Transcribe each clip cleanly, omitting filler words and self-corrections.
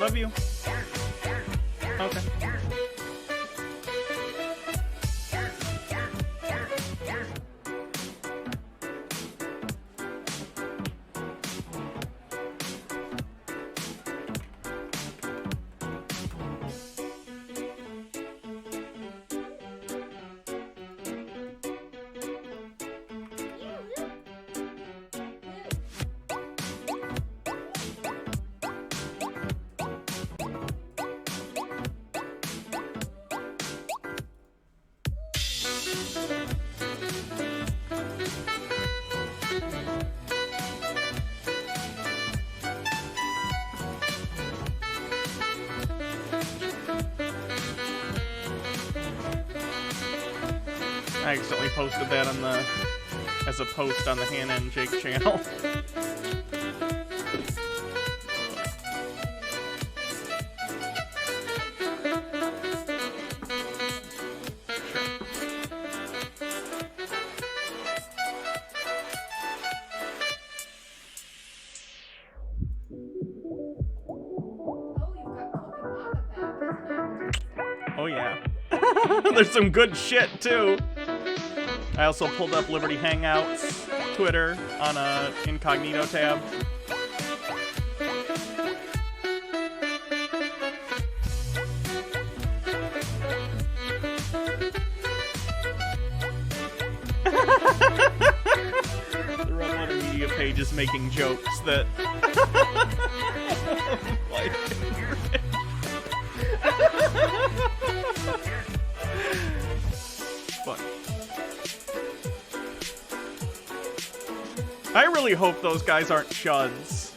Love you. Okay. I accidentally posted that on the as a post on the Hannah and Jake channel. Oh yeah. There's some good shit too. I also pulled up Liberty Hangouts Twitter on a incognito tab. The Red Letter Media page is making jokes that like fuck. I really hope those guys aren't chuds.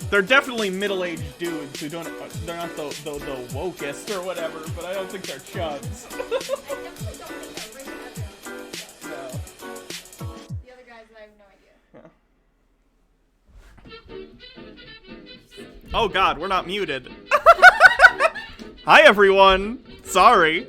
They're definitely middle-aged dudes who don't. They're not the wokest or whatever, but I don't think they're chuds. No. The other guys, I have no idea. Yeah. Oh God, we're not muted. Hi everyone. Sorry.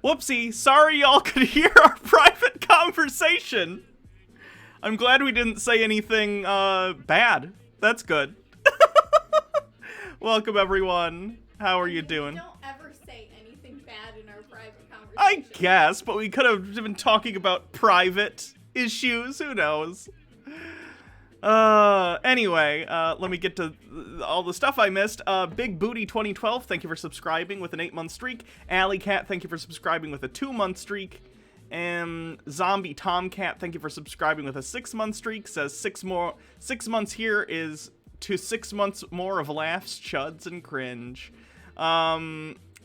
Whoopsie, sorry y'all could hear our private conversation. I'm glad we didn't say anything bad. That's good. Welcome everyone. How are you doing? We don't ever say anything bad in our private conversation. I guess, but we could have been talking about private issues. Who knows? Anyway, let me get to all the stuff I missed. Big Booty 2012, thank you for subscribing with an 8-month streak. Alley Cat, thank you for subscribing with a 2-month streak. And Zombie Tomcat, thank you for subscribing with a 6-month streak. Says 6 months here is to 6 months more of laughs, chuds, and cringe.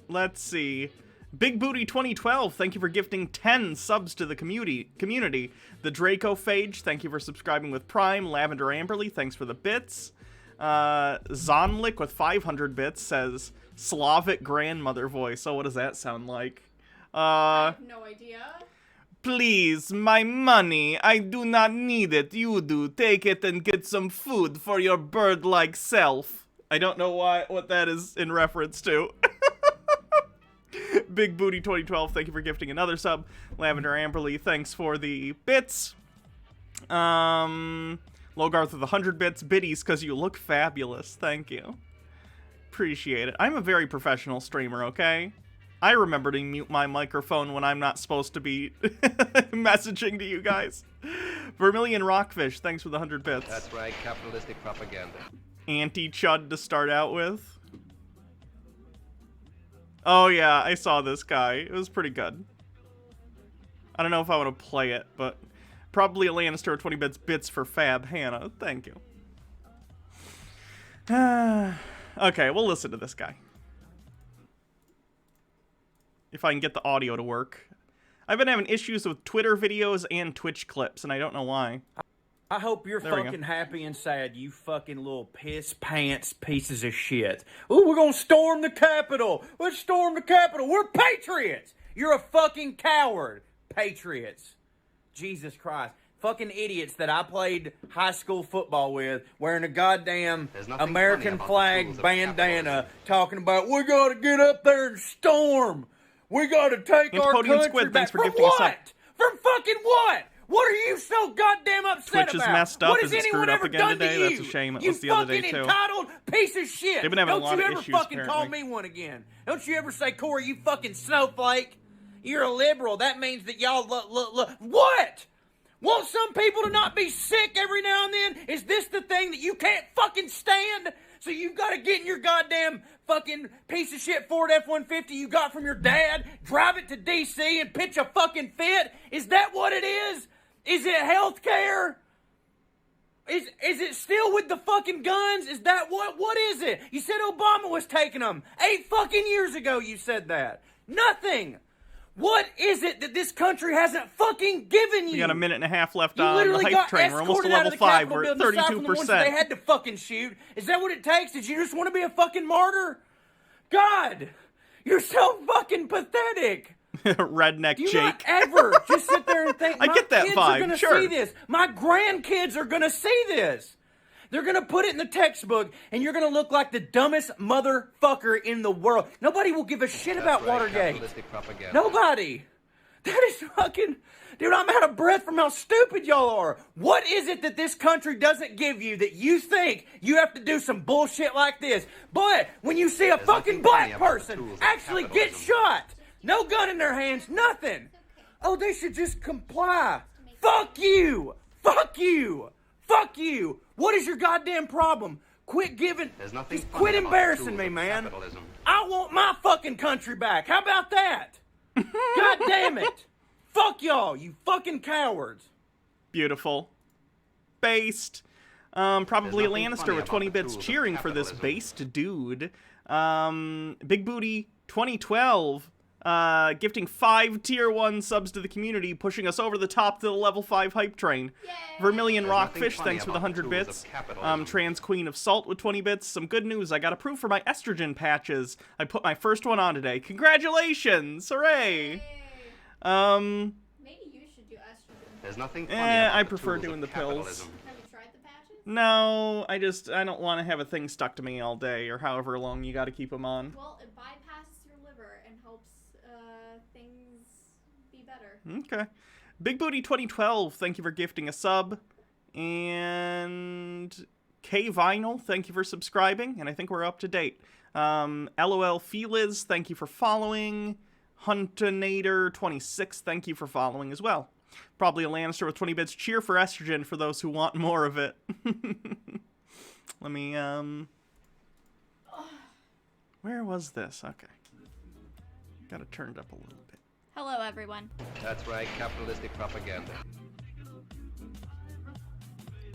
Let's see. Big Booty 2012, thank you for gifting 10 subs to the community. The Draco Phage, thank you for subscribing with Prime. Lavender Amberly, thanks for the bits. Zonlik with 500 bits says Slavic grandmother voice. Oh, what does that sound like? I have no idea. Please, my money. I do not need it. You do. Take it and get some food for your bird-like self. I don't know what that is in reference to. Big Booty 2012, thank you for gifting another sub. Lavender Amberly, thanks for the bits. Logarth with 100 bits. Biddies, because you look fabulous. Thank you. Appreciate it. I'm a very professional streamer, okay? I remember to mute my microphone when I'm not supposed to be messaging to you guys. Vermilion Rockfish, thanks for the 100 bits. That's right, capitalistic propaganda. Anti-Chud to start out with. Oh yeah, I saw this guy. It was pretty good. I don't know if I want to play it, but probably a Lannister with 20 bits for Fab Hannah. Thank you. Okay, we'll listen to this guy. If I can get the audio to work. I've been having issues with Twitter videos and Twitch clips, and I don't know why. I hope you're fucking happy and sad, you fucking little piss pants pieces of shit. Ooh, we're gonna storm the Capitol. Let's storm the Capitol. We're patriots. You're a fucking coward. Patriots. Jesus Christ. Fucking idiots that I played high school football with, wearing a goddamn American flag bandana, talking about, we gotta get up there and storm. We gotta take our country Squid, back. for From gifting us up. what? From fucking what? What are you so goddamn upset Twitch is about? messed up. What Is has it anyone screwed up ever again done today? to you? That's a shame. It You was the other day, fucking too. entitled piece of shit. They've been having a lot Don't of you ever issues, fucking call apparently. me one again. Don't you ever say, Corey, you fucking snowflake. You're a liberal. That means that y'all look. What? Want some people to not be sick every now and then? Is this the thing that you can't fucking stand? So you've got to get in your goddamn fucking piece of shit Ford F-150 you got from your dad, drive it to D.C. and pitch a fucking fit? Is that what it is? Is it health care? Is it still with the fucking guns? Is that what is it? You said Obama was taking them. 8 fucking years ago you said that. Nothing. What is it that this country hasn't fucking given you? We got a minute and a half left You on the literally hype got train. We're almost to escorted out level of the 5. Capitol We're at building aside from the ones that they 32%. had to fucking shoot. Is that what it takes? Did you just want to be a fucking martyr? God, you're so fucking pathetic. Redneck Do you Jake. not ever just sit there and think, I my get that kids vibe, are going to sure. see this. My grandkids are going to see this. They're going to put it in the textbook, and you're going to look like the dumbest motherfucker in the world. Nobody will give a shit about Watergate. Capitalistic propaganda. Nobody. That is fucking... Dude, I'm out of breath from how stupid y'all are. What is it that this country doesn't give you that you think you have to do some bullshit like this? But when you see a fucking black person actually get shot, no gun in their hands, nothing. Oh, they should just comply. Fuck you. Fuck you. Fuck you. What is your goddamn problem? Quit giving... There's nothing Just funny quit about embarrassing the me, tools of man. capitalism. I want my fucking country back. How about that? God damn it. Fuck y'all, you fucking cowards. Beautiful. Based. Probably There's nothing Lannister funny with 20 about the bits tools of cheering for this capitalism. based dude. Big Booty 2012. Gifting 5 tier 1 subs to the community, pushing us over the top to the level 5 hype train. Yay. Vermilion There's nothing Rockfish, funny thanks for the about the 100 tools bits. of capitalism. Trans Queen of Salt with 20 bits. Some good news, I got approved for my estrogen patches. I put my first one on today. Congratulations! Hooray! Yay. Maybe you should do estrogen. There's nothing funny about I the prefer tools of doing the pills. capitalism. Have you tried the patches? No, I don't want to have a thing stuck to me all day, or however long you gotta keep them on. Well, it bypasses your liver and helps things be better. Okay. Big Booty 2012, thank you for gifting a sub. And K Vinyl, thank you for subscribing, and I think we're up to date. LOL Feliz, thank you for following. Huntinator26, thank you for following as well. Probably a Lannister with 20 bits. Cheer for estrogen for those who want more of it. Let me, where was this? Okay. Got it turned up a little bit. Hello, everyone. That's right, capitalistic propaganda.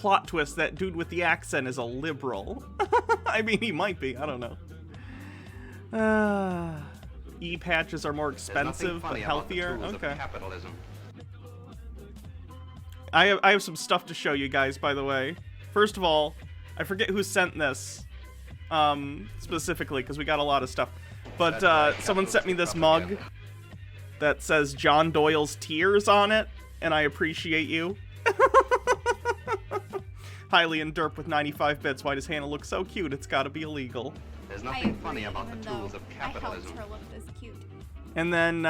plot twist, that dude with the accent is a liberal. I mean, he might be. I don't know. E-patches are more expensive, but healthier. Okay. I have some stuff to show you guys, by the way. First of all, I forget who sent this specifically, because we got a lot of stuff. But someone sent me this mug that says John Doyle's tears on it, and I appreciate you. Highly and Derp with 95 bits. Why does Hannah look so cute? It's gotta be illegal. There's nothing funny about the tools of capitalism. I helped her look this cute. And then,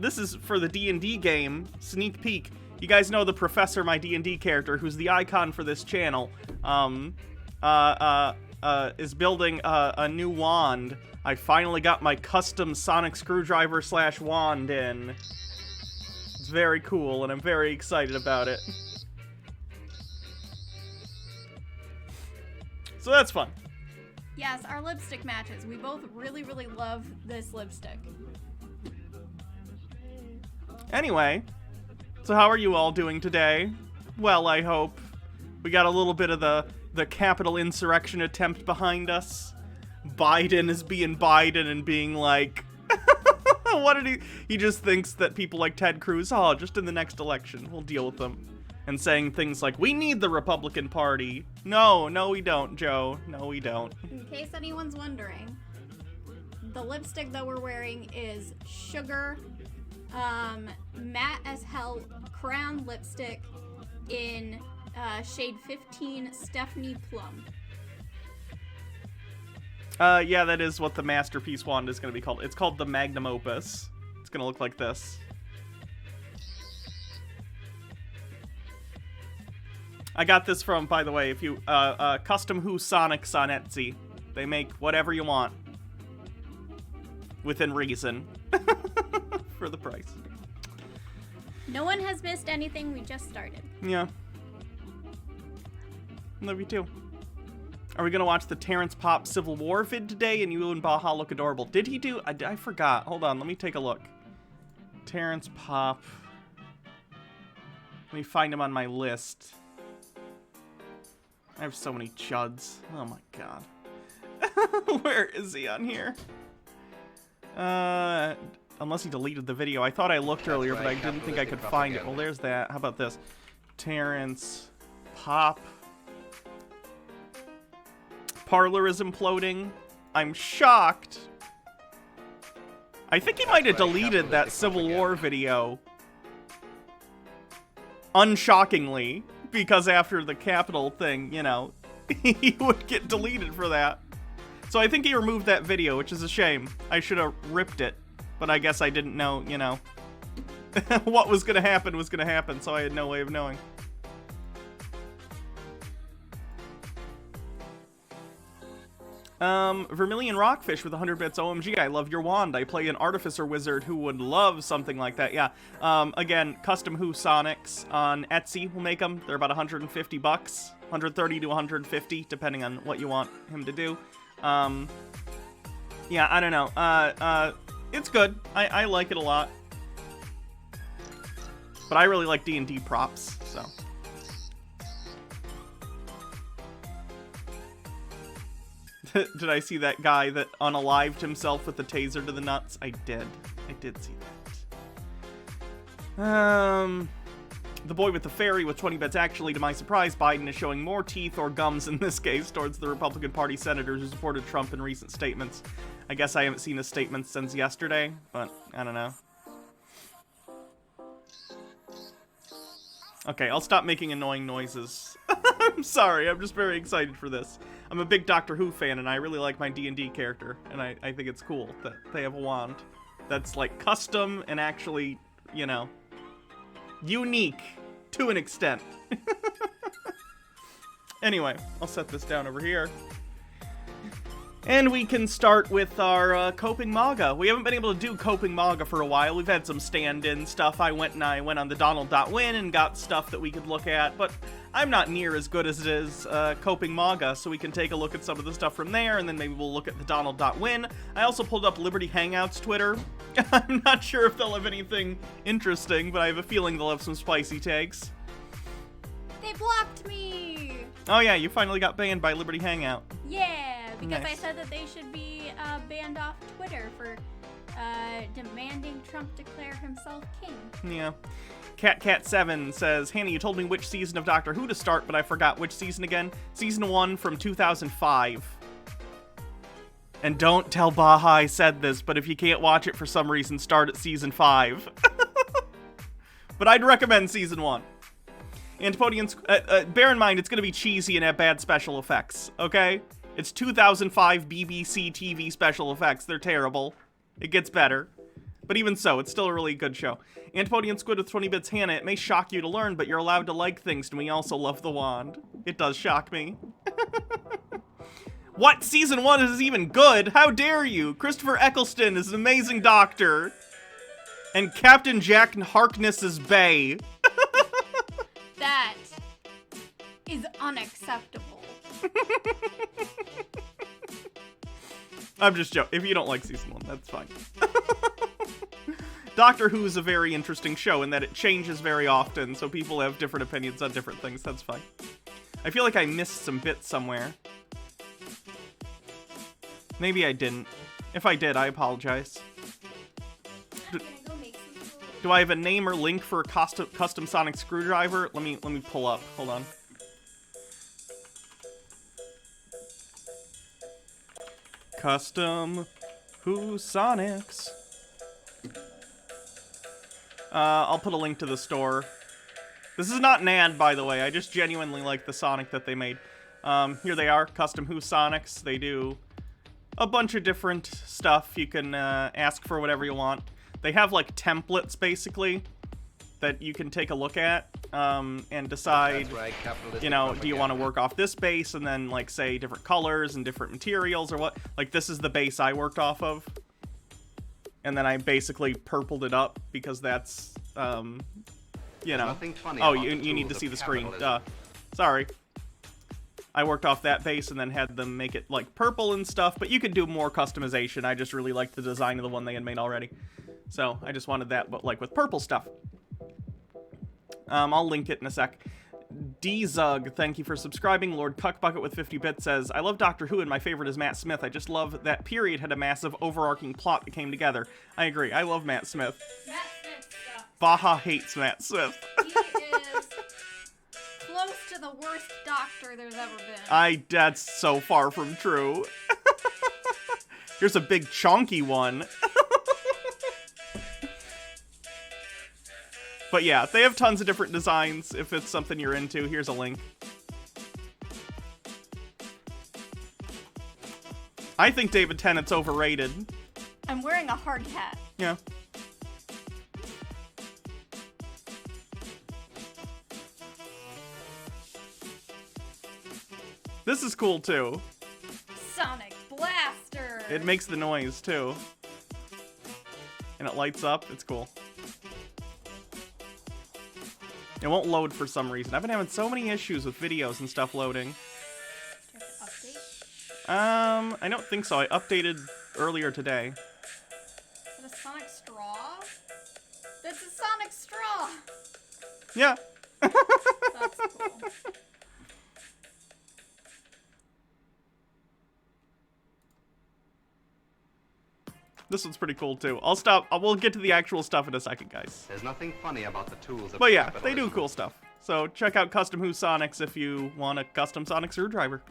this is for the D&D game, sneak peek. You guys know the Professor, my D&D character, who's the icon for this channel, is building a new wand. I finally got my custom sonic screwdriver / wand in. It's very cool, and I'm very excited about it. So that's fun. Yes, our lipstick matches. We both really, really love this lipstick. Anyway, so how are you all doing today? Well, I hope. We got a little bit of the Capitol insurrection attempt behind us. Biden is being Biden and being like... what did he just thinks that people like Ted Cruz, oh, just in the next election, we'll deal with them. And saying things like, we need the Republican Party. No, we don't, Joe. No, we don't. In case anyone's wondering, the lipstick that we're wearing is Sugar Matte as Hell Crayon Lipstick in shade 15 Stephanie Plum. Yeah, that is what the Masterpiece wand is going to be called. It's called the Magnum Opus. It's going to look like this. I got this from, by the way, if you, Custom Who Sonics on Etsy. They make whatever you want. Within reason. For the price. No one has missed anything, we just started. Yeah. Love you too. Are we gonna watch the Terrence Pop Civil War vid today? And you and Baja look adorable. Did he do? I forgot. Hold on, let me take a look. Terrence Pop. Let me find him on my list. I have so many chuds. Oh my god. Where is he on here? Unless he deleted the video. I thought I looked earlier, but I didn't think I could find it. Well, there's that. How about this? Terrence Pop. Parlor is imploding. I'm shocked. I think he might have deleted that Civil War video. Unshockingly. Because after the Capitol thing, you know, he would get deleted for that. So I think he removed that video, which is a shame. I should have ripped it. But I guess I didn't know, you know. What was going to happen, so I had no way of knowing. Vermilion Rockfish with 100 bits. OMG, I love your wand. I play an artificer wizard who would love something like that. Yeah. Again, Custom Who Sonics on Etsy will make them. They're about 150 bucks. 130 to 150, depending on what you want him to do. Yeah, I don't know. It's good. I like it a lot. But I really like D&D props, so... Did I see that guy that unalived himself with the taser to the nuts? I did. I did see that. The boy with the fairy with 20 bets. Actually, to my surprise, Biden is showing more teeth or gums in this case towards the Republican Party senators who supported Trump in recent statements. I guess I haven't seen his statements since yesterday, but I don't know. Okay, I'll stop making annoying noises. I'm sorry, I'm just very excited for this. I'm a big Doctor Who fan, and I really like my D&D character, and I think it's cool that they have a wand that's, like, custom and actually, you know, unique to an extent. Anyway, I'll set this down over here. And we can start with our Coping MAGA. We haven't been able to do Coping MAGA for a while. We've had some stand-in stuff. I went on the Donald.win and got stuff that we could look at, but I'm not near as good as it is Coping MAGA, so we can take a look at some of the stuff from there, and then maybe we'll look at the Donald.win. I also pulled up Liberty Hangouts Twitter. I'm not sure if they'll have anything interesting, but I have a feeling they'll have some spicy takes. They blocked me! Oh yeah, you finally got banned by Liberty Hangout. Yeah, because Nice. I said that they should be banned off Twitter for demanding Trump declare himself king. Yeah. Cat7 says, Hannah, you told me which season of Doctor Who to start, but I forgot which season again. Season 1 from 2005. And don't tell Baha I said this, but if you can't watch it for some reason, start at season 5. But I'd recommend season 1. Antipodians, bear in mind, it's going to be cheesy and have bad special effects, okay? It's 2005 BBC TV special effects. They're terrible. It gets better. But even so, it's still a really good show. Antipodian Squid with 20 bits, Hannah, it may shock you to learn, but you're allowed to like things, and we also love the wand. It does shock me. What? Season 1 is even good? How dare you? Christopher Eccleston is an amazing doctor. And Captain Jack Harkness is Bay. That is unacceptable. I'm just joking. If you don't like season 1, that's fine. Doctor Who is a very interesting show in that it changes very often, so people have different opinions on different things. That's fine. I feel like I missed some bits somewhere. Maybe I didn't. If I did, I apologize. Do I have a name or link for a custom sonic screwdriver? Let me pull up. Hold on. Custom Who Sonics. I'll put a link to the store. This is not an ad, by the way. I just genuinely like the Sonic that they made. Here they are, Custom Who Sonics. They do a bunch of different stuff. You can ask for whatever you want. They have like templates, basically, that you can take a look at and decide, you know, do you want to work off this base and then, like, say, different colors and different materials or what? Like, this is the base I worked off of. And then I basically purpled it up because that's, you know. Oh, you need to see the screen. Duh. Sorry. I worked off that base and then had them make it, like, purple and stuff. But you could do more customization. I just really liked the design of the one they had made already. So I just wanted that, but, like, with purple stuff. I'll link it in a sec. D-Zug, thank you for subscribing. Lord Cuckbucket with 50 bits says, I love Doctor Who and my favorite is Matt Smith. I just love that period had a massive overarching plot that came together. I agree. I love Matt Smith. Matt Smith sucks. Baha hates Matt Smith. He is close to the worst doctor there's ever been. That's so far from true. Here's a big chonky one. But yeah, they have tons of different designs if it's something you're into. Here's a link. I think David Tennant's overrated. I'm wearing a hard hat. Yeah. This is cool too. Sonic Blaster! It makes the noise too. And it lights up. It's cool. It won't load for some reason. I've been having so many issues with videos and stuff loading. Update? I don't think so. I updated earlier today. Is it a Sonic Straw? It's a Sonic Straw! Yeah. That's cool. This one's pretty cool too. I'll stop. We'll get to the actual stuff in a second, guys. There's nothing funny about the tools of But yeah, they capitalism. do cool stuff. So check out Custom Who Sonics if you want a custom sonic screwdriver.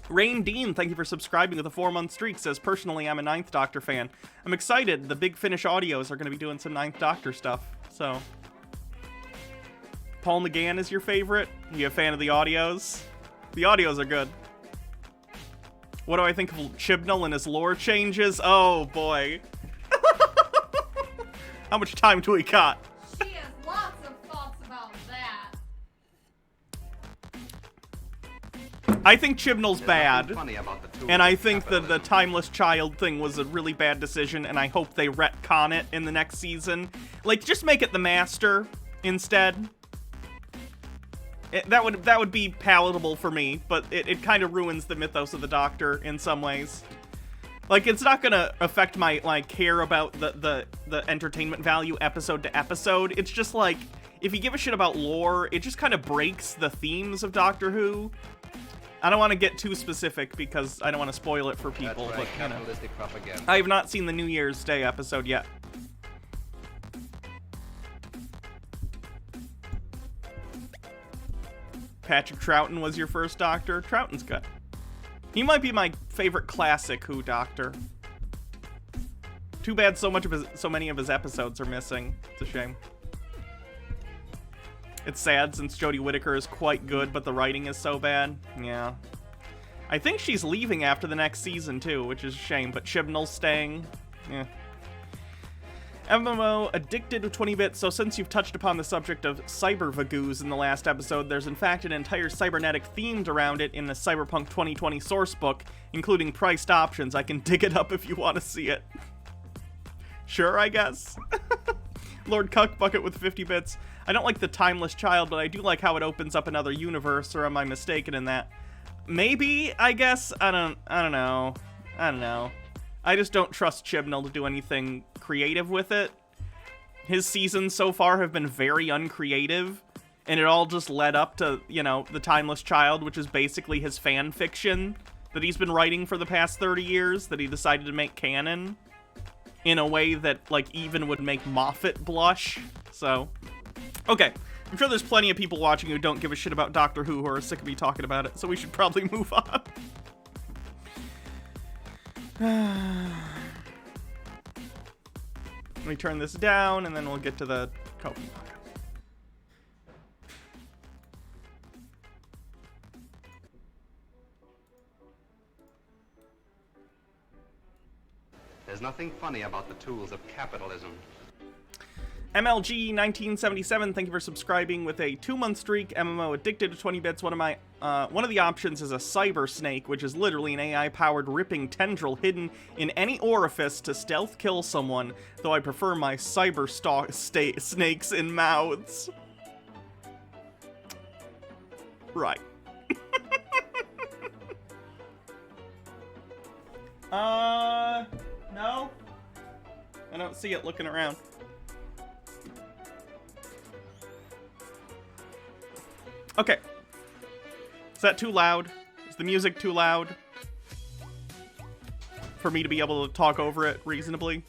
Rain Dean, thank you for subscribing with a 4-month streak. Says, personally, I'm a 9th Doctor fan. I'm excited. The Big Finish Audios are going to be doing some 9th Doctor stuff. So, Paul McGann is your favorite? Are you a fan of the audios? The audios are good. What do I think of Chibnall and his lore changes? Oh, boy. How much time do we got? She has lots of thoughts about that. I think Chibnall's There's bad. nothing funny about the And I think that the Timeless Child thing was a really bad decision, and I hope they retcon it in the next season. Like, just make it the Master instead. That would be palatable for me, but it kind of ruins the mythos of the Doctor in some ways. Like, it's not gonna affect my, like, care about the entertainment value episode to episode. It's just like, if you give a shit about lore, it just kind of breaks the themes of Doctor Who. I don't want to get too specific because I don't want to spoil it for people, That's right, but, you know. capitalistic propaganda. I have not seen the New Year's Day episode yet. Patrick Troughton was your first Doctor. Troughton's good. He might be my favorite classic Who Doctor. Too bad so many of his episodes are missing. It's a shame. It's sad since Jodie Whittaker is quite good, but the writing is so bad. Yeah. I think she's leaving after the next season, too, which is a shame, but Chibnall's staying. Yeah. MMO addicted to 20 bits, so since you've touched upon the subject of cyber vagoos in the last episode, there's in fact an entire cybernetic themed around it in the Cyberpunk 2020 sourcebook, including priced options. I can dig it up if you want to see it. Sure, I guess. Lord Cuckbucket with 50 bits. I don't like the Timeless Child, but I do like how it opens up another universe, or am I mistaken in that? Maybe, I guess. I don't know. I just don't trust Chibnall to do anything creative with it. His seasons so far have been very uncreative, and it all just led up to, you know, the Timeless Child, which is basically his fan fiction that he's been writing for the past 30 years, that he decided to make canon in a way that, like, even would make Moffat blush. So, okay. I'm sure there's plenty of people watching who don't give a shit about Doctor Who are sick of me talking about it, so we should probably move on. Let me turn this down, and then we'll get to the coping. There's nothing funny about the tools of capitalism. MLG 1977, thank you for subscribing with a 2-month streak. MMO addicted to 20 bits. One of the options is a cyber snake, which is literally an AI-powered ripping tendril hidden in any orifice to stealth kill someone. Though I prefer my cyber snakes in mouths. Right. No. I don't see it looking around. Okay. Is that too loud? Is the music too loud for me to be able to talk over it reasonably?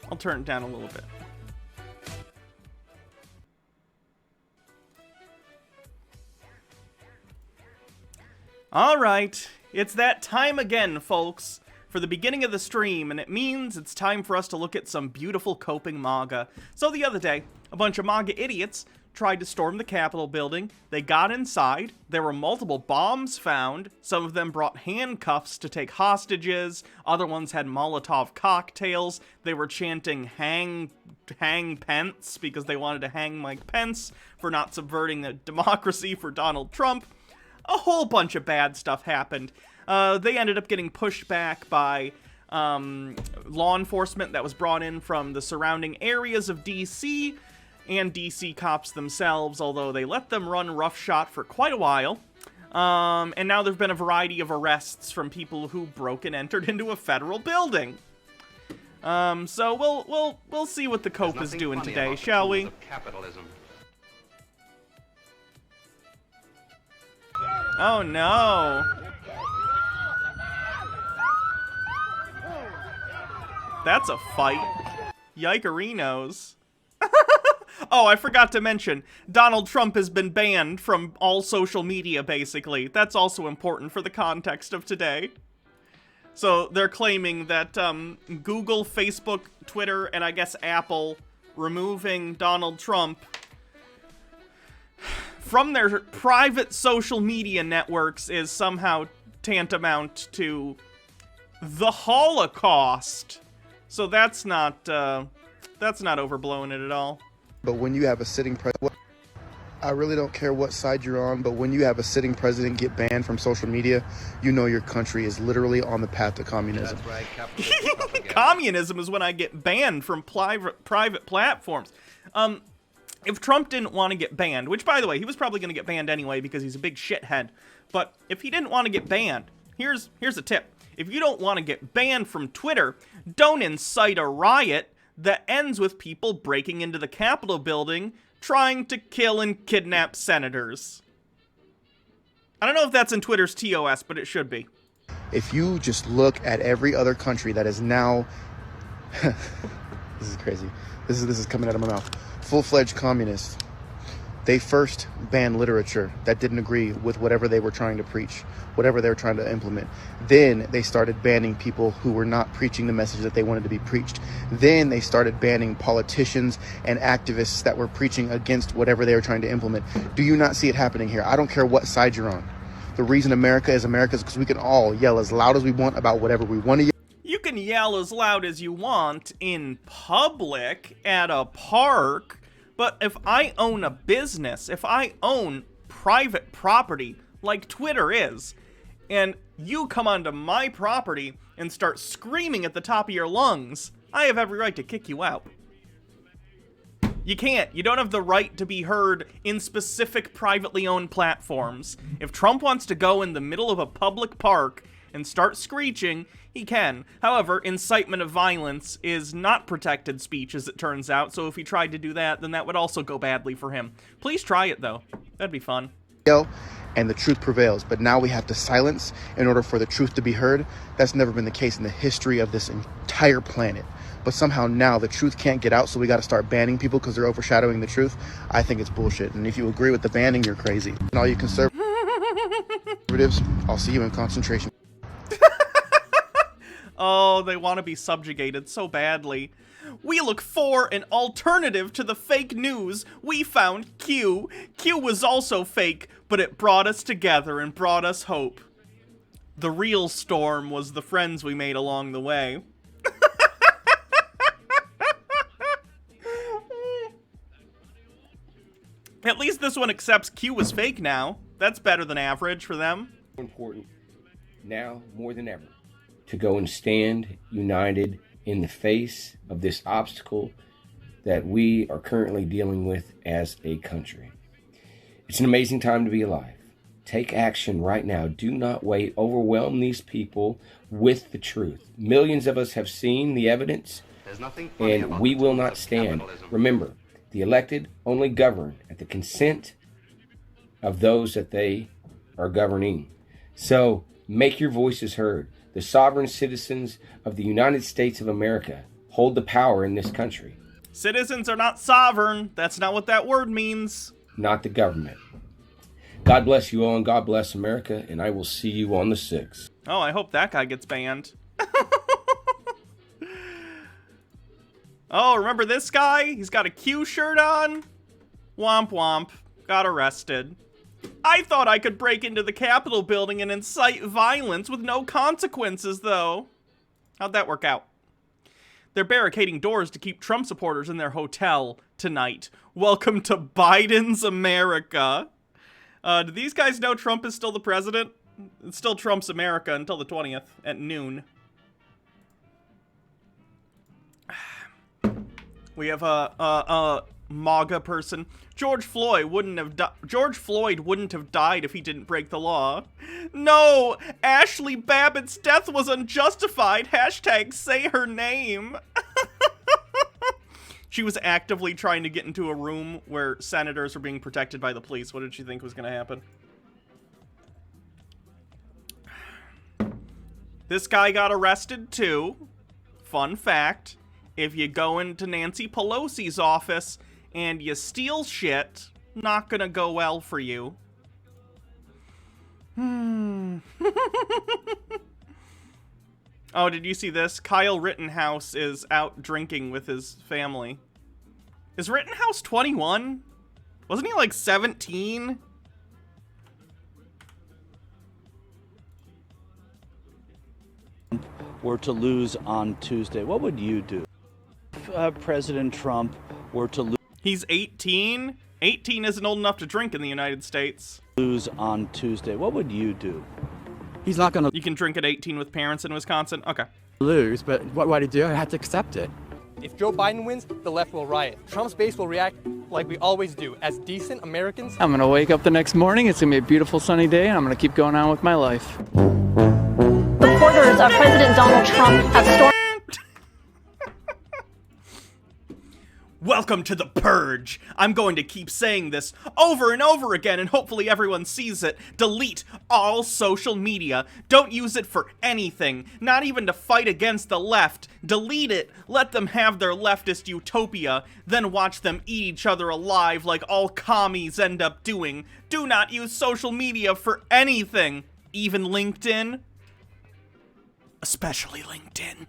I'll turn it down a little bit. All right. It's that time again, folks, for the beginning of the stream, and it means it's time for us to look at some beautiful coping MAGA. So the other day, a bunch of MAGA idiots tried to storm the Capitol building. They got inside. There were multiple bombs found. Some of them brought handcuffs to take hostages. Other ones had Molotov cocktails. They were chanting hang Pence because they wanted to hang Mike Pence for not subverting the democracy for Donald Trump. A whole bunch of bad stuff happened. They ended up getting pushed back by law enforcement that was brought in from the surrounding areas of D.C. and D.C. cops themselves, although they let them run roughshod for quite a while. And now there have been a variety of arrests from people who broke and entered into a federal building. So we'll see what the Cope is doing today, shall we? Capitalism. Oh no. That's a fight. Yikerinos. Oh, I forgot to mention, Donald Trump has been banned from all social media, basically. That's also important for the context of today. So they're claiming that Google, Facebook, Twitter, and I guess Apple removing Donald Trump from their private social media networks is somehow tantamount to the Holocaust. So that's not overblowing it at all. But when you have a sitting president, I really don't care what side you're on, but when you have a sitting president get banned from social media, you know your country is literally on the path to communism. That's right, capitalism up again. Communism is when I get banned from private platforms. If Trump didn't want to get banned, which, by the way, he was probably going to get banned anyway because he's a big shithead, but if he didn't want to get banned, here's a tip. If you don't want to get banned from Twitter, don't incite a riot that ends with people breaking into the Capitol building trying to kill and kidnap senators. I don't know if that's in Twitter's TOS, but it should be. If you just look at every other country that is now, this is crazy. This is coming out of my mouth. Full-fledged communists. They first banned literature that didn't agree with whatever they were trying to preach, whatever they were trying to implement. Then they started banning people who were not preaching the message that they wanted to be preached. Then they started banning politicians and activists that were preaching against whatever they were trying to implement. Do you not see it happening here? I don't care what side you're on. The reason America is because we can all yell as loud as we want about whatever we want to yell. You can yell as loud as you want in public at a park, but if I own a business, if I own private property like Twitter is, and you come onto my property and start screaming at the top of your lungs, I have every right to kick you out. You can't. You don't have the right to be heard in specific privately owned platforms. If Trump wants to go in the middle of a public park and start screeching, he can. However, incitement of violence is not protected speech, as it turns out, so if he tried to do that, then that would also go badly for him. Please try it, though. That'd be fun. And the truth prevails. But now we have to silence in order for the truth to be heard. That's never been the case in the history of this entire planet. But somehow now the truth can't get out, so we got to start banning people because they're overshadowing the truth. I think it's bullshit. And if you agree with the banning, you're crazy. And all you conservatives, I'll see you in concentration. Oh, they want to be subjugated so badly. We look for an alternative to the fake news. We found Q. Q was also fake, but it brought us together and brought us hope. The real storm was the friends we made along the way. At least this one accepts Q was fake now. That's better than average for them. Important now more than ever to go and stand united in the face of this obstacle that we are currently dealing with as a country. It's an amazing time to be alive. Take action right now. Do not wait. Overwhelm these people with the truth. Millions of us have seen the evidence, There's nothing funny and about we the will tools not of stand. capitalism. Remember, the elected only govern at the consent of those that they are governing. So make your voices heard. The sovereign citizens of the United States of America hold the power in this country. Citizens are not sovereign. That's not what that word means. Not the government. God bless you all, and God bless America, and I will see you on the 6th. Oh, I hope that guy gets banned. Oh, remember this guy? He's got a Q shirt on. Womp womp. Got arrested. I thought I could break into the Capitol building and incite violence with no consequences, though. How'd that work out? They're barricading doors to keep Trump supporters in their hotel tonight. Welcome to Biden's America. Do these guys know Trump is still the president? It's still Trump's America until the 20th at noon. We have a MAGA person. George Floyd wouldn't have died if he didn't break the law. No, Ashley Babbitt's death was unjustified. Hashtag say her name. She was actively trying to get into a room where senators were being protected by the police. What did she think was going to happen? This guy got arrested too. Fun fact. If you go into Nancy Pelosi's office and you steal shit, not gonna go well for you. Oh, did you see this? Kyle Rittenhouse is out drinking with his family. Is Rittenhouse 21? Wasn't he like 17? were to lose on Tuesday, what would you do? If President Trump were to He's 18? 18 isn't old enough to drink in the United States. lose on Tuesday, what would you do? He's not going to You can drink at 18 with parents in Wisconsin? Okay. lose, but what would he do? I have to accept it. If Joe Biden wins, the left will riot. Trump's base will react like we always do, as decent Americans. I'm gonna wake up the next morning, it's gonna be a beautiful sunny day, and I'm gonna keep going on with my life. Supporters of President Donald Trump have stormed. Welcome to the Purge. I'm going to keep saying this over and over again, and hopefully everyone sees it. Delete all social media. Don't use it for anything, not even to fight against the left. Delete it. Let them have their leftist utopia, then watch them eat each other alive like all commies end up doing. Do not use social media for anything, even LinkedIn. Especially LinkedIn.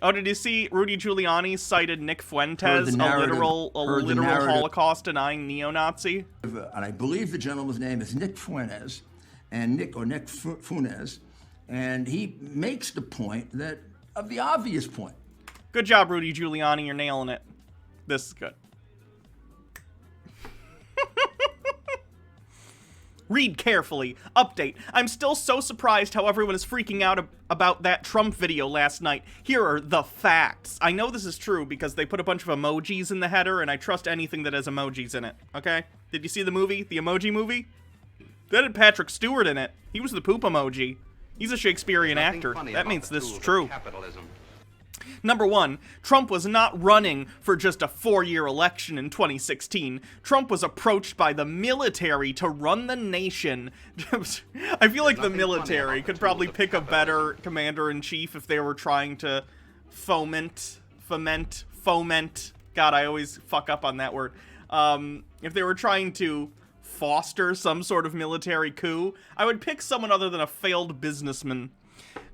Oh, did you see Rudy Giuliani cited Nick Fuentes, a literal Holocaust-denying neo-Nazi? And I believe the gentleman's name is Nick Fuentes, and Nick Funes, and he makes the point that, of the obvious point. Good job, Rudy Giuliani, you're nailing it. This is good. Read carefully. Update. I'm still so surprised how everyone is freaking out about that Trump video last night. Here are the facts. I know this is true because they put a bunch of emojis in the header, and I trust anything that has emojis in it, okay? Did you see the movie? The Emoji Movie? That had Patrick Stewart in it. He was the poop emoji. He's a Shakespearean actor. That means this is true. Number one, Trump was not running for just a 4-year election in 2016. Trump was approached by the military to run the nation. I feel like the military could probably pick a better commander-in-chief if they were trying to foment. God, I always fuck up on that word. If they were trying to foster some sort of military coup, I would pick someone other than a failed businessman.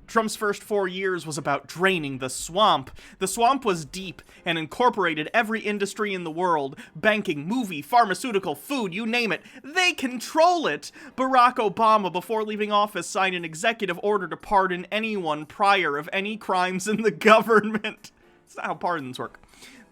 Trump's first 4 years was about draining the swamp. The swamp was deep and incorporated every industry in the world. Banking, movie, pharmaceutical, food, you name it. They control it. Barack Obama, before leaving office, signed an executive order to pardon anyone prior of any crimes in the government. That's not how pardons work.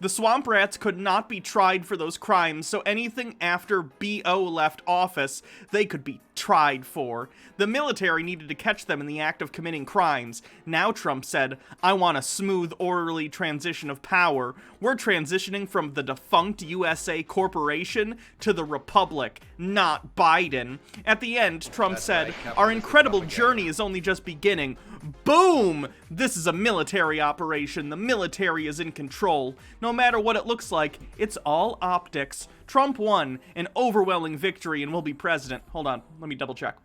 The swamp rats could not be tried for those crimes, so anything after B.O. left office, they could be tried for. The military needed to catch them in the act of committing crimes. Now Trump said, I want a smooth, orderly transition of power. We're transitioning from the defunct USA corporation to the Republic, not Biden. At the end, Trump said, our incredible journey is only just beginning. Boom! This is a military operation. The military is in control. No matter what it looks like, it's all optics. Trump won an overwhelming victory and will be president. Hold on, let me double check.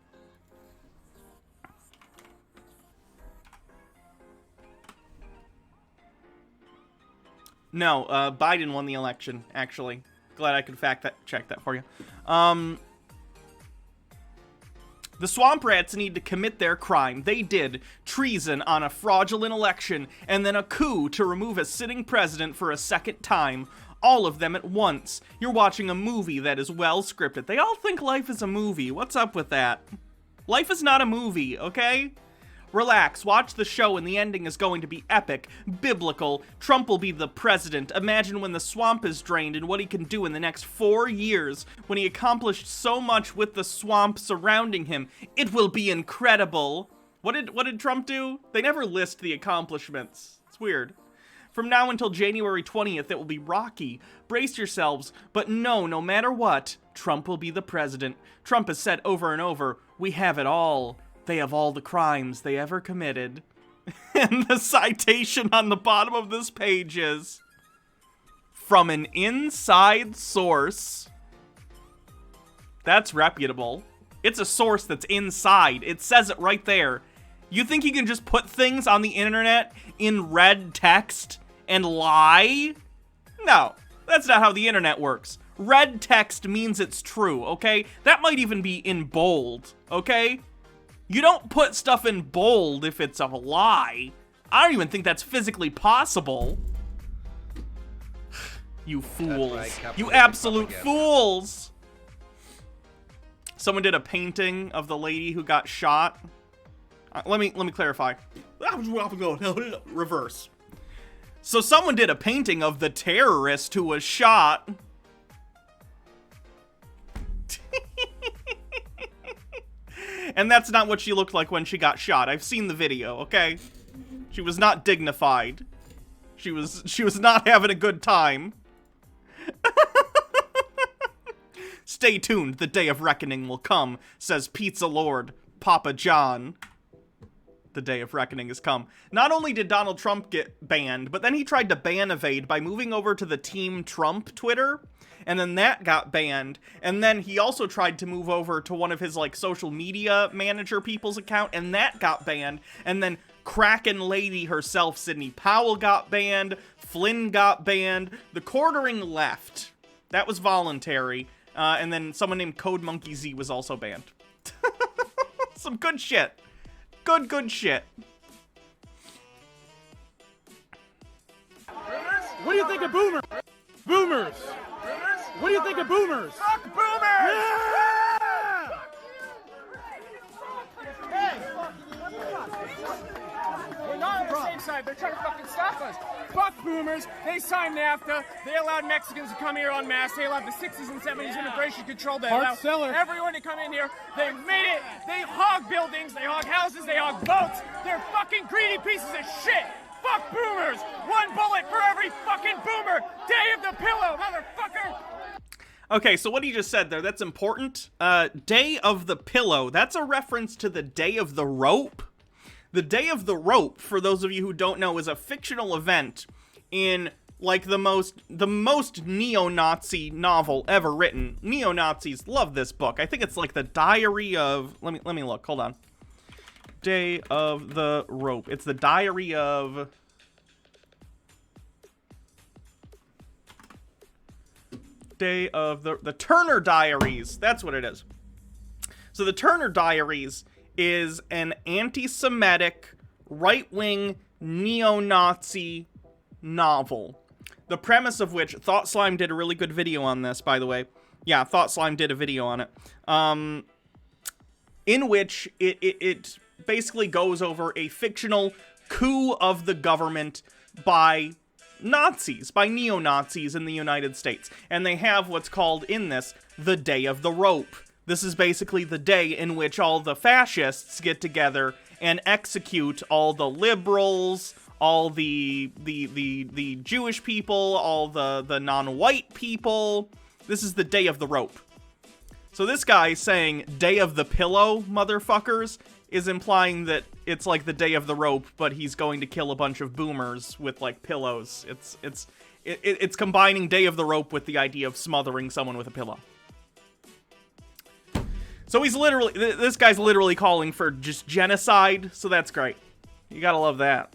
No, Biden won the election, actually. Glad I could check that for you. The swamp rats need to commit their crime. They did. Treason on a fraudulent election, and then a coup to remove a sitting president for a second time. All of them at once. You're watching a movie that is well scripted. They all think life is a movie. What's up with that? Life is not a movie, okay? Relax, watch the show, and the ending is going to be epic, biblical. Trump will be the president. Imagine when the swamp is drained and what he can do in the next 4 years when he accomplished so much with the swamp surrounding him. It will be incredible. What did Trump do? They never list the accomplishments. It's weird. From now until January 20th, it will be rocky. Brace yourselves, but no matter what, Trump will be the president. Trump has said over and over, we have it all. They have all the crimes they ever committed. And the citation on the bottom of this page is from an inside source. That's reputable. It's a source that's inside. It says it right there. You think you can just put things on the internet in red text and lie? No, that's not how the internet works. Red text means it's true, okay? That might even be in bold, okay? You don't put stuff in bold if it's a lie. I don't even think that's physically possible. You fools. You absolute fools. someone did a painting of the lady who got shot. Let me clarify. Reverse. So someone did a painting of the terrorist who was shot. And that's not what she looked like when she got shot. I've seen the video, okay? She was not dignified. She was not having a good time. Stay tuned, the day of reckoning will come, says Pizza Lord Papa John. The day of reckoning has come. Not only did Donald Trump get banned, but then he tried to ban evade by moving over to the Team Trump Twitter, and then that got banned. And then he also tried to move over to one of his, like, social media manager people's account, and that got banned. And then Kraken Lady herself, Sidney Powell, got banned. Flynn got banned. The quartering left. That was voluntary. And then someone named Code Monkey Z was also banned. Some good shit. Good shit. What do you think of boomers? Boomers. What do you think of boomers? Fuck boomers! Yeah! Hey! We're not on the same side. They're trying to fucking stop us. Fuck boomers. They signed NAFTA. They allowed Mexicans to come here en masse. They allowed the 60s and 70s immigration control. They allowed everyone to come in here. They made it. They hog buildings. They hog houses. They hog boats. They're fucking greedy pieces of shit. Fuck boomers. One bullet for every fucking boomer. Day of the pillow, motherfucker. Okay, so what he just said there, that's important. Day of the Pillow, that's a reference to the Day of the Rope. The Day of the Rope, for those of you who don't know, is a fictional event in, like, the most neo-Nazi novel ever written. Neo-Nazis love this book. I think it's like the Diary of... Let me look, hold on. Day of the Rope. It's the Diary of... Day of the Turner Diaries. That's what it is. So the Turner Diaries is an anti-Semitic, right-wing, neo-Nazi novel. The premise of which, Thought Slime did a really good video on this, by the way. Yeah, Thought Slime did a video on it. In which it basically goes over a fictional coup of the government by Nazis, by neo-Nazis in the United States. And they have what's called in this the Day of the Rope. This is basically the day in which all the fascists get together and execute all the liberals, all the Jewish people, all the non-white people. This is the Day of the Rope. So this guy saying Day of the Pillow, motherfuckers, is implying that it's like the Day of the Rope, but he's going to kill a bunch of boomers with, like, pillows. It's combining Day of the Rope with the idea of smothering someone with a pillow. So this guy's literally calling for just genocide, so that's great. You gotta love that.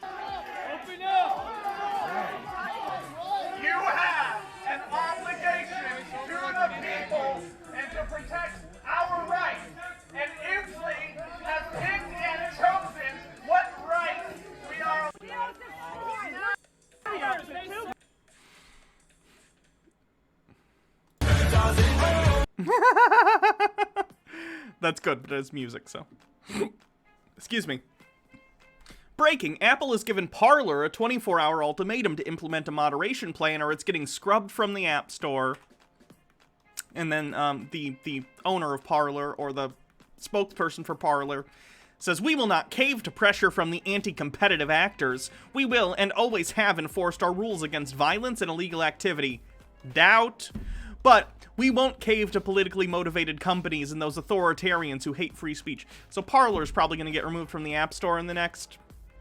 Open up! You have an obligation to the people and to protect our rights. And Inslee has picked and chosen what rights we are. That's good, but it's music, so. Excuse me. Breaking, Apple has given Parler a 24-hour ultimatum to implement a moderation plan or it's getting scrubbed from the App Store. And then the owner of Parler, or the spokesperson for Parler, says, "We will not cave to pressure from the anti-competitive actors. We will and always have enforced our rules against violence and illegal activity." Doubt. But we won't cave to politically motivated companies and those authoritarians who hate free speech. So Parler's probably going to get removed from the App Store in the next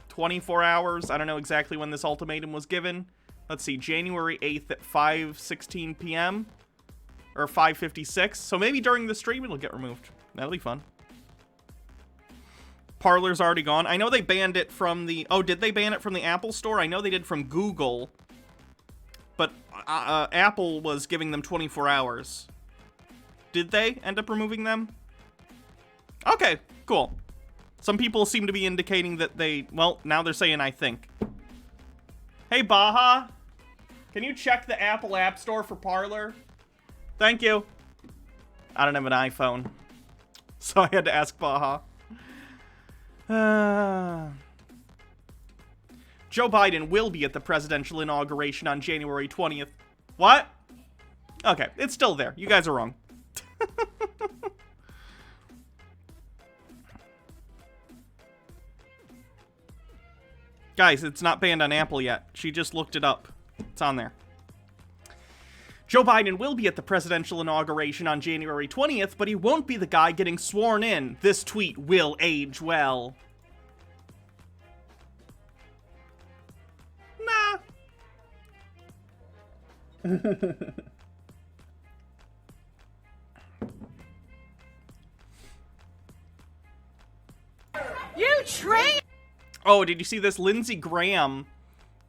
24 hours. I don't know exactly when this ultimatum was given. Let's see, January 8th at 5:16 p.m. or 5:56. So maybe during the stream it'll get removed. That'll be fun. Parler's already gone. I know they banned it from the... Oh, did they ban it from the Apple Store? I know they did from Google. But Apple was giving them 24 hours. Did they end up removing them? Okay, cool. Some people seem to be indicating that they... Well, now they're saying I think. Hey, Baja. Can you check the Apple App Store for Parler? Thank you. I don't have an iPhone. So I had to ask Baja. Joe Biden will be at the presidential inauguration on January 20th. What? Okay, it's still there. You guys are wrong. Guys, it's not banned on Apple yet. She just looked it up. It's on there. Joe Biden will be at the presidential inauguration on January 20th, but he won't be the guy getting sworn in. This tweet will age well. Nah. You traitor! Oh, did you see this? Lindsey Graham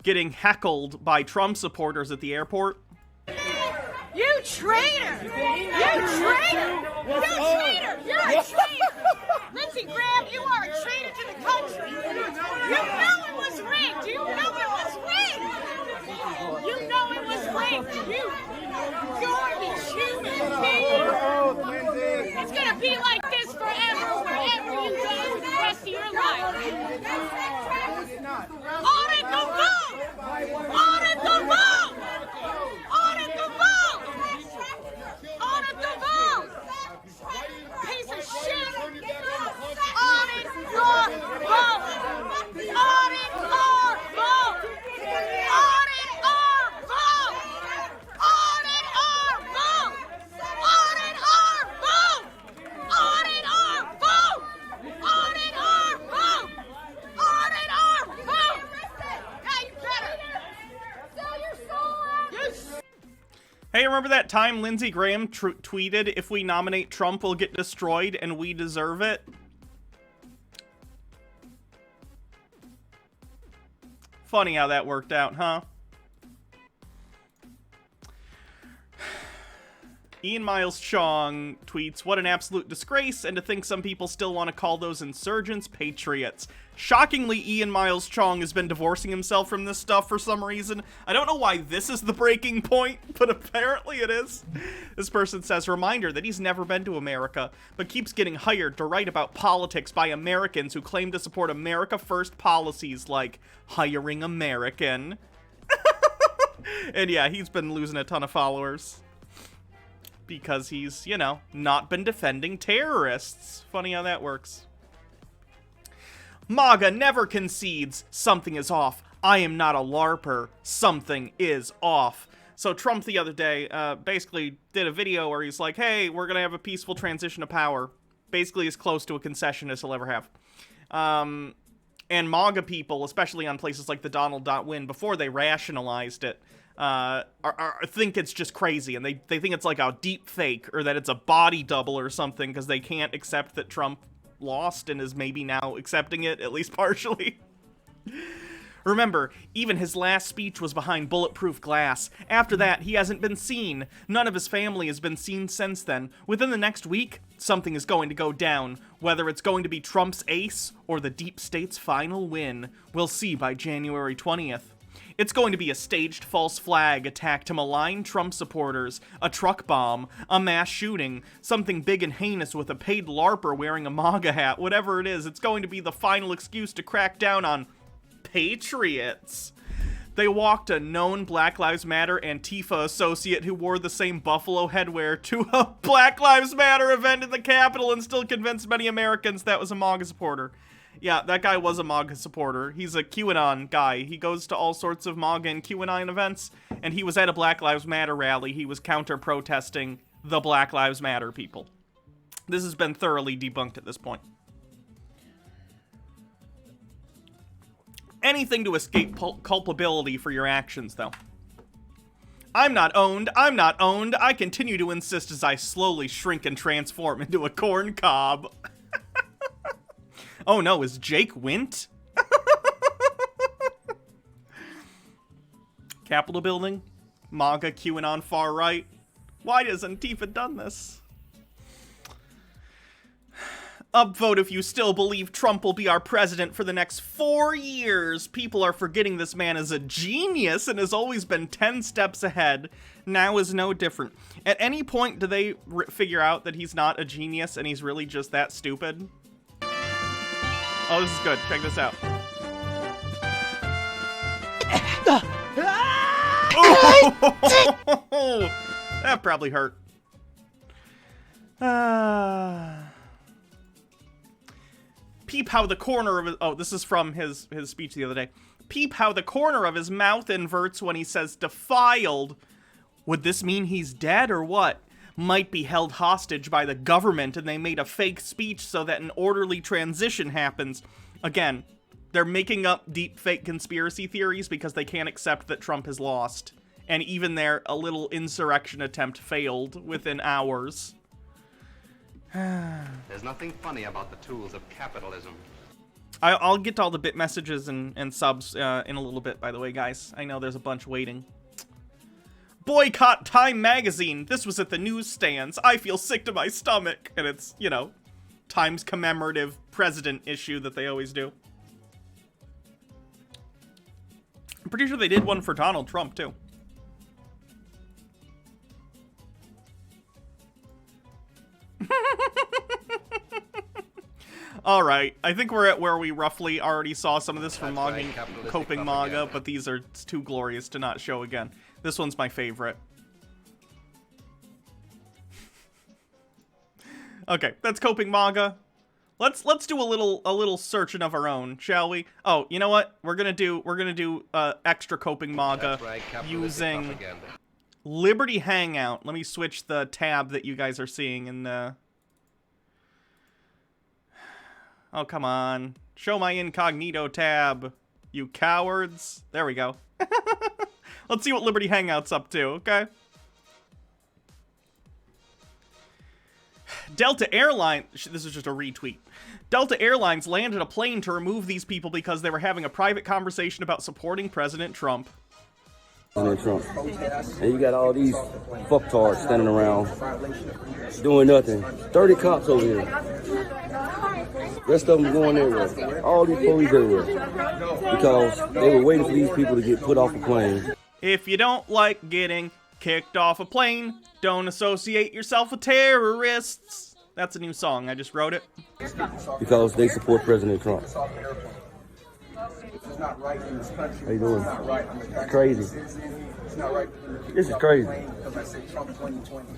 getting heckled by Trump supporters at the airport. You traitor! You traitor! You traitor! You're a traitor! Lindsey Graham, you are a traitor to the country! You know it was rigged! You know it was rigged! You know it was rigged! You garbage human being! It's gonna be like this forever, wherever you go the rest of your life! Audit the vote! Audit the vote! Audit the vote! Audit the vote! Piece of shit! Audit your vote! Audit our vote! Audit our vote! Audit our vote! Audit our vote! Audit our vote! Audit our vote! Audit our vote! Yeah, you better! Sell your soul out! Hey, remember that time Lindsey Graham tweeted, if we nominate Trump, we'll get destroyed and we deserve it? Funny how that worked out, huh? Ian Miles Chong tweets, what an absolute disgrace, and to think some people still want to call those insurgents patriots. Shockingly, Ian Miles Chong has been divorcing himself from this stuff for some reason. I don't know why this is the breaking point, but apparently it is. This person says, reminder that he's never been to America, but keeps getting hired to write about politics by Americans who claim to support America First policies like hiring American. And yeah, he's been losing a ton of followers. Because he's, you know, not been defending terrorists. Funny how that works. MAGA never concedes. Something is off. I am not a LARPer. Something is off. So Trump the other day basically did a video where he's like, hey, we're going to have a peaceful transition of power. Basically as close to a concession as he'll ever have. And MAGA people, especially on places like the Donald.win, before they rationalized it, think it's just crazy, and they think it's like a deep fake, or that it's a body double or something, because they can't accept that Trump lost and is maybe now accepting it, at least partially. Remember, even his last speech was behind bulletproof glass. After that, he hasn't been seen. None of his family has been seen since then. Within the next week, something is going to go down. Whether it's going to be Trump's ace or the deep state's final win, we'll see by January 20th. It's going to be a staged false flag attack to malign Trump supporters, a truck bomb, a mass shooting, something big and heinous with a paid LARPer wearing a MAGA hat, whatever it is. It's going to be the final excuse to crack down on patriots. They walked a known Black Lives Matter Antifa associate who wore the same buffalo headwear to a Black Lives Matter event in the Capitol and still convinced many Americans that was a MAGA supporter. Yeah, that guy was a MAGA supporter. He's a QAnon guy. He goes to all sorts of MAGA and QAnon events, and he was at a Black Lives Matter rally. He was counter-protesting the Black Lives Matter people. This has been thoroughly debunked at this point. Anything to escape culpability for your actions, though. I'm not owned. I'm not owned. I continue to insist as I slowly shrink and transform into a corn cob. Oh no, is Jake Wint? Capitol building? MAGA, QAnon, far right? Why has Antifa done this? Upvote if you still believe Trump will be our president for the next 4 years. People are forgetting this man is a genius and has always been 10 steps ahead. Now is no different. At any point, do they figure out that he's not a genius and he's really just that stupid? Oh, this is good. Check this out. Oh, that probably hurt. Peep how the corner of his... Oh, this is from his speech the other day. Peep how the corner of his mouth inverts when he says defiled. Would this mean he's dead or what? Might be held hostage by the government and they made a fake speech so that an orderly transition happens. Again, they're making up deep fake conspiracy theories because they can't accept that Trump has lost. And even their a little insurrection attempt failed within hours. There's nothing funny about the tools of capitalism. I'll get to all the bit messages and subs in a little bit, by the way, guys. I know there's a bunch waiting. Boycott Time Magazine. This was at the newsstands. I feel sick to my stomach. And it's, you know, Time's commemorative president issue that they always do. I'm pretty sure they did one for Donald Trump, too. Alright, I think we're at where we roughly already saw some of this from Coping MAGA, but these are too glorious to not show again. This one's my favorite. Okay, that's Coping MAGA. Let's do a little searching of our own, shall we? Oh, you know what? We're gonna do extra Coping MAGA using Liberty Hangout. Let me switch the tab that you guys are seeing in the... Oh, come on. Show my incognito tab, you cowards. There we go. Let's see what Liberty Hangout's up to, okay? Delta Airlines... This is just a retweet. Delta Airlines landed a plane to remove these people because they were having a private conversation about supporting President Trump. President Trump. And you got all these fucktards standing around doing nothing. 30 cops over here. Rest of them going everywhere. All these police everywhere. Because they were waiting for these people to get put off a plane. If you don't like getting kicked off a plane, don't associate yourself with terrorists. That's a new song. I just wrote it. Because they support President Trump. It's not right in this country. How you doing? It's not right. It's crazy. It's not right. This is crazy. Because I said Trump 2020.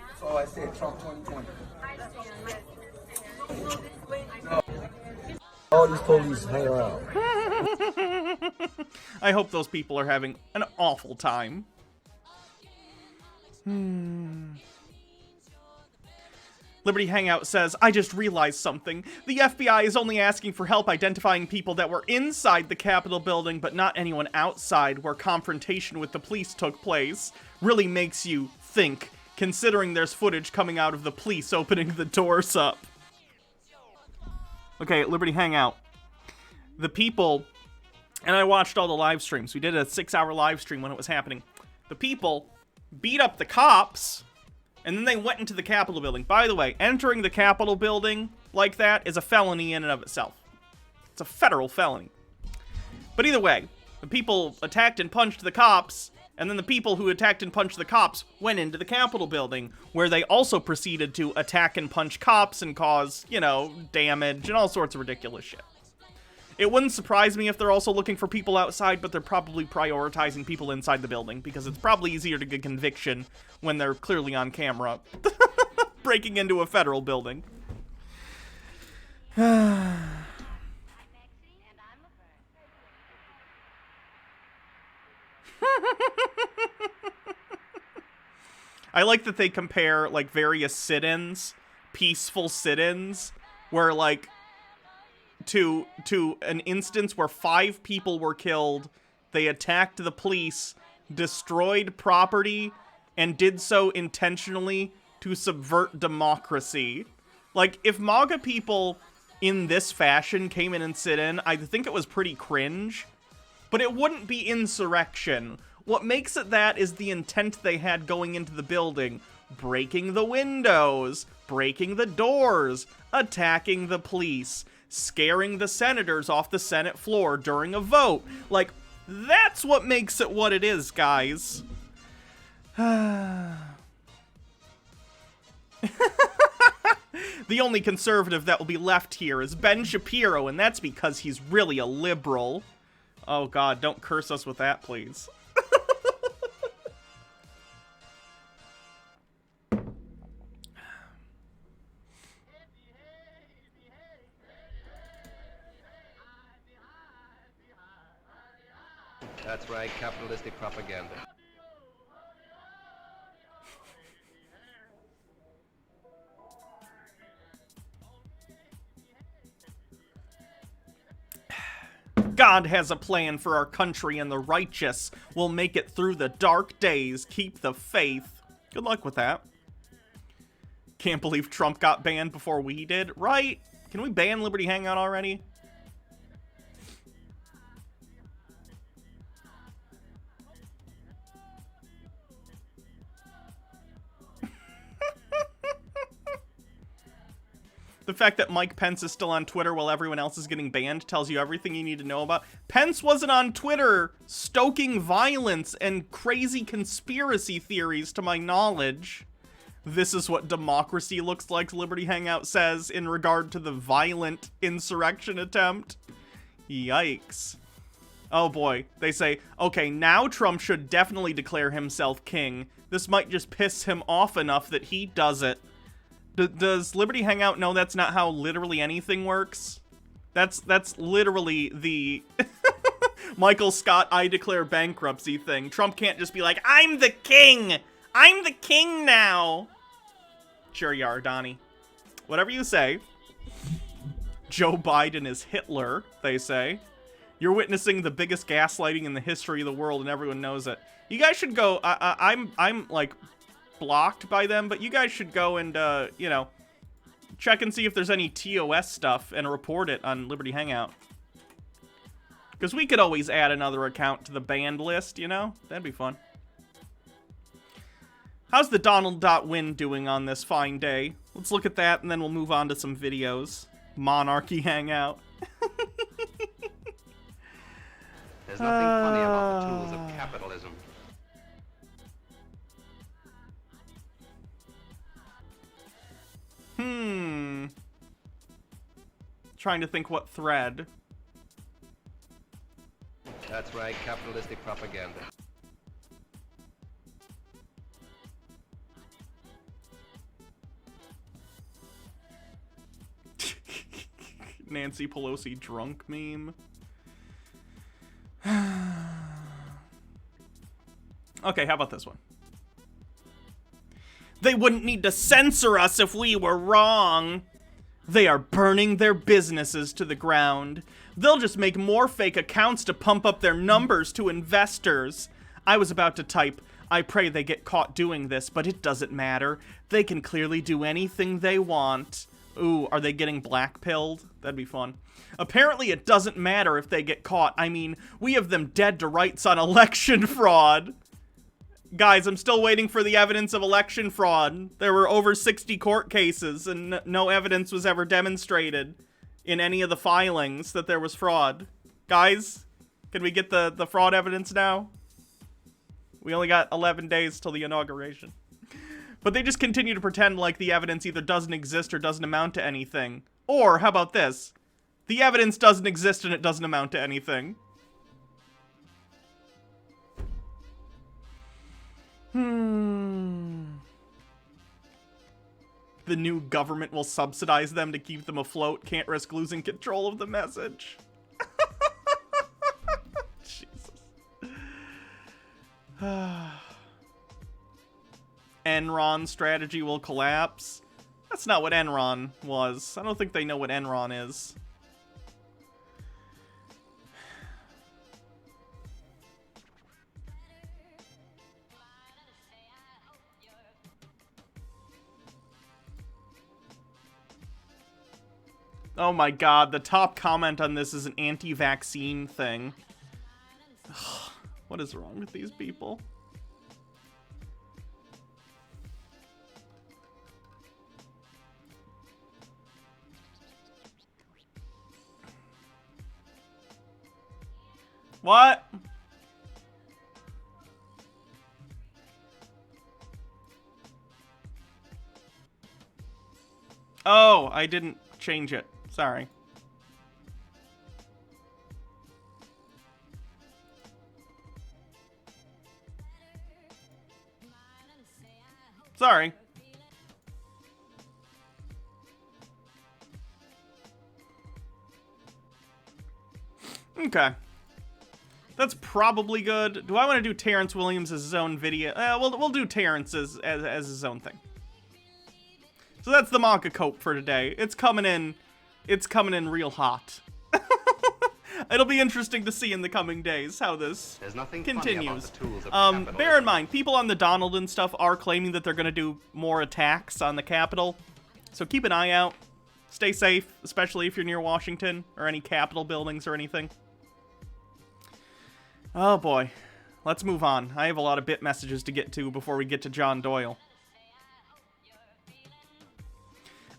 That's all I said, Trump 2020. All these police hang around. I hope those people are having an awful time. Liberty Hangout says, I just realized something. The FBI is only asking for help identifying people that were inside the Capitol building, but not anyone outside where confrontation with the police took place. Really makes you think, considering there's footage coming out of the police opening the doors up. Okay, at Liberty Hangout, the people, and I watched all the live streams. We did a 6-hour live stream when it was happening. The people beat up the cops, and then they went into the Capitol building. By the way, entering the Capitol building like that is a felony in and of itself. It's a federal felony. But either way, the people attacked and punched the cops, and then the people who attacked and punched the cops went into the Capitol building, where they also proceeded to attack and punch cops and cause, you know, damage and all sorts of ridiculous shit. It wouldn't surprise me if they're also looking for people outside, but they're probably prioritizing people inside the building, because it's probably easier to get conviction when they're clearly on camera breaking into a federal building. I like that they compare, like, various sit-ins, peaceful sit-ins, where, like, to an instance where 5 people were killed, they attacked the police, destroyed property, and did so intentionally to subvert democracy. Like, if MAGA people in this fashion came in and sit in, I think it was pretty cringe, but it wouldn't be insurrection. What makes it that is the intent they had going into the building, breaking the windows, breaking the doors, attacking the police, scaring the senators off the Senate floor during a vote. Like, that's what makes it what it is, guys. The only conservative that will be left here is Ben Shapiro, and that's because he's really a liberal. Oh God, don't curse us with that, please. That's right, capitalistic propaganda. God has a plan for our country, and the righteous will make it through the dark days. Keep the faith. Good luck with that. Can't believe Trump got banned before we did. Right? Can we ban Liberty Hangout already? The fact that Mike Pence is still on Twitter while everyone else is getting banned tells you everything you need to know about. Pence wasn't on Twitter stoking violence and crazy conspiracy theories, to my knowledge. This is what democracy looks like, Liberty Hangout says, in regard to the violent insurrection attempt. Yikes. Oh boy. They say, okay, now Trump should definitely declare himself king. This might just piss him off enough that he does it. Does Liberty Hangout know that's not how literally anything works? That's literally the Michael Scott I declare bankruptcy thing. Trump can't just be like, I'm the king! I'm the king now! Sure you are, Donnie. Whatever you say. Joe Biden is Hitler, they say. You're witnessing the biggest gaslighting in the history of the world, and everyone knows it. You guys should go, I'm like blocked by them, but you guys should go and, you know, check and see if there's any TOS stuff and report it on Liberty Hangout. Because we could always add another account to the banned list, you know? That'd be fun. How's the Donald.win doing on this fine day? Let's look at that, and then we'll move on to some videos. Monarchy Hangout. There's nothing funny about the tools of capitalism. Trying to think what thread. That's right, capitalistic propaganda. Nancy Pelosi drunk meme. Okay, how about this one? They wouldn't need to censor us if we were wrong. They are burning their businesses to the ground. They'll just make more fake accounts to pump up their numbers to investors. I was about to type, I pray they get caught doing this, but it doesn't matter. They can clearly do anything they want. Ooh, are they getting black-pilled? That'd be fun. Apparently it doesn't matter if they get caught. I mean, we have them dead to rights on election fraud. Guys, I'm still waiting for the evidence of election fraud. There were over 60 court cases, and no evidence was ever demonstrated in any of the filings that there was fraud. Guys, can we get the fraud evidence now? We only got 11 days till the inauguration. But they just continue to pretend like the evidence either doesn't exist or doesn't amount to anything. Or, how about this? The evidence doesn't exist and it doesn't amount to anything. The new government will subsidize them to keep them afloat. Can't risk losing control of the message. Jesus. Enron strategy will collapse. That's not what Enron was. I don't think they know what Enron is. Oh my god, the top comment on this is an anti-vaccine thing. What is wrong with these people? What? Oh, I didn't change it. Sorry. Sorry. Okay. That's probably good. Do I want to do Terrence Williams as his own video? We'll do Terrence as his own thing. So that's the MAGA cope for today. It's coming in real hot. It'll be interesting to see in the coming days how this continues. Bear in mind, people on the Donald and stuff are claiming that they're going to do more attacks on the Capitol. So keep an eye out. Stay safe, especially if you're near Washington or any Capitol buildings or anything. Oh boy. Let's move on. I have a lot of bit messages to get to before we get to John Doyle.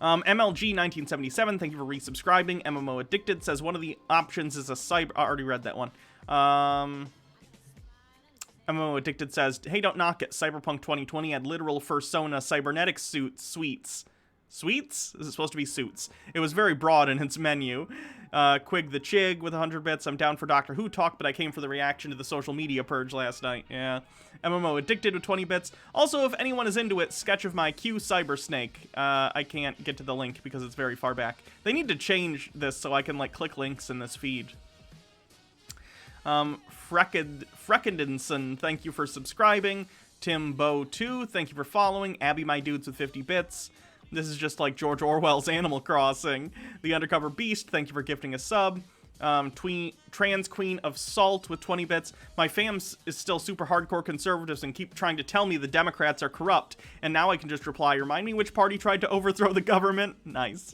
MLG 1977, thank you for resubscribing. MMO Addicted says one of the options is a cyber... I already read that one. MMO Addicted says, hey, don't knock it. Cyberpunk 2020 had literal fursona cybernetic suites. Sweets? Is it supposed to be suits? It was very broad in its menu. Quig the Chig with 100 bits. I'm down for Doctor Who talk, but I came for the reaction to the social media purge last night. Yeah. MMO Addicted with 20 bits. Also, if anyone is into it, sketch of my Q Cyber Snake. I can't get to the link because it's very far back. They need to change this so I can, like, click links in this feed. Freckendenson, thank you for subscribing. Tim Bow 2, thank you for following. Abby My Dudes with 50 bits. This is just like George Orwell's Animal Crossing. The Undercover Beast, thank you for gifting a sub. Trans Queen of Salt with 20 bits. My fam is still super hardcore conservatives and keep trying to tell me the Democrats are corrupt. And now I can just reply, remind me which party tried to overthrow the government? Nice.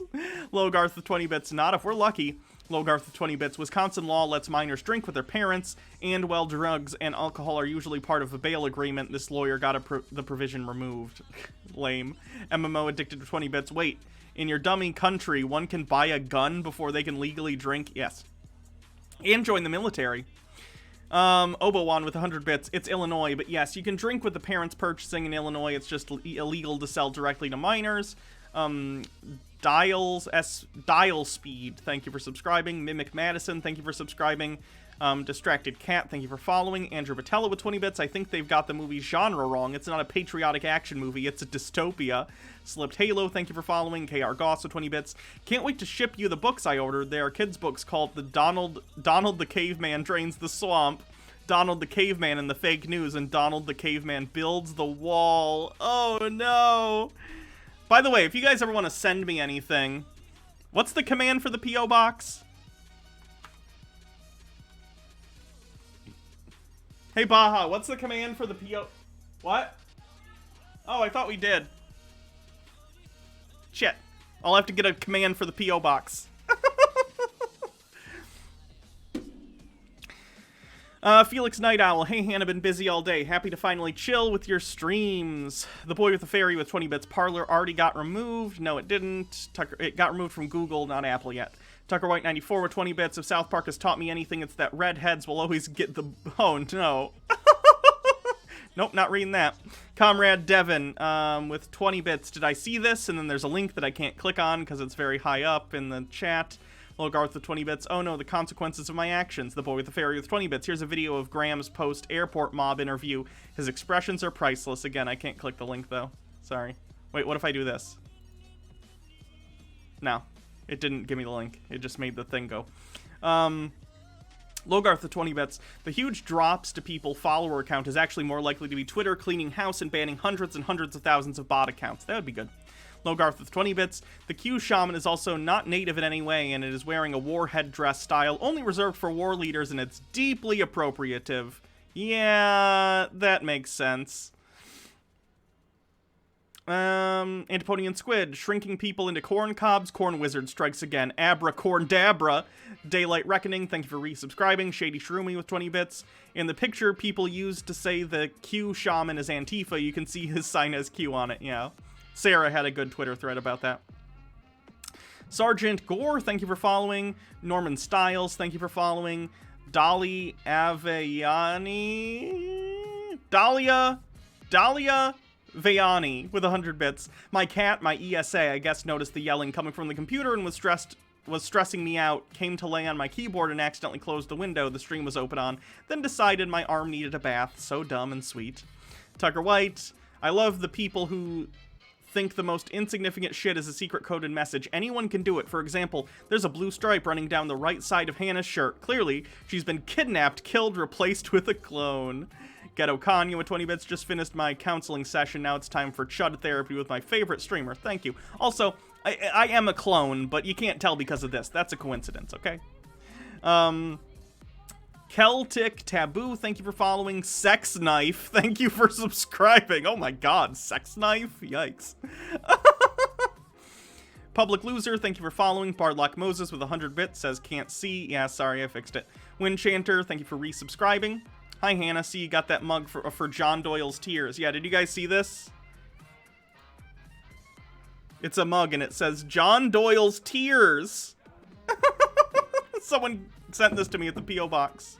Logarth with 20 bits. Not if we're lucky. Logarth with 20 bits. Wisconsin law lets minors drink with their parents, and while drugs and alcohol are usually part of a bail agreement, this lawyer got the provision removed. Lame. MMO Addicted to 20 bits. Wait, in your dummy country, one can buy a gun before they can legally drink? Yes. And join the military. Obowan with 100 bits. It's Illinois, but yes, you can drink with the parents purchasing in Illinois. It's just illegal to sell directly to minors. Dial Speed, thank you for subscribing. Mimic Madison, thank you for subscribing. Distracted Cat, thank you for following. Andrew Batella with 20 bits. I think they've got the movie genre wrong. It's not a patriotic action movie, it's a dystopia. Slipped Halo, thank you for following. KR Goss with 20 bits. Can't wait to ship you the books I ordered. They are kids' books called the Donald the Caveman Drains the Swamp, Donald the Caveman and the Fake News, and Donald the Caveman Builds the Wall. Oh no! By the way, if you guys ever want to send me anything, what's the command for the P.O. Box? Hey, Baja, what's the command for the P.O.? What? Oh, I thought we did. Shit. I'll have to get a command for the P.O. Box. Felix Night Owl, hey Hannah, been busy all day. Happy to finally chill with your streams. The Boy with the Fairy with 20 bits. Parlor already got removed. No, it didn't. It got removed from Google, not Apple yet. Tucker White 94 with 20 bits. If South Park has taught me anything, it's that redheads will always get the... Oh, no. Nope, not reading that. Comrade Devin with 20 bits. Did I see this? And then there's a link that I can't click on because it's very high up in the chat. Logarth with 20 bits. Oh no, the consequences of my actions. The Boy with the Fairy with 20 bits. Here's a video of Graham's post-airport mob interview. His expressions are priceless. Again, I can't click the link, though. Sorry. Wait, what if I do this? No. It didn't give me the link. It just made the thing go. Logarth with 20 bits. The huge drops to people follower count is actually more likely to be Twitter cleaning house and banning hundreds and hundreds of thousands of bot accounts. That would be good. Logarth with 20 bits. The Q Shaman is also not native in any way, and it is wearing a warhead dress style only reserved for war leaders, and it's deeply appropriative. Yeah, that makes sense. Antipodian Squid, shrinking people into corn cobs. Corn Wizard strikes again. Abra Corndabra. Daylight Reckoning, thank you for resubscribing. Shady Shroomy with 20 bits. In the picture people used to say the Q Shaman is Antifa, you can see his sign has Q on it, yeah. Sarah had a good Twitter thread about that. Sergeant Gore, thank you for following. Norman Styles, thank you for following. Dolly Avayani? Dahlia Vayani with 100 bits. My cat, my ESA, I guess noticed the yelling coming from the computer and was stressing me out, came to lay on my keyboard and accidentally closed the window the stream was open on, then decided my arm needed a bath. So dumb and sweet. Tucker White, I love the people who think the most insignificant shit is a secret coded message. Anyone can do it. For example, there's a blue stripe running down the right side of Hannah's shirt. Clearly, she's been kidnapped, killed, replaced with a clone. Ghetto Kanye with 20 bits, just finished my counseling session. Now it's time for Chud therapy with my favorite streamer. Thank you. Also, I am a clone, but you can't tell because of this. That's a coincidence, okay? Celtic Taboo, thank you for following. Sex Knife, thank you for subscribing. Oh my god, Sex Knife? Yikes. Public Loser, thank you for following. Bardlock Moses with 100 bits says can't see. Yeah, sorry, I fixed it. Windchanter, thank you for resubscribing. Hi, Hannah. See, you got that mug for John Doyle's Tears. Yeah, did you guys see this? It's a mug, and it says John Doyle's Tears. Someone sent this to me at the P.O. Box.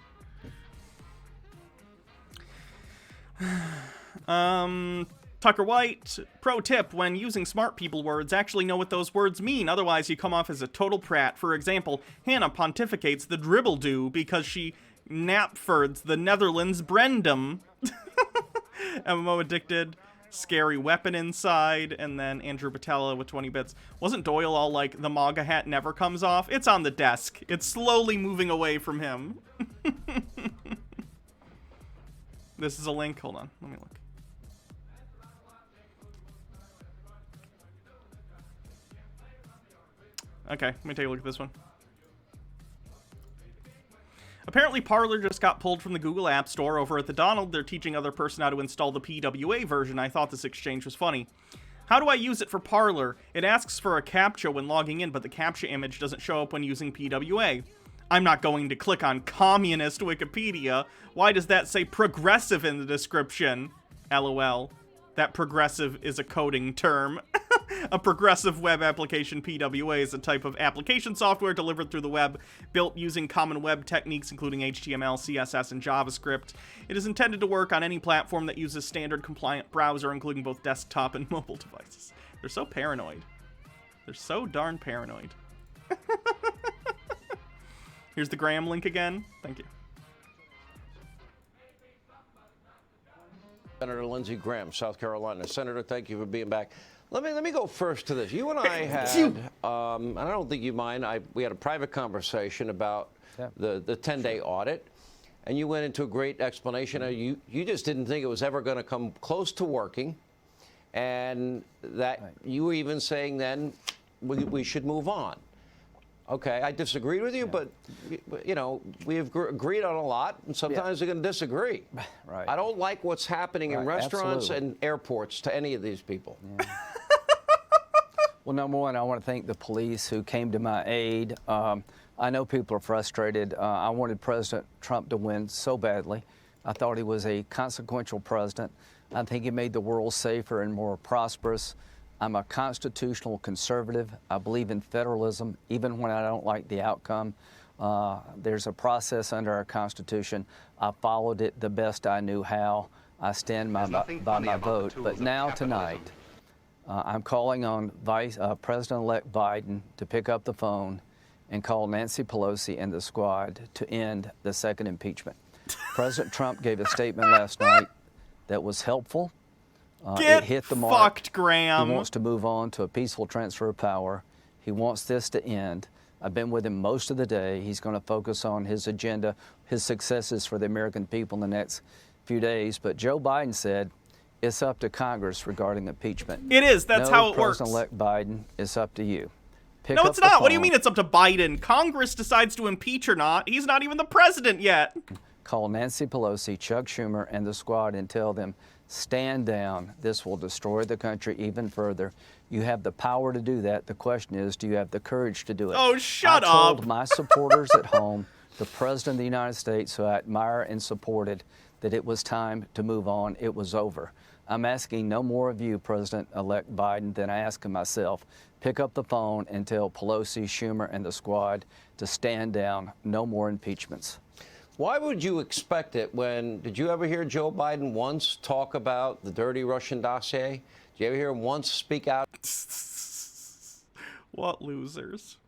Tucker White, pro tip, when using smart people words, actually know what those words mean. Otherwise, you come off as a total prat. For example, Hannah pontificates the dribble-do because she Napfords the Netherlands Brendam. MMO Addicted, Scary Weapon Inside, and then Andrew Patella with 20 bits. Wasn't Doyle all like, the MAGA hat never comes off? It's on the desk. It's slowly moving away from him. This is a link. Hold on. Let me look. Okay, let me take a look at this one. Apparently, Parler just got pulled from the Google App Store. Over at the Donald, they're teaching other person how to install the PWA version. I thought this exchange was funny. How do I use it for Parler? It asks for a CAPTCHA when logging in, but the CAPTCHA image doesn't show up when using PWA. I'm not going to click on communist Wikipedia. Why does that say progressive in the description? LOL. That progressive is a coding term. A progressive web application, PWA, is a type of application software delivered through the web, built using common web techniques including HTML, CSS, and JavaScript. It is intended to work on any platform that uses standard compliant browser, including both desktop and mobile devices. They're so paranoid. They're so darn paranoid. Here's the Graham link again. Thank you. Senator Lindsey Graham, South Carolina. Senator, thank you for being back. Let me go first to this. You and I had, and I don't think you mind, we had a private conversation about the 10-day audit, and you went into a great explanation. You just didn't think it was ever going to come close to working, and that you were even saying then we should move on. Okay, I disagreed with you, but, you know, we've agreed on a lot, and sometimes we're going to disagree. Right. I don't like what's happening in restaurants and airports to any of these people. Yeah. Well, number one, I want to thank the police who came to my aid. I know people are frustrated. I wanted President Trump to win so badly. I thought he was a consequential president. I think he made the world safer and more prosperous. I'm a constitutional conservative. I believe in federalism, even when I don't like the outcome. There's a process under our Constitution. I followed it the best I knew how. I stand by my vote. But now, tonight, I'm calling on President-elect Biden to pick up the phone and call Nancy Pelosi and the squad to end the second impeachment. President Trump gave a statement last night that was helpful. It hit the mark. Fucked, Graham. He wants to move on to a peaceful transfer of power. He wants this to end. I've been with him most of the day. He's going to focus on his agenda, his successes for the American people in the next few days. But Joe Biden said it's up to Congress regarding impeachment. It is. That's how it works. President-elect Biden, it's up to you. No, it's not. What do you mean it's up to Biden? Congress decides to impeach or not. He's not even the president yet. Call Nancy Pelosi, Chuck Schumer, and the squad and tell them, stand down. This will destroy the country even further. You have the power to do that. The question is, do you have the courage to do it? Oh, shut up. I told my supporters at home, the President of the United States, who I admire and supported, that it was time to move on. It was over. I'm asking no more of you, President-elect Biden, than I ask of myself. Pick up the phone and tell Pelosi, Schumer, and the squad to stand down. No more impeachments. Why would you expect it when, did you ever hear Joe Biden once talk about the dirty Russian dossier? Did you ever hear him once speak out? What losers.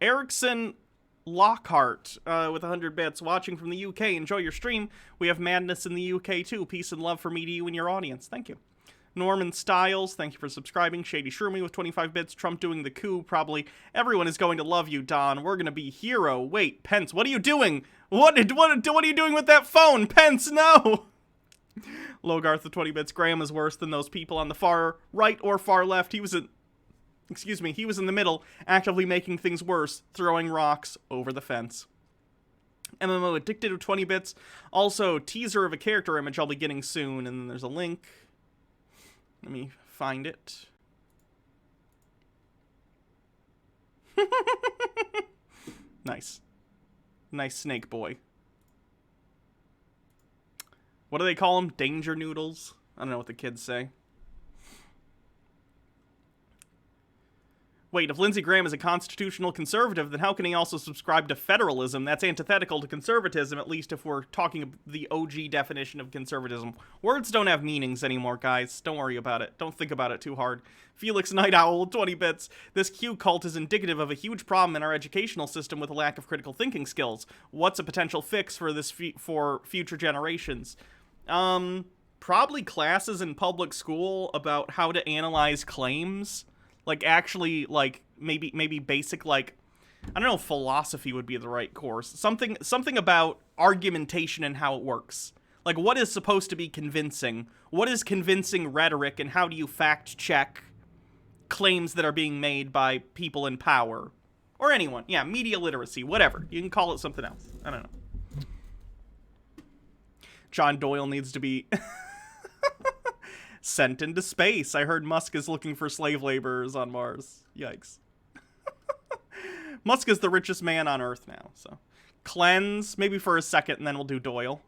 Erickson Lockhart with 100 bits watching from the UK. Enjoy your stream. We have madness in the UK too. Peace and love from me to you and your audience. Thank you. Norman Styles, thank you for subscribing. Shady Shroomy with 25 bits. Trump doing the coup. Probably everyone is going to love you, Don. We're going to be hero. Wait, Pence, what are you doing? What are you doing with that phone? Pence, no! Logarth with 20 bits. Graham is worse than those people on the far right or far left. He was in the middle, actively making things worse, throwing rocks over the fence. MMO Addicted with 20 bits. Also, teaser of a character image I'll be getting soon, and then there's a link. Let me find it. Nice. Nice snake boy. What do they call them? Danger noodles? I don't know what the kids say. Wait, if Lindsey Graham is a constitutional conservative, then how can he also subscribe to federalism? That's antithetical to conservatism, at least if we're talking the OG definition of conservatism. Words don't have meanings anymore, guys. Don't worry about it. Don't think about it too hard. Felix Night Owl, 20 bits. This Q cult is indicative of a huge problem in our educational system with a lack of critical thinking skills. What's a potential fix for this for future generations? Probably classes in public school about how to analyze claims. Like, actually, like, maybe basic, like, I don't know if philosophy would be the right course. Something about argumentation and how it works. Like, what is supposed to be convincing? What is convincing rhetoric, and how do you fact-check claims that are being made by people in power? Or anyone. Yeah, media literacy, whatever. You can call it something else. I don't know. John Doyle needs to be sent into space. I heard Musk is looking for slave laborers on Mars. Yikes. Musk is the richest man on Earth now, so. Cleanse, maybe for a second, and then we'll do Doyle.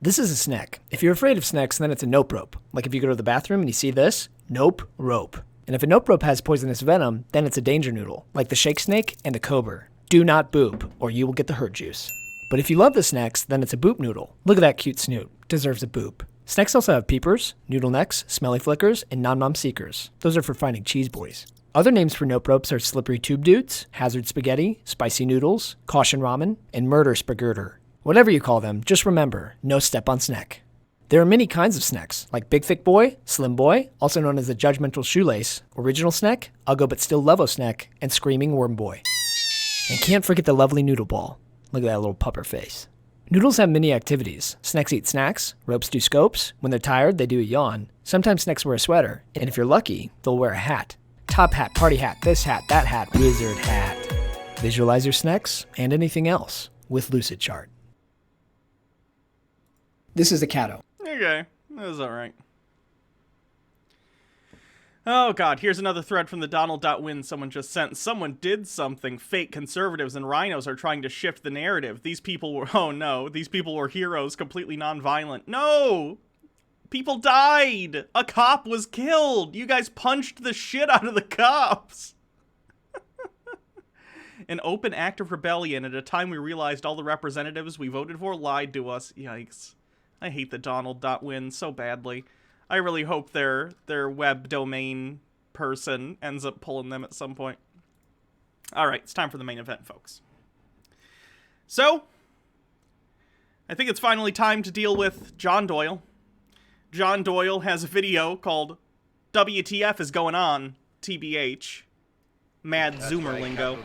This is a snack. If you're afraid of snacks, then it's a nope rope. Like if you go to the bathroom and you see this, nope rope. And if a nope rope has poisonous venom, then it's a danger noodle, like the shake snake and the cobra. Do not boop, or you will get the hurt juice. But if you love the snacks, then it's a boop noodle. Look at that cute snoot. Deserves a boop. Snacks also have peepers, noodle necks, smelly flickers, and nom-nom seekers. Those are for finding cheese boys. Other names for nope ropes are slippery tube dudes, hazard spaghetti, spicy noodles, caution ramen, and murder spagurter. Whatever you call them, just remember, no step on snack. There are many kinds of snacks, like Big Thick Boy, Slim Boy, also known as the Judgmental Shoelace, Original Snack, Uggo But Still Lovo Snack, and Screaming Worm Boy. And can't forget the lovely noodle ball. Look at that little pupper face. Noodles have many activities. Snacks eat snacks, ropes do scopes, when they're tired they do a yawn. Sometimes snacks wear a sweater, and if you're lucky, they'll wear a hat. Top hat, party hat, this hat, that hat, wizard hat. Visualize your snacks and anything else with Lucid Chart. This is a Cato. Okay, that was alright. Oh god, here's another thread from the Donald.win someone just sent. Someone did something. Fake conservatives and rhinos are trying to shift the narrative. These people were, oh no, these people were heroes, completely non-violent. No! People died! A cop was killed! You guys punched the shit out of the cops! An open act of rebellion at a time we realized all the representatives we voted for lied to us. Yikes. I hate the Donald.win so badly. I really hope their web domain person ends up pulling them at some point. Alright, it's time for the main event, folks. So, I think it's finally time to deal with John Doyle. John Doyle has a video called WTF is going on, TBH. Mad Zoomer lingo.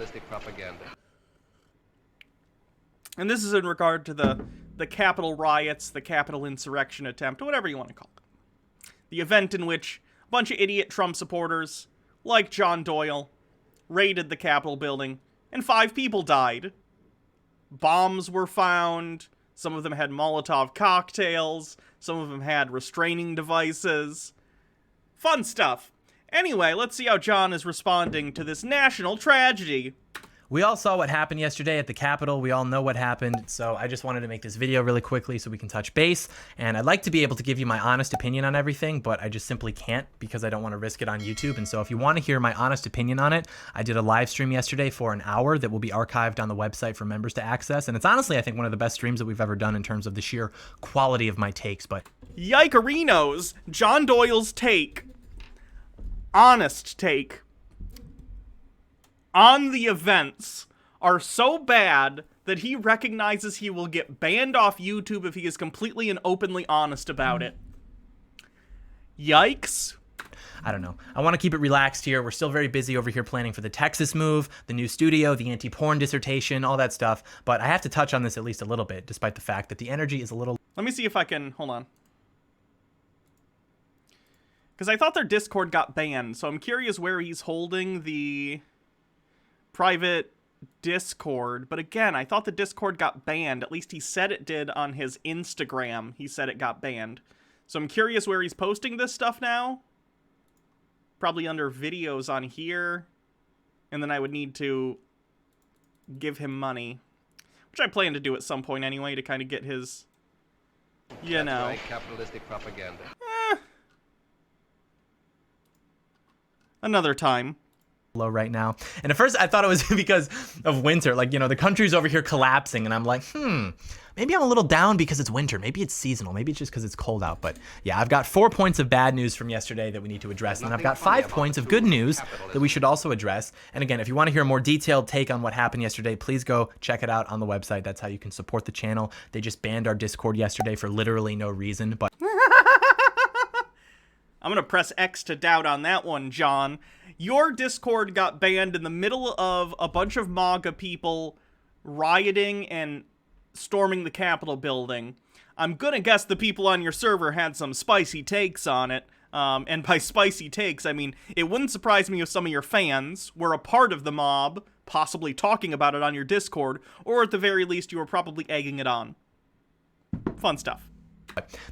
And this is in regard to the Capitol riots, the Capitol insurrection attempt, whatever you want to call it. The event in which a bunch of idiot Trump supporters, like John Doyle, raided the Capitol building, and 5 people died. Bombs were found, some of them had Molotov cocktails, some of them had restraining devices. Fun stuff. Anyway, let's see how John is responding to this national tragedy. We all saw what happened yesterday at the Capitol. We all know what happened. So I just wanted to make this video really quickly so we can touch base. And I'd like to be able to give you my honest opinion on everything, but I just simply can't because I don't want to risk it on YouTube. And so if you want to hear my honest opinion on it, I did a live stream yesterday for an hour that will be archived on the website for members to access. And it's honestly, I think, one of the best streams that we've ever done in terms of the sheer quality of my takes. But Yikerinos, John Doyle's take, honest take, on the events are so bad that he recognizes he will get banned off YouTube if he is completely and openly honest about it. Yikes. I don't know. I want to keep it relaxed here. We're still very busy over here planning for the Texas move, the new studio, the anti-porn dissertation, all that stuff. But I have to touch on this at least a little bit, despite the fact that the energy is a little... Let me see if I can... Hold on. Because I thought their Discord got banned, so I'm curious where he's holding the private Discord. But again, I thought the Discord got banned. At least he said it did on his Instagram. He said it got banned. So I'm curious where he's posting this stuff now. Probably under videos on here. And then I would need to give him money. Which I plan to do at some point anyway to kind of get his, you That's know. right, capitalistic propaganda. Another time. Low right now. And at first I thought it was because of winter. Like, you know, the country's over here collapsing and I'm like, maybe I'm a little down because it's winter. Maybe it's seasonal. Maybe it's just because it's cold out. But yeah, I've got 4 points of bad news from yesterday that we need to address. And I've got 5 points of good news that we should also address. And again, if you want to hear a more detailed take on what happened yesterday, please go check it out on the website. That's how you can support the channel. They just banned our Discord yesterday for literally no reason. But I'm going to press X to doubt on that one, John. Your Discord got banned in the middle of a bunch of MAGA people rioting and storming the Capitol building. I'm going to guess the people on your server had some spicy takes on it. And by spicy takes, I mean, it wouldn't surprise me if some of your fans were a part of the mob, possibly talking about it on your Discord, or at the very least, you were probably egging it on. Fun stuff.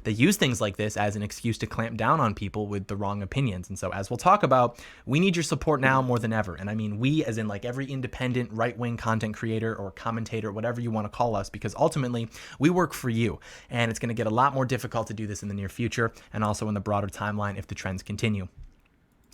They use things like this as an excuse to clamp down on people with the wrong opinions. And so as we'll talk about, we need your support now more than ever. And I mean we as in like every independent right-wing content creator or commentator, whatever you want to call us, because ultimately we work for you. And it's going to get a lot more difficult to do this in the near future and also in the broader timeline if the trends continue.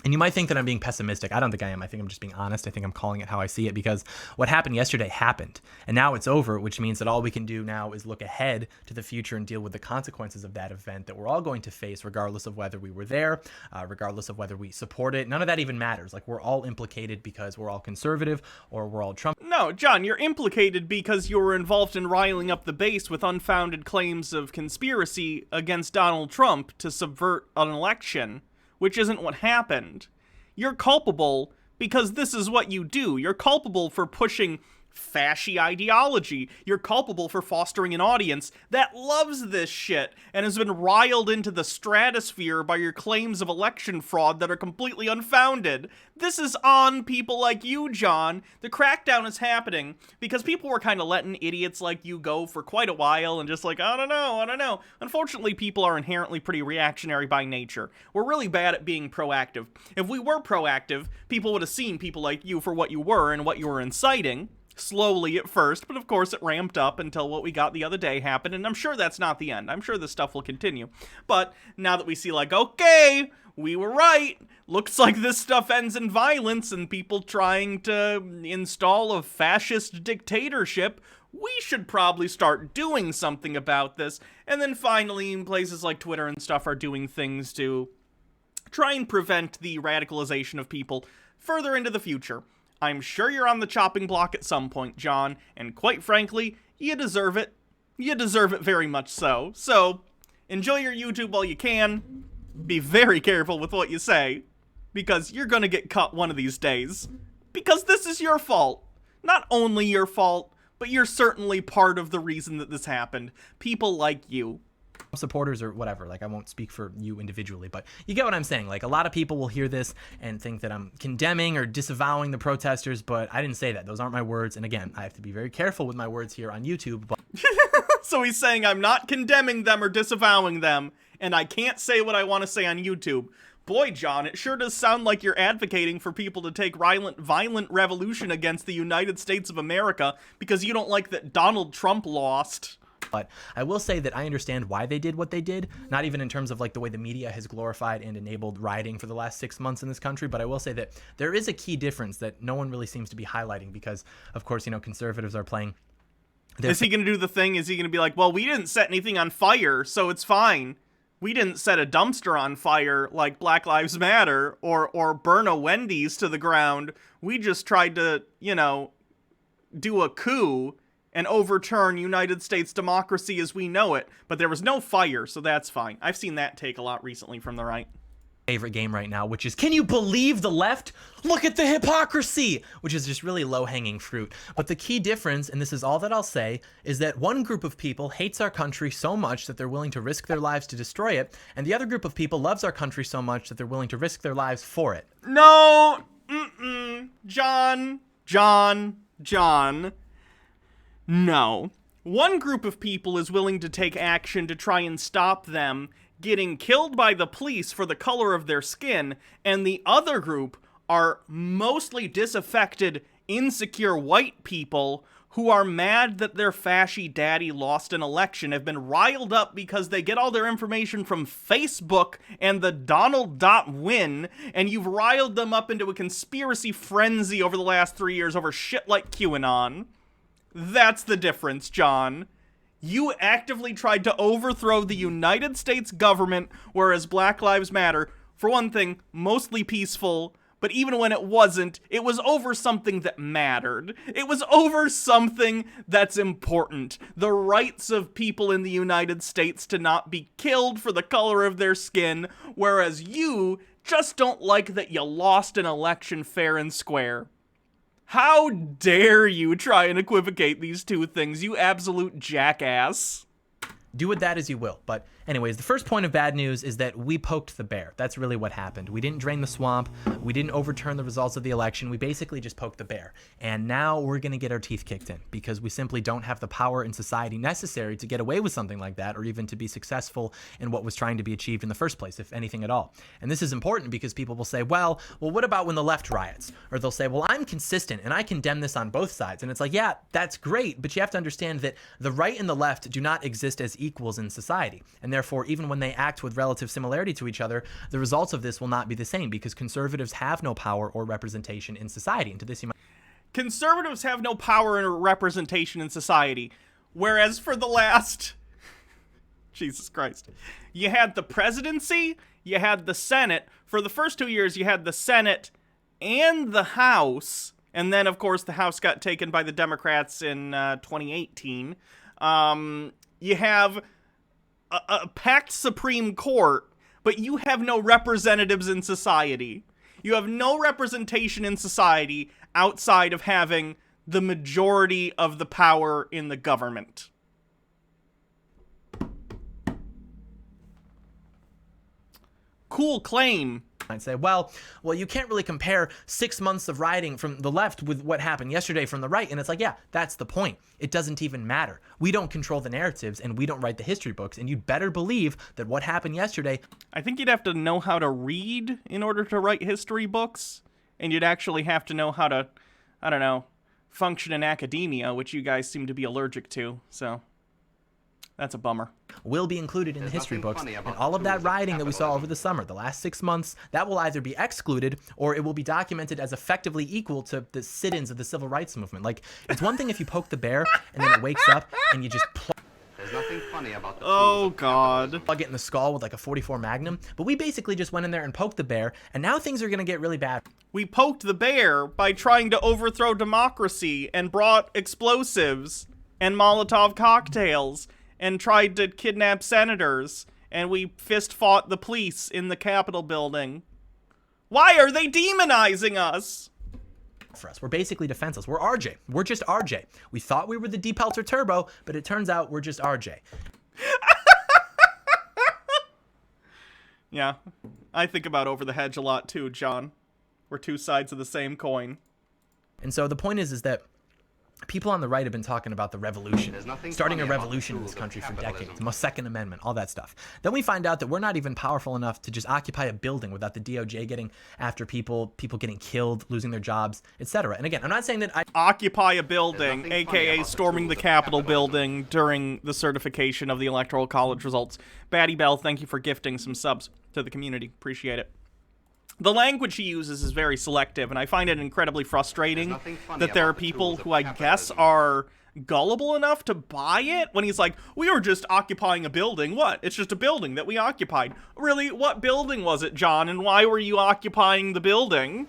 And you might think that I'm being pessimistic. I don't think I am. I think I'm just being honest. I think I'm calling it how I see it because what happened yesterday happened. And now it's over, which means that all we can do now is look ahead to the future and deal with the consequences of that event that we're all going to face regardless of whether we were there, regardless of whether we support it. None of that even matters. Like, we're all implicated because we're all conservative or we're all Trump. No, John, you're implicated because you were involved in riling up the base with unfounded claims of conspiracy against Donald Trump to subvert an election. Which isn't what happened. You're culpable because this is what you do. You're culpable for pushing fashy ideology. You're culpable for fostering an audience that loves this shit and has been riled into the stratosphere by your claims of election fraud that are completely unfounded. This is on people like you, John. The crackdown is happening because people were kind of letting idiots like you go for quite a while and just like, I don't know. Unfortunately, people are inherently pretty reactionary by nature. We're really bad at being proactive. If we were proactive, people would have seen people like you for what you were and what you were inciting. Slowly at first, but of course it ramped up until what we got the other day happened, and I'm sure that's not the end. I'm sure this stuff will continue. But now that we see, like, okay, we were right. Looks like this stuff ends in violence and people trying to install a fascist dictatorship, we should probably start doing something about this. And then finally, places like Twitter and stuff are doing things to try and prevent the radicalization of people further into the future. I'm sure you're on the chopping block at some point, John, and quite frankly, you deserve it. You deserve it very much so. So, enjoy your YouTube while you can. Be very careful with what you say, because you're gonna get cut one of these days. Because this is your fault. Not only your fault, but you're certainly part of the reason that this happened. People like you. Supporters or whatever, like I won't speak for you individually, but you get what I'm saying. Like, a lot of people will hear this and think that I'm condemning or disavowing the protesters, but I didn't say that. Those aren't my words. And again, I have to be very careful with my words here on YouTube. But so he's saying I'm not condemning them or disavowing them, and I can't say what I want to say on YouTube. Boy, John, it sure does sound like you're advocating for people to take violent revolution against the United States of America because you don't like that Donald Trump lost. But I will say that I understand why they did what they did, not even in terms of like the way the media has glorified and enabled rioting for the last 6 months in this country, but I will say that there is a key difference that no one really seems to be highlighting because, of course, you know, conservatives are playing. Is he going to do the thing? Is he going to be like, well, we didn't set anything on fire, so it's fine. We didn't set a dumpster on fire like Black Lives Matter or burn a Wendy's to the ground. We just tried to, you know, do a coup and overturn United States democracy as we know it. But there was no fire, so that's fine. I've seen that take a lot recently from the right. Favorite game right now, which is, can you believe the left? Look at the hypocrisy, which is just really low-hanging fruit. But the key difference, and this is all that I'll say, is that one group of people hates our country so much that they're willing to risk their lives to destroy it, and the other group of people loves our country so much that they're willing to risk their lives for it. No! John. No. One group of people is willing to take action to try and stop them getting killed by the police for the color of their skin, and the other group are mostly disaffected, insecure white people who are mad that their fashy daddy lost an election, have been riled up because they get all their information from Facebook and the Donald.win, and you've riled them up into a conspiracy frenzy over the last 3 years over shit like QAnon. That's the difference, John. You actively tried to overthrow the United States government, whereas Black Lives Matter, for one thing, mostly peaceful, but even when it wasn't, it was over something that mattered. It was over something that's important. The rights of people in the United States to not be killed for the color of their skin, whereas you just don't like that you lost an election fair and square. How dare you try and equivocate these two things, you absolute jackass. Do with that as you will. But anyways, the first point of bad news is that we poked the bear. That's really what happened. We didn't drain the swamp. We didn't overturn the results of the election. We basically just poked the bear. And now we're going to get our teeth kicked in because we simply don't have the power in society necessary to get away with something like that or even to be successful in what was trying to be achieved in the first place, if anything at all. And this is important because people will say, well, what about when the left riots? Or they'll say, well, I'm consistent and I condemn this on both sides. And it's like, yeah, that's great, but you have to understand that the right and the left do not exist as equals in society. And therefore, even when they act with relative similarity to each other, the results of this will not be the same because conservatives have no power or representation in society. And to this, you might... Conservatives have no power or representation in society, whereas for the last... Jesus Christ. You had the presidency, you had the Senate. For the first 2 years, you had the Senate and the House, and then, of course, the House got taken by the Democrats in 2018. You have a packed Supreme Court, but you have no representatives in society. You have no representation in society outside of having the majority of the power in the government. Cool claim. I'd say, well, you can't really compare 6 months of rioting from the left with what happened yesterday from the right. And it's like, yeah, that's the point. It doesn't even matter. We don't control the narratives and we don't write the history books. And you'd better believe that what happened yesterday... I think you'd have to know how to read in order to write history books. And you'd actually have to know how to, I don't know, function in academia, which you guys seem to be allergic to. So that's a bummer. Will be included in the history books, and all of that rioting that we saw over the summer, the last 6 months, that will either be excluded or it will be documented as effectively equal to the sit-ins of the civil rights movement. Like, it's one thing if you poke the bear and then it wakes up and you just There's nothing funny about the Oh, God. Plug it in the skull with like a .44 Magnum, but we basically just went in there and poked the bear, and now things are going to get really bad. We poked the bear by trying to overthrow democracy and brought explosives and Molotov cocktails and tried to kidnap senators, and we fist-fought the police in the Capitol building. Why are they demonizing us? For us, we're basically defenseless. We're RJ. We're just RJ. We thought we were the D Pelter Turbo, but it turns out we're just RJ. Yeah, I think about Over the Hedge a lot too, John. We're two sides of the same coin. And so the point is that people on the right have been talking about the revolution, starting a funny about revolution in the this tools country of for capitalism. decades, the Second Amendment, all that stuff. Then we find out that we're not even powerful enough to just occupy a building without the DOJ getting after people getting killed, losing their jobs, etc. And again, I'm not saying that I occupy a building, aka storming the Capitol building during the certification of the Electoral College results. Batty Bell, thank you for gifting some subs to the community. Appreciate it. The language he uses is very selective, and I find it incredibly frustrating that there are people who I guess are gullible enough to buy it when he's like, we were just occupying a building. What? It's just a building that we occupied. Really? What building was it, John? And why were you occupying the building?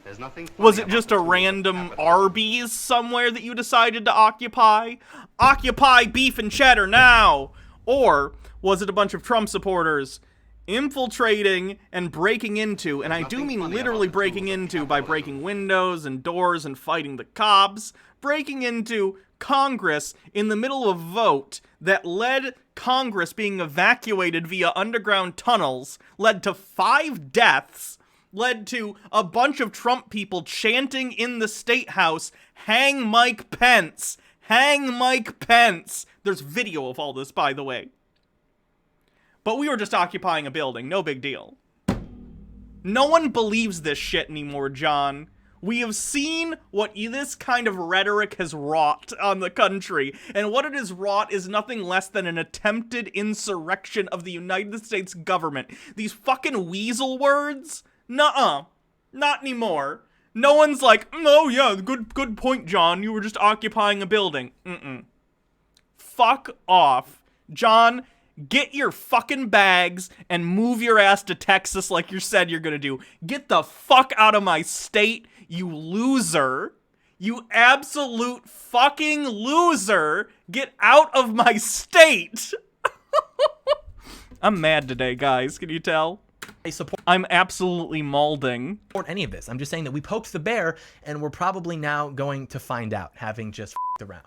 Was it just a random Arby's somewhere that you decided to occupy? Occupy beef and cheddar now! Or was it a bunch of Trump supporters infiltrating and breaking into, and I do mean literally breaking into by breaking windows and doors and fighting the cops, breaking into Congress in the middle of a vote that led Congress being evacuated via underground tunnels, led to 5 deaths, led to a bunch of Trump people chanting in the State House, "Hang Mike Pence! Hang Mike Pence!" There's video of all this, by the way. But we were just occupying a building, no big deal. No one believes this shit anymore, John. We have seen what this kind of rhetoric has wrought on the country, and what it has wrought is nothing less than an attempted insurrection of the United States government. These fucking weasel words? Nuh-uh. Not anymore. No one's like, oh yeah, good point, John. You were just occupying a building. Fuck off. John, get your fucking bags and move your ass to Texas like you said you're gonna do. Get the fuck out of my state, you loser. You absolute fucking loser. Get out of my state. I'm mad today, guys. Can you tell? I'm absolutely maulding. Any of this. I'm just saying that we poked the bear, and we're probably now going to find out, having just f***ed around.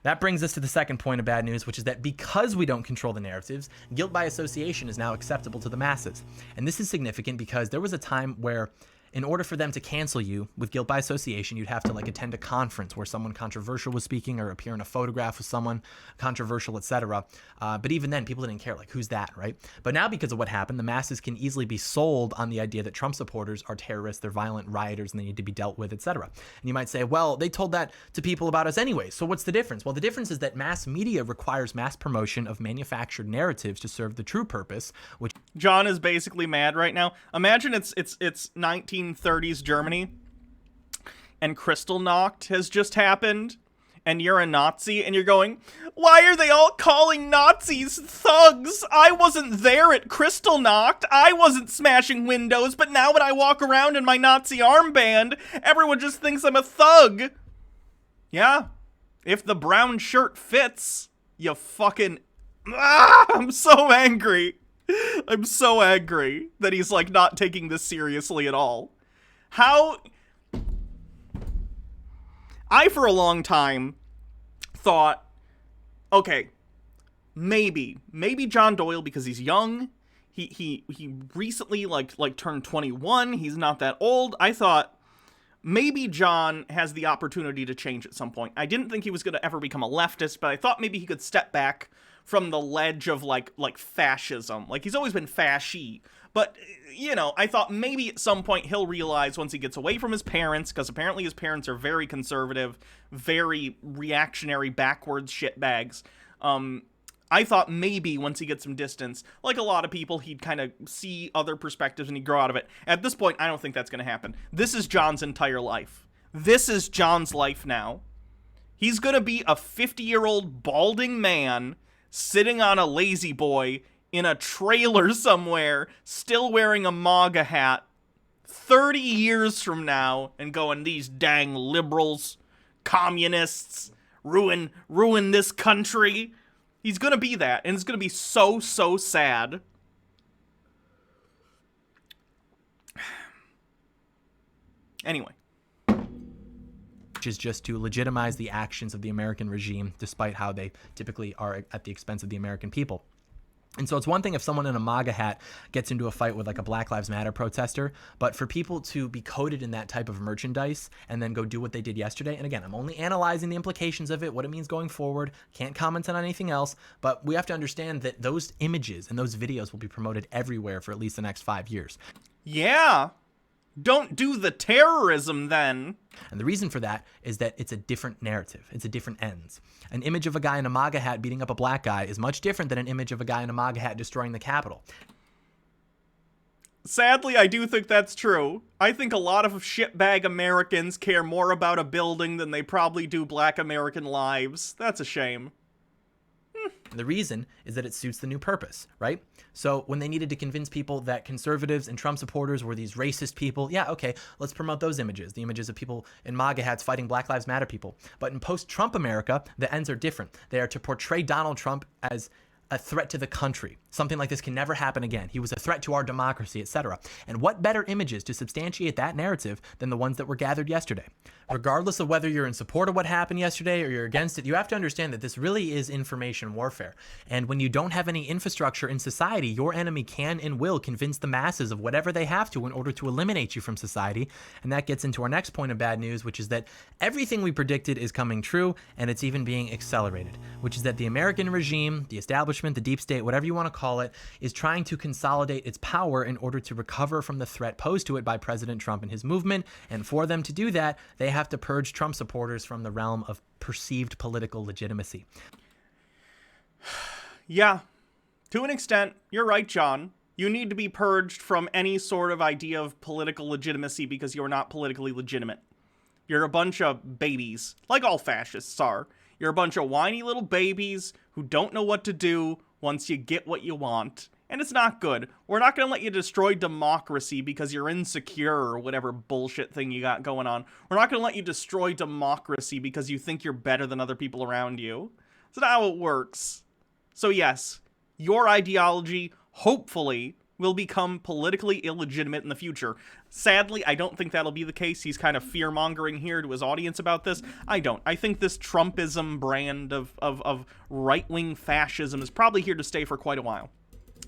That brings us to the second point of bad news, which is that because we don't control the narratives, guilt by association is now acceptable to the masses. And this is significant because there was a time where in order for them to cancel you with guilt by association, you'd have to attend a conference where someone controversial was speaking or appear in a photograph with someone controversial, etc. But even then, people didn't care, who's that, right? But now, because of what happened, the masses can easily be sold on the idea that Trump supporters are terrorists, they're violent rioters, and they need to be dealt with, etc. And you might say, well, they told that to people about us anyway, so what's the difference? Well, the difference is that mass media requires mass promotion of manufactured narratives to serve the true purpose, which... John is basically mad right now. Imagine it's 1930s Germany, and Kristallnacht has just happened, and you're a Nazi, and you're going, why are they all calling Nazis thugs? I wasn't there at Kristallnacht. I wasn't smashing windows, but now when I walk around in my Nazi armband, everyone just thinks I'm a thug. Yeah, if the brown shirt fits, you fucking... I'm so angry. I'm so angry that he's not taking this seriously at all. How... I, for a long time, thought, okay, maybe John Doyle, because he's young, he recently, turned 21, he's not that old, I thought, maybe John has the opportunity to change at some point. I didn't think he was going to ever become a leftist, but I thought maybe he could step back from the ledge of, fascism. He's always been fashy. But, I thought maybe at some point he'll realize once he gets away from his parents, because apparently his parents are very conservative, very reactionary, backwards shitbags. I thought maybe once he gets some distance, like a lot of people, he'd kind of see other perspectives and he'd grow out of it. At this point, I don't think that's going to happen. This is John's entire life. This is John's life now. He's going to be a 50-year-old balding man sitting on a lazy boy in a trailer somewhere, still wearing a MAGA hat, 30 years from now, and going, these dang liberals, communists, ruin this country. He's gonna be that, and it's gonna be so, so sad. Anyway. Which is just to legitimize the actions of the American regime, despite how they typically are at the expense of the American people. And so it's one thing if someone in a MAGA hat gets into a fight with like a Black Lives Matter protester, but for people to be coated in that type of merchandise and then go do what they did yesterday, and again, I'm only analyzing the implications of it, what it means going forward, can't comment on anything else, but we have to understand that those images and those videos will be promoted everywhere for at least the next 5 years. Yeah. Don't do the terrorism then. And the reason for that is that it's a different narrative. It's a different ends. An image of a guy in a MAGA hat beating up a black guy is much different than an image of a guy in a MAGA hat destroying the Capitol. Sadly, I do think that's true. I think a lot of shitbag Americans care more about a building than they probably do Black American lives. That's a shame. And the reason is that it suits the new purpose, right? So when they needed to convince people that conservatives and Trump supporters were these racist people, yeah, okay, let's promote those images, the images of people in MAGA hats fighting Black Lives Matter people. But in post-Trump America, the ends are different. They are to portray Donald Trump as a threat to the country. Something like this can never happen again. He was a threat to our democracy, etc. And what better images to substantiate that narrative than the ones that were gathered yesterday? Regardless of whether you're in support of what happened yesterday or you're against it, you have to understand that this really is information warfare. And when you don't have any infrastructure in society, your enemy can and will convince the masses of whatever they have to in order to eliminate you from society. And that gets into our next point of bad news, which is that everything we predicted is coming true, and it's even being accelerated, which is that the American regime, the establishment, the deep state, whatever you want to call it, is trying to consolidate its power in order to recover from the threat posed to it by President Trump and his movement. And for them to do that, they have to purge Trump supporters from the realm of perceived political legitimacy. Yeah, to an extent, you're right, John. You need to be purged from any sort of idea of political legitimacy because you're not politically legitimate. You're a bunch of babies, like all fascists are. You're a bunch of whiny little babies who don't know what to do once you get what you want. And it's not good. We're not going to let you destroy democracy because you're insecure or whatever bullshit thing you got going on. We're not going to let you destroy democracy because you think you're better than other people around you. That's not how it works. So yes, your ideology, hopefully, will become politically illegitimate in the future. Sadly, I don't think that'll be the case. He's kind of fear-mongering here to his audience about this. I don't. I think this Trumpism brand of right-wing fascism is probably here to stay for quite a while.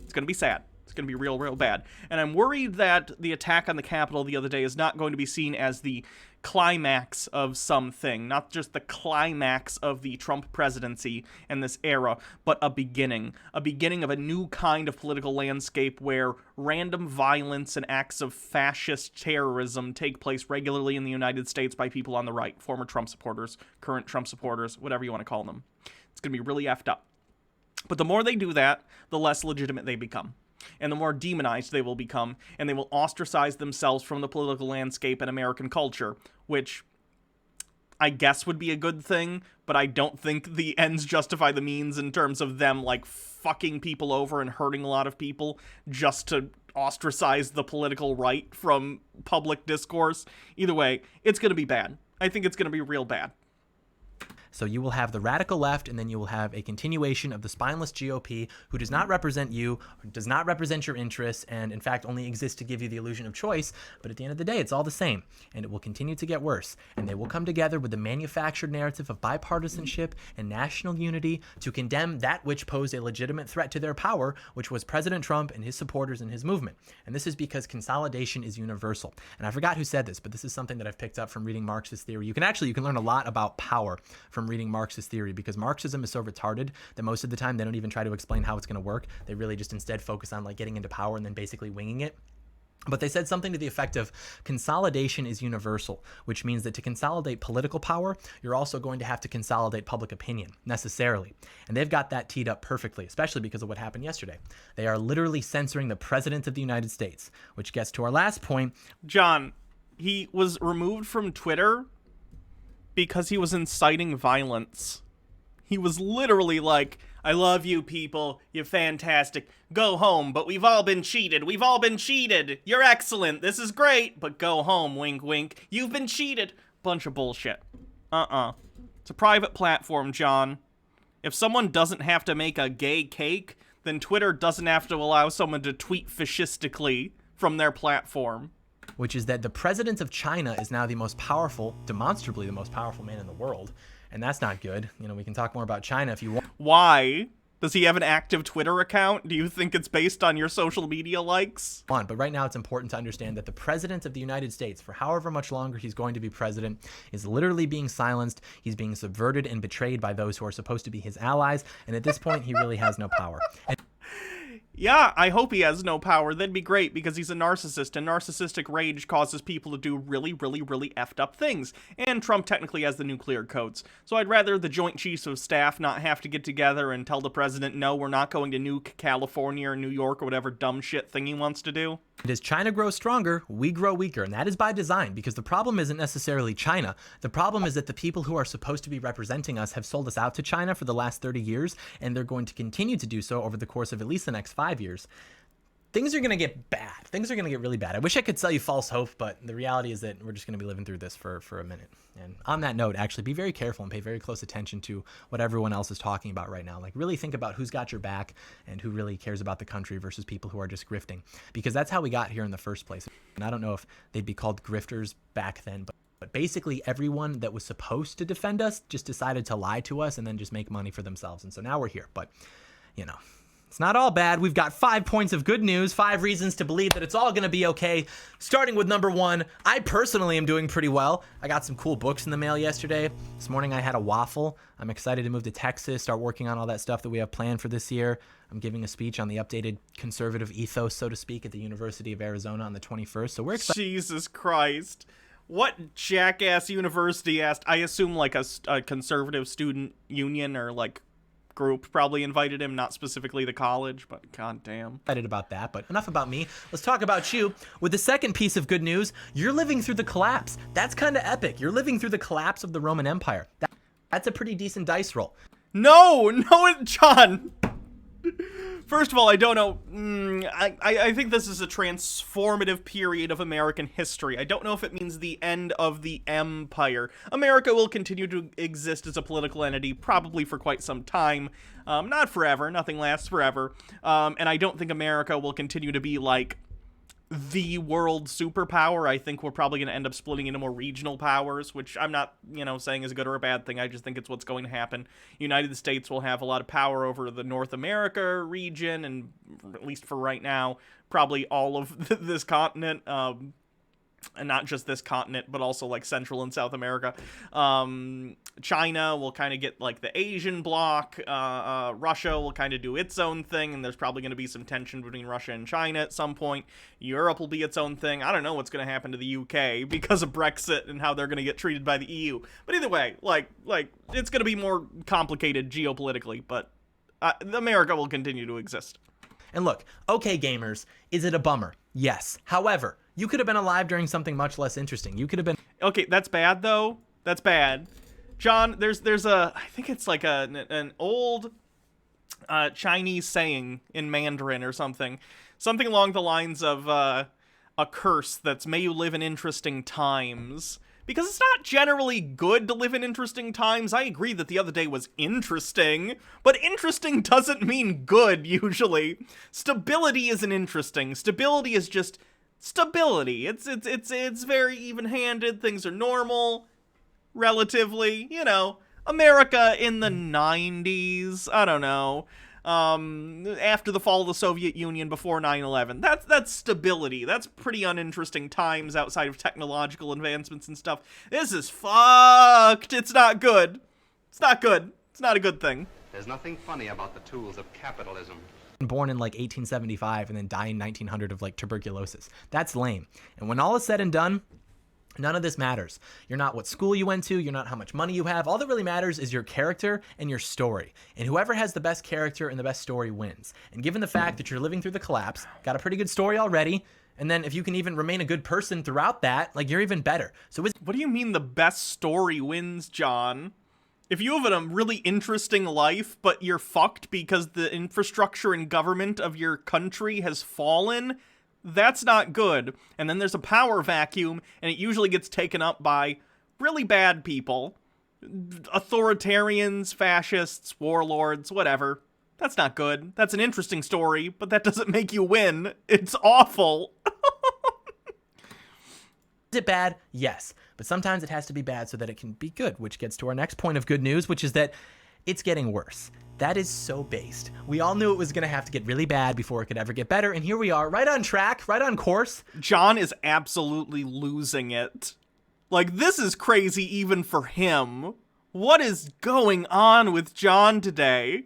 It's going to be sad. It's going to be real, real bad. And I'm worried that the attack on the Capitol the other day is not going to be seen as the climax of something, not just the climax of the Trump presidency and this era, but a beginning of a new kind of political landscape where random violence and acts of fascist terrorism take place regularly in the United States by people on the right, former Trump supporters, current Trump supporters, whatever you want to call them. It's going to be really effed up. But the more they do that, the less legitimate they become. And the more demonized they will become, and they will ostracize themselves from the political landscape and American culture, which I guess would be a good thing, but I don't think the ends justify the means in terms of them, like, fucking people over and hurting a lot of people just to ostracize the political right from public discourse. Either way, it's going to be bad. I think it's going to be real bad. So you will have the radical left, and then you will have a continuation of the spineless GOP who does not represent you, does not represent your interests, and in fact only exists to give you the illusion of choice. But at the end of the day, it's all the same, and it will continue to get worse. And they will come together with the manufactured narrative of bipartisanship and national unity to condemn that which posed a legitimate threat to their power, which was President Trump and his supporters and his movement. And this is because consolidation is universal. And I forgot who said this, but this is something that I've picked up from reading Marxist theory. You can learn a lot about power from reading Marxist theory, because Marxism is so retarded that most of the time they don't even try to explain how it's going to work. They really just instead focus on like getting into power and then basically winging it. But they said something to the effect of consolidation is universal, which means that to consolidate political power, you're also going to have to consolidate public opinion, necessarily. And they've got that teed up perfectly, especially because of what happened yesterday. They are literally censoring the President of the United States, which gets to our last point. John, he was removed from Twitter because he was inciting violence. He was literally like, I love you people, you're fantastic, go home, but we've all been cheated, you're excellent, this is great, but go home, wink wink, you've been cheated. Bunch of bullshit. It's a private platform, John. If someone doesn't have to make a gay cake, then Twitter doesn't have to allow someone to tweet fascistically from their platform. Which is that the president of China is now the most powerful, demonstrably the most powerful man in the world. And that's not good. You know, we can talk more about China if you want. Why? Does he have an active Twitter account? Do you think it's based on your social media likes? But right now it's important to understand that the president of the United States, for however much longer he's going to be president, is literally being silenced. He's being subverted and betrayed by those who are supposed to be his allies. And at this point, he really has no power. Yeah, I hope he has no power. That'd be great, because he's a narcissist, and narcissistic rage causes people to do really, really, really effed up things. And Trump technically has the nuclear codes. So I'd rather the Joint Chiefs of Staff not have to get together and tell the president, no, we're not going to nuke California or New York or whatever dumb shit thing he wants to do. As China grows stronger, we grow weaker, and that is by design, because the problem isn't necessarily China. The problem is that the people who are supposed to be representing us have sold us out to China for the last 30 years, and they're going to continue to do so over the course of at least the next 5 years. Things are going to get bad. Things are going to get really bad. I wish I could sell you false hope, but the reality is that we're just going to be living through this for a minute. And on that note, actually be very careful and pay very close attention to what everyone else is talking about right now. Like, really think about who's got your back and who really cares about the country versus people who are just grifting, because that's how we got here in the first place. And I don't know if they'd be called grifters back then, but basically everyone that was supposed to defend us just decided to lie to us and then just make money for themselves. And so now we're here. But, you know, it's not all bad. We've got 5 points of good news, 5 reasons to believe that it's all going to be okay. Starting with number 1, I personally am doing pretty well. I got some cool books in the mail yesterday. This morning I had a waffle. I'm excited to move to Texas, start working on all that stuff that we have planned for this year. I'm giving a speech on the updated conservative ethos, so to speak, at the University of Arizona on the 21st. So we're excited. Jesus Christ. What jackass university asked? I assume like a conservative student union or like group probably invited him, not specifically the college, but goddamn. Excited about that, but enough about me. Let's talk about you. With the second piece of good news, you're living through the collapse. That's kind of epic. You're living through the collapse of the Roman Empire. That's a pretty decent dice roll. No, John. First of all, I don't know. I think this is a transformative period of American history. I don't know if it means the end of the empire. America will continue to exist as a political entity, probably for quite some time. Not forever. Nothing lasts forever. And I don't think America will continue to be like the world superpower. I think we're probably going to end up splitting into more regional powers, which I'm not, saying is a good or a bad thing. I just think it's what's going to happen. United States will have a lot of power over the North America region, and at least for right now, probably all of this continent, and not just this continent, but also like Central and South America. China will kind of get like the Asian bloc. Russia will kind of do its own thing, and there's probably going to be some tension between Russia and China at some point. Europe will be its own thing. I don't know what's going to happen to the UK because of Brexit and how they're going to get treated by the EU. But either way, like it's going to be more complicated geopolitically, but America will continue to exist. And look, okay, gamers, is it a bummer? Yes. However, you could have been alive during something much less interesting. You could have been... Okay, that's bad, though. That's bad. John, there's a... I think it's like an old Chinese saying in Mandarin or something. Something along the lines of a curse that's, may you live in interesting times. Because it's not generally good to live in interesting times. I agree that the other day was interesting, but interesting doesn't mean good, usually. Stability isn't interesting. Stability is just stability. It's very even-handed. Things are normal, relatively. America in the 90s. I don't know. After the fall of the Soviet Union, before 9/11. That's stability. That's pretty uninteresting times outside of technological advancements and stuff. This is fucked. It's not good. It's not good. It's not a good thing. There's nothing funny about the tools of capitalism. Born in like 1875 and then die in 1900 of like tuberculosis. That's lame. And when all is said and done, none of this matters. You're not what school you went to. You're not how much money you have. All that really matters is your character and your story. And whoever has the best character and the best story wins. And given the fact that you're living through the collapse, got a pretty good story already, and then if you can even remain a good person throughout that, like, you're even better. So what do you mean the best story wins, John? If you have a really interesting life, but you're fucked because the infrastructure and government of your country has fallen, that's not good. And then there's a power vacuum, and it usually gets taken up by really bad people. Authoritarians, fascists, warlords, whatever. That's not good. That's an interesting story, but that doesn't make you win. It's awful. Is it bad? Yes. But sometimes it has to be bad so that it can be good, which gets to our next point of good news, which is that it's getting worse. That is so based. We all knew it was going to have to get really bad before it could ever get better, and here we are, right on track, right on course. John is absolutely losing it. Like, this is crazy even for him. What is going on with John today?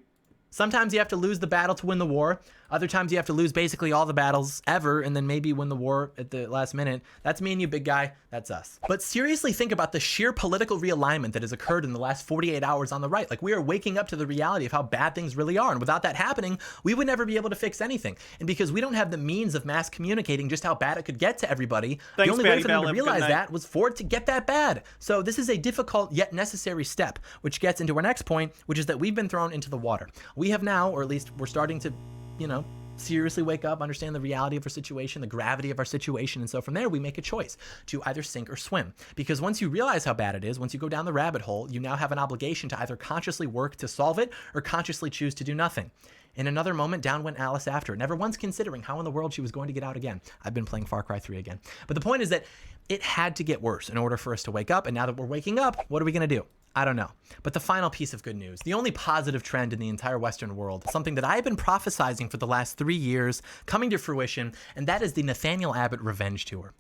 Sometimes you have to lose the battle to win the war. Other times you have to lose basically all the battles ever and then maybe win the war at the last minute. That's me and you, big guy. That's us. But seriously think about the sheer political realignment that has occurred in the last 48 hours on the right. Like, we are waking up to the reality of how bad things really are. And without that happening, we would never be able to fix anything. And because we don't have the means of mass communicating just how bad it could get to everybody, the only way for them to realize that was for it to get that bad. So this is a difficult yet necessary step, which gets into our next point, which is that we've been thrown into the water. We have now, or at least we're starting to, seriously wake up, understand the reality of our situation, the gravity of our situation. And so from there, we make a choice to either sink or swim. Because once you realize how bad it is, once you go down the rabbit hole, you now have an obligation to either consciously work to solve it or consciously choose to do nothing. In another moment, down went Alice after, never once considering how in the world she was going to get out again. I've been playing Far Cry 3 again. But the point is that it had to get worse in order for us to wake up. And now that we're waking up, what are we going to do? I don't know. But the final piece of good news, the only positive trend in the entire Western world, something that I have been prophesizing for the last 3 years, coming to fruition, and that is the Nathaniel Abbott Revenge Tour.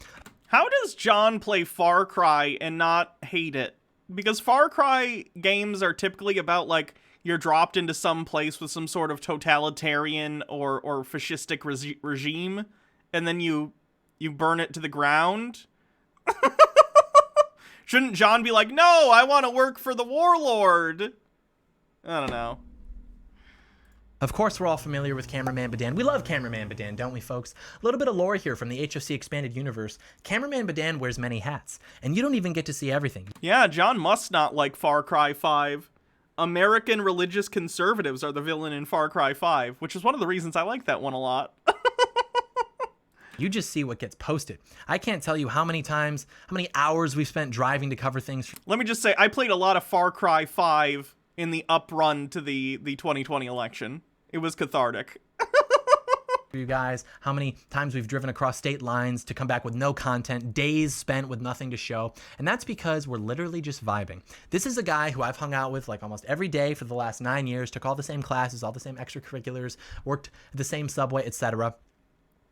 How does John play Far Cry and not hate it? Because Far Cry games are typically about, like, you're dropped into some place with some sort of totalitarian or fascistic regime, and then you burn it to the ground. Shouldn't John be like, no, I want to work for the warlord? I don't know. Of course, we're all familiar with Cameraman Badan. We love Cameraman Badan, don't we, folks? A little bit of lore here from the HOC Expanded Universe. Cameraman Badan wears many hats, and you don't even get to see everything. Yeah, John must not like Far Cry 5. American religious conservatives are the villain in Far Cry 5, which is one of the reasons I like that one a lot. You just see what gets posted. I can't tell you how many times, how many hours we've spent driving to cover things. Let me just say, I played a lot of Far Cry 5 in the uprun to the 2020 election. It was cathartic. You guys, how many times we've driven across state lines to come back with no content, days spent with nothing to show, and that's because we're literally just vibing. This is a guy who I've hung out with like almost every day for the last 9 years, took all the same classes, all the same extracurriculars, worked at the same subway, etc.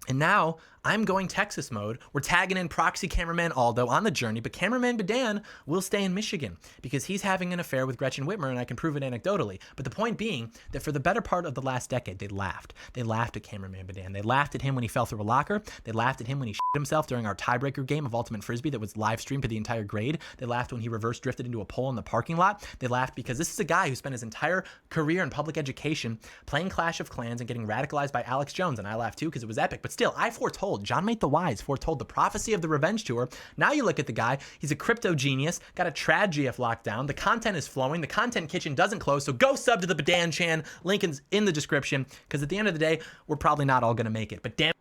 And now I'm going Texas mode. We're tagging in proxy cameraman Aldo on the journey, but Cameraman Badan will stay in Michigan because he's having an affair with Gretchen Whitmer, and I can prove it anecdotally. But the point being that for the better part of the last decade, they laughed. They laughed at Cameraman Badan. They laughed at him when he fell through a locker. They laughed at him when he shit himself during our tiebreaker game of Ultimate Frisbee that was live streamed to the entire grade. They laughed when he reverse drifted into a pole in the parking lot. They laughed because this is a guy who spent his entire career in public education playing Clash of Clans and getting radicalized by Alex Jones, and I laughed too because it was epic. But still, I foretold, John Made the Wise foretold the prophecy of the Revenge Tour. Now you look at the guy, he's a crypto genius, got a trad GF locked down, the content is flowing, the content kitchen doesn't close, so go sub to the Badan Chan, link is in the description, because at the end of the day, we're probably not all going to make it. But damn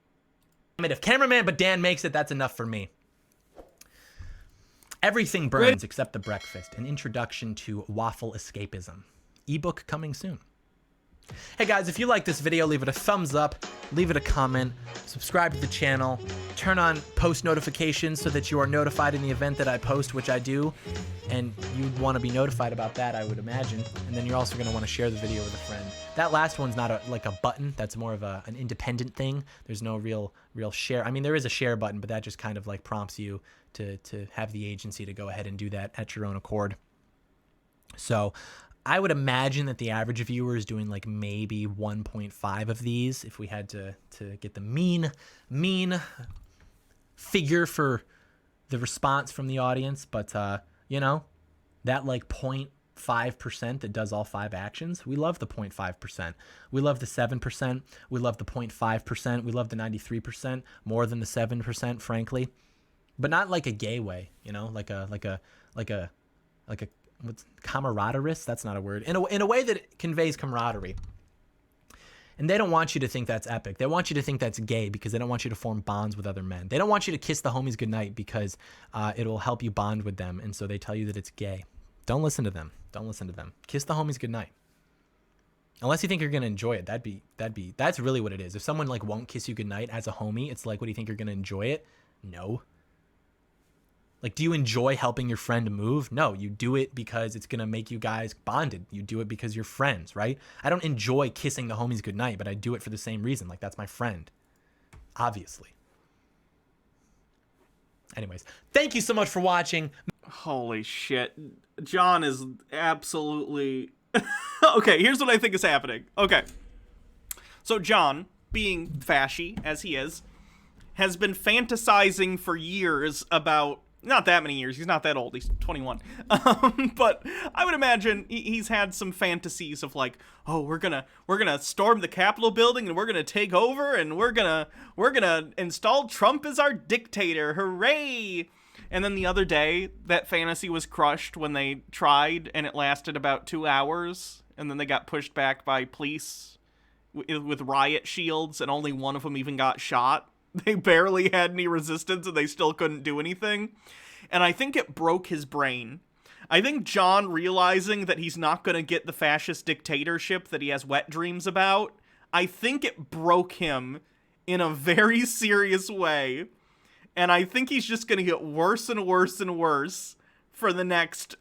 it, if Cameraman Badan makes it, that's enough for me. Everything burns except the breakfast, an introduction to waffle escapism. Ebook coming soon. Hey guys, if you like this video, leave it a thumbs up, leave it a comment, subscribe to the channel, turn on post notifications so that you are notified in the event that I post, which I do, and you'd want to be notified about that, I would imagine, and then you're also going to want to share the video with a friend. That last one's not like a button, that's more of an independent thing. There's no real share. I mean, there is a share button, but that just kind of like prompts you to have the agency to go ahead and do that at your own accord. So I would imagine that the average viewer is doing like maybe 1.5 of these if we had to get the mean figure for the response from the audience. But, you know, that like 0.5% that does all 5 actions, we love the 0.5%. We love the 7%. We love the 0.5%. We love the 93% more than the 7%, frankly. But not like a gay way, you know, like a what's camaraderie? That's not a word. In a way that it conveys camaraderie. And they don't want you to think that's epic. They want you to think that's gay because they don't want you to form bonds with other men. They don't want you to kiss the homies goodnight because it'll help you bond with them. And so they tell you that it's gay. Don't listen to them. Don't listen to them. Kiss the homies goodnight. Unless you think you're going to enjoy it. That's really what it is. If someone like won't kiss you goodnight as a homie, it's like, what do you think, you're going to enjoy it? No. Like, do you enjoy helping your friend move? No, you do it because it's going to make you guys bonded. You do it because you're friends, right? I don't enjoy kissing the homies goodnight, but I do it for the same reason. Like, that's my friend, obviously. Anyways, thank you so much for watching. Holy shit. John is absolutely... Okay, here's what I think is happening. Okay. So John, being fashy as he is, has been fantasizing for years about... Not that many years. He's not that old. He's 21. But I would imagine he's had some fantasies of like, oh, we're gonna storm the Capitol building and we're gonna take over and we're gonna install Trump as our dictator. Hooray! And then the other day, that fantasy was crushed when they tried, and it lasted about 2 hours, and then they got pushed back by police with riot shields, and only one of them even got shot. They barely had any resistance, and they still couldn't do anything. And I think it broke his brain. I think John realizing that he's not going to get the fascist dictatorship that he has wet dreams about, I think it broke him in a very serious way. And I think he's just going to get worse and worse and worse for the next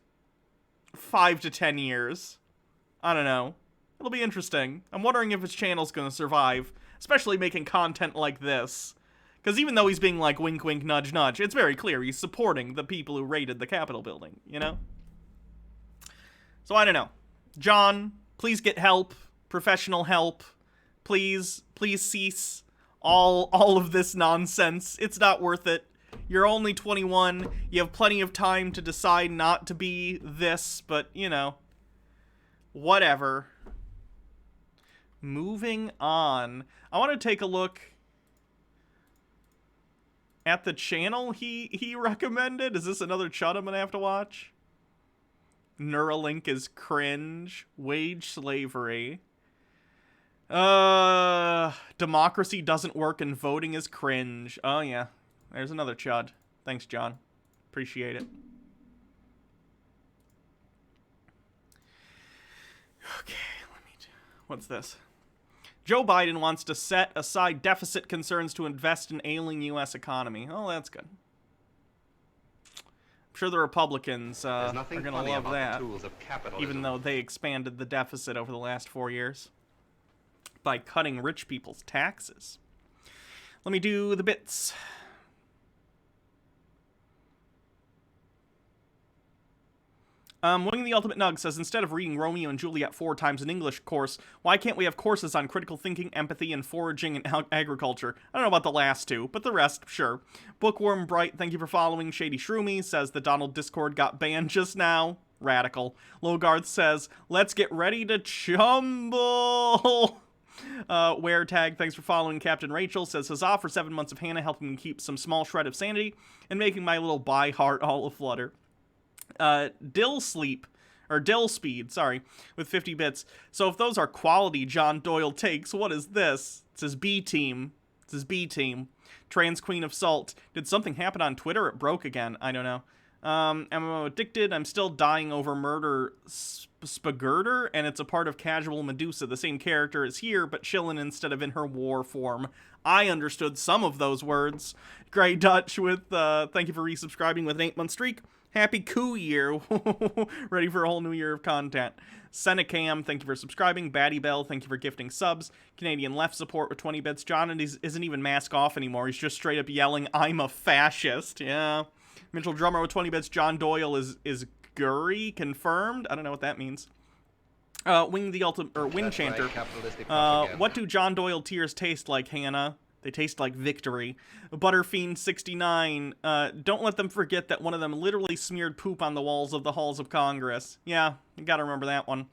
5 to 10 years. I don't know. It'll be interesting. I'm wondering if his channel's going to survive, especially making content like this. Because even though he's being like wink, wink, nudge, nudge, it's very clear he's supporting the people who raided the Capitol building, you know? So I don't know. John, please get help. Professional help. Please cease all of this nonsense. It's not worth it. You're only 21. You have plenty of time to decide not to be this, but, you know, whatever. Moving on. I want to take a look at the channel he recommended. Is this another Chud I'm gonna have to watch? Neuralink is cringe. Wage slavery. Democracy doesn't work and voting is cringe. Oh yeah. There's another Chud. Thanks, John. Appreciate it. Okay, what's this? Joe Biden wants to set aside deficit concerns to invest in ailing U.S. economy. Oh, that's good. I'm sure the Republicans are going to love that, even though they expanded the deficit over the last 4 years by cutting rich people's taxes. Let me do the bits. Wing the Ultimate Nug says, instead of reading Romeo and Juliet 4 times an English course, why can't we have courses on critical thinking, empathy, and foraging and agriculture? I don't know about the last two, but the rest, sure. Bookworm Bright, thank you for following. Shady Shroomy says, the Donald Discord got banned just now. Radical. Logarth says, let's get ready to chumble. Weretag, thanks for following. Captain Rachel says, huzzah for 7 months of Hannah, helping me keep some small shred of sanity and making my little bi heart all aflutter. Dill Speed, with 50 bits. So if those are quality John Doyle takes, what is this? It says B Team. It says B Team. Trans Queen of Salt. Did something happen on Twitter? It broke again. I don't know. MMO addicted. I'm still dying over Murder Spagurter, and it's a part of Casual Medusa. The same character is here, but chillin' instead of in her war form. I understood some of those words. Grey Dutch with, thank you for resubscribing with an 8-month streak. Happy coup year. Ready for a whole new year of content. Senecam, thank you for subscribing. Batty Bell, thank you for gifting subs. Canadian Left support with 20 bits. John isn't even mask off anymore. He's just straight up yelling, I'm a fascist. Yeah. Mitchell Drummer with 20 bits. John Doyle is Gurry confirmed. I don't know what that means. Wing the Ultimate, or Wind Chanter. What do John Doyle tears taste like, Hannah? They taste like victory. Butterfiend69, don't let them forget that one of them literally smeared poop on the walls of the halls of Congress. Yeah, you gotta remember that one.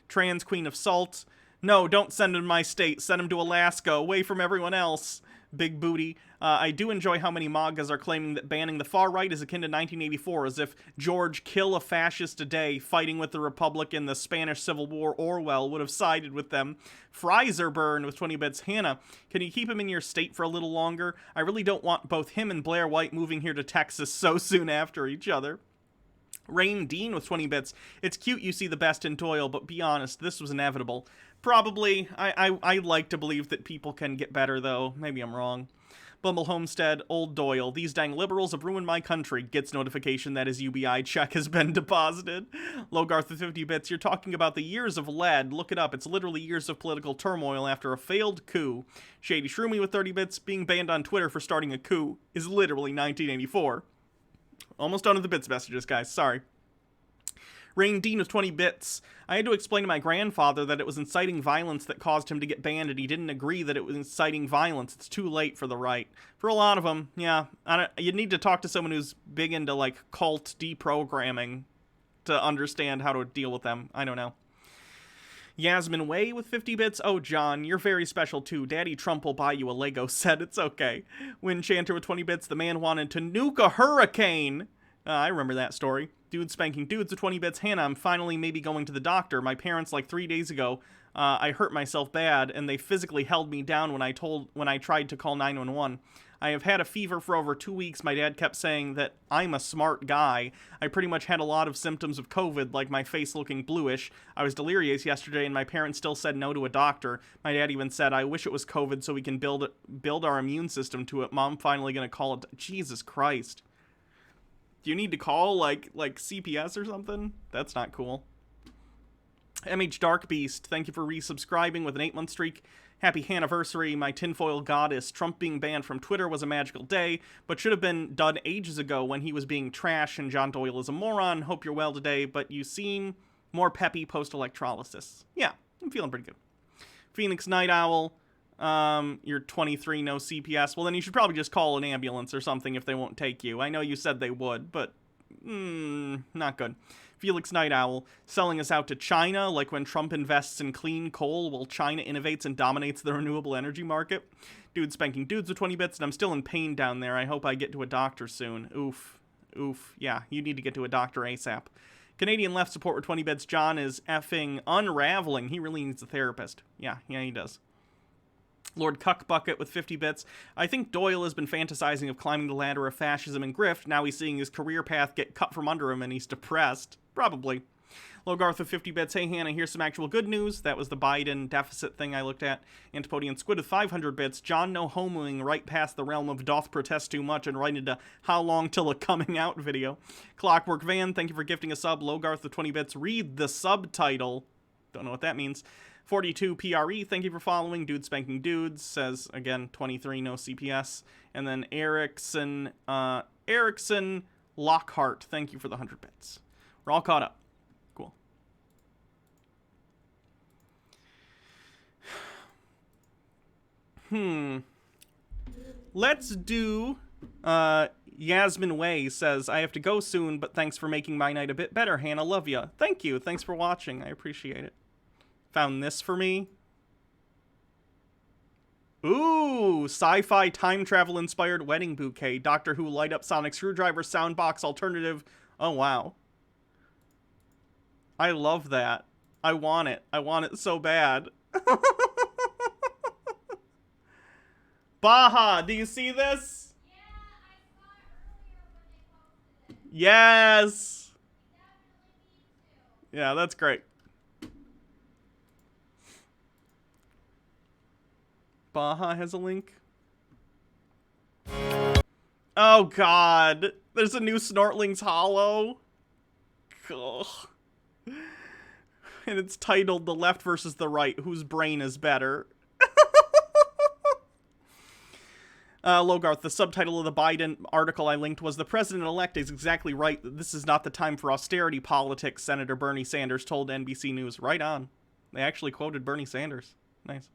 Trans Queen of Salt, no, don't send him to my state. Send him to Alaska, away from everyone else. Big Booty. I do enjoy how many MAGAs are claiming that banning the far right is akin to 1984, as if George Kill a Fascist Today fighting with the Republic in the Spanish Civil War Orwell would have sided with them. Fryserburn with 20 bits. Hannah, can you keep him in your state for a little longer? I really don't want both him and Blair White moving here to Texas so soon after each other. Rain Dean with 20 bits. It's cute you see the best in Doyle, but be honest, this was inevitable. Probably. I like to believe that people can get better, though. Maybe I'm wrong. Bumble Homestead, Old Doyle. These dang liberals have ruined my country. Gets notification that his UBI check has been deposited. Logarth with 50 bits. You're talking about the years of lead. Look it up. It's literally years of political turmoil after a failed coup. Shady Shroomy with 30 bits. Being banned on Twitter for starting a coup is literally 1984. Almost done with the bits messages, guys. Sorry. Rain Dean with 20 bits. I had to explain to my grandfather that it was inciting violence that caused him to get banned, and he didn't agree that it was inciting violence. It's too late for the right. For a lot of them, yeah. You need to talk to someone who's big into, like, cult deprogramming to understand how to deal with them. I don't know. Yasmin Way with 50 bits. Oh, John, you're very special, too. Daddy Trump will buy you a Lego set. It's okay. Wind Chanter with 20 bits. The man wanted to nuke a hurricane. I remember that story. Dude Spanking Dudes with 20 bits. Hannah, I'm finally maybe going to the doctor. My parents, like 3 days ago, I hurt myself bad, and they physically held me down when I tried to call 911. I have had a fever for over 2 weeks. My dad kept saying that I'm a smart guy. I pretty much had a lot of symptoms of COVID, like my face looking bluish. I was delirious yesterday, and my parents still said no to a doctor. My dad even said, I wish it was COVID so we can build our immune system to it. Mom finally gonna call it. Jesus Christ. Do you need to call, like CPS or something? That's not cool. MH Dark Beast, thank you for resubscribing with an 8-month streak. Happy anniversary, my tinfoil goddess. Trump being banned from Twitter was a magical day, but should have been done ages ago when he was being trash and John Doyle is a moron. Hope you're well today, but you seem more peppy post-electrolysis. Yeah, I'm feeling pretty good. Phoenix Night Owl, you're 23, no CPS. Well, then you should probably just call an ambulance or something if they won't take you. I know you said they would, but not good. Felix Night Owl, selling us out to China, like when Trump invests in clean coal while China innovates and dominates the renewable energy market. Dude Spanking Dudes with 20 bits, and I'm still in pain down there. I hope I get to a doctor soon. Oof. Yeah, you need to get to a doctor ASAP. Canadian Left Support with 20 bits. John is effing unraveling. He really needs a therapist. Yeah, he does. Lord Cuckbucket with 50 bits. I think Doyle has been fantasizing of climbing the ladder of fascism and grift. Now he's seeing his career path get cut from under him and he's depressed. Probably. Logarth with 50 bits. Hey, Hannah, here's some actual good news. That was the Biden deficit thing I looked at. Antipodian Squid with 500 bits. John no homoing right past the realm of doth protest too much and right into how long till a coming out video. Clockwork Van, thank you for gifting a sub. Logarth with 20 bits. Read the subtitle. Don't know what that means. 42 PRE, thank you for following. Dude Spanking Dudes says, again, 23, no CPS. And then Erickson Lockhart, thank you for the 100 bits. We're all caught up. Cool. Let's do, Yasmin Way says, I have to go soon, but thanks for making my night a bit better, Hannah. Love ya. Thank you. Thanks for watching. I appreciate it. Found this for me. Ooh, sci-fi time travel inspired wedding bouquet. Doctor Who light up sonic screwdriver soundbox alternative. Oh, wow. I love that. I want it. I want it so bad. Baha, do you see this? Yeah, I saw it earlier when they posted it. Yes. Yeah, that's great. Baha has a link. Oh god, there's a new Snortlings Hollow. Ugh. And it's titled The Left versus the Right, Whose Brain is Better? Logarth, the subtitle of the Biden article I linked was, The President-elect is exactly right. This is not the time for austerity politics, Senator Bernie Sanders told NBC News. Right on. They actually quoted Bernie Sanders. Nice.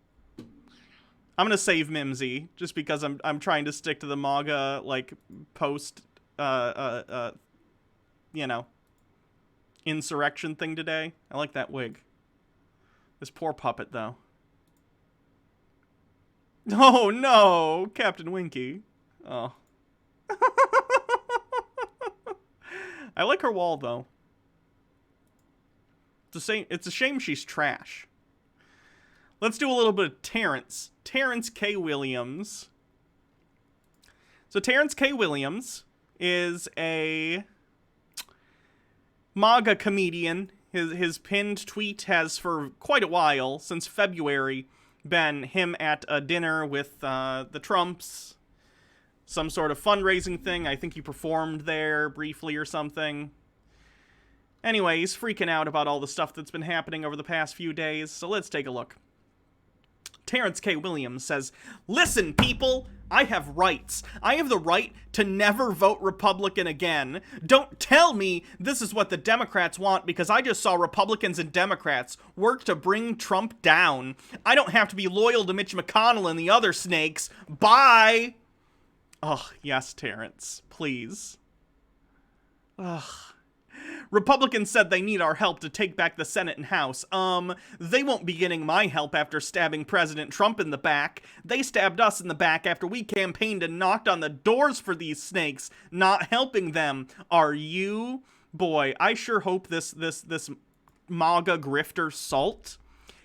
I'm gonna save Mimsy just because I'm trying to stick to the MAGA like post you know, insurrection thing today. I like that wig. This poor puppet though. Oh no, Captain Winky. Oh. I like her wall though. It's a shame she's trash. Let's do a little bit of Terrence. Terrence K. Williams. So Terrence K. Williams is a MAGA comedian. His pinned tweet has for quite a while, since February, been him at a dinner with the Trumps some sort of fundraising thing. I think he performed there briefly or something. Anyway, he's freaking out about all the stuff that's been happening over the past few days, so let's take a look. Terrence K. Williams says, "Listen, people, I have rights. I have the right to never vote Republican again. Don't tell me this is what the Democrats want, because I just saw Republicans and Democrats work to bring Trump down. I don't have to be loyal to Mitch McConnell and the other snakes. Bye." Ugh, yes, Terrence, please. Ugh. Republicans said they need our help to take back the Senate and House. They won't be getting my help after stabbing President Trump in the back. They stabbed us in the back after we campaigned and knocked on the doors for these snakes, not helping them. Are you? Boy, I sure hope this MAGA grifter salt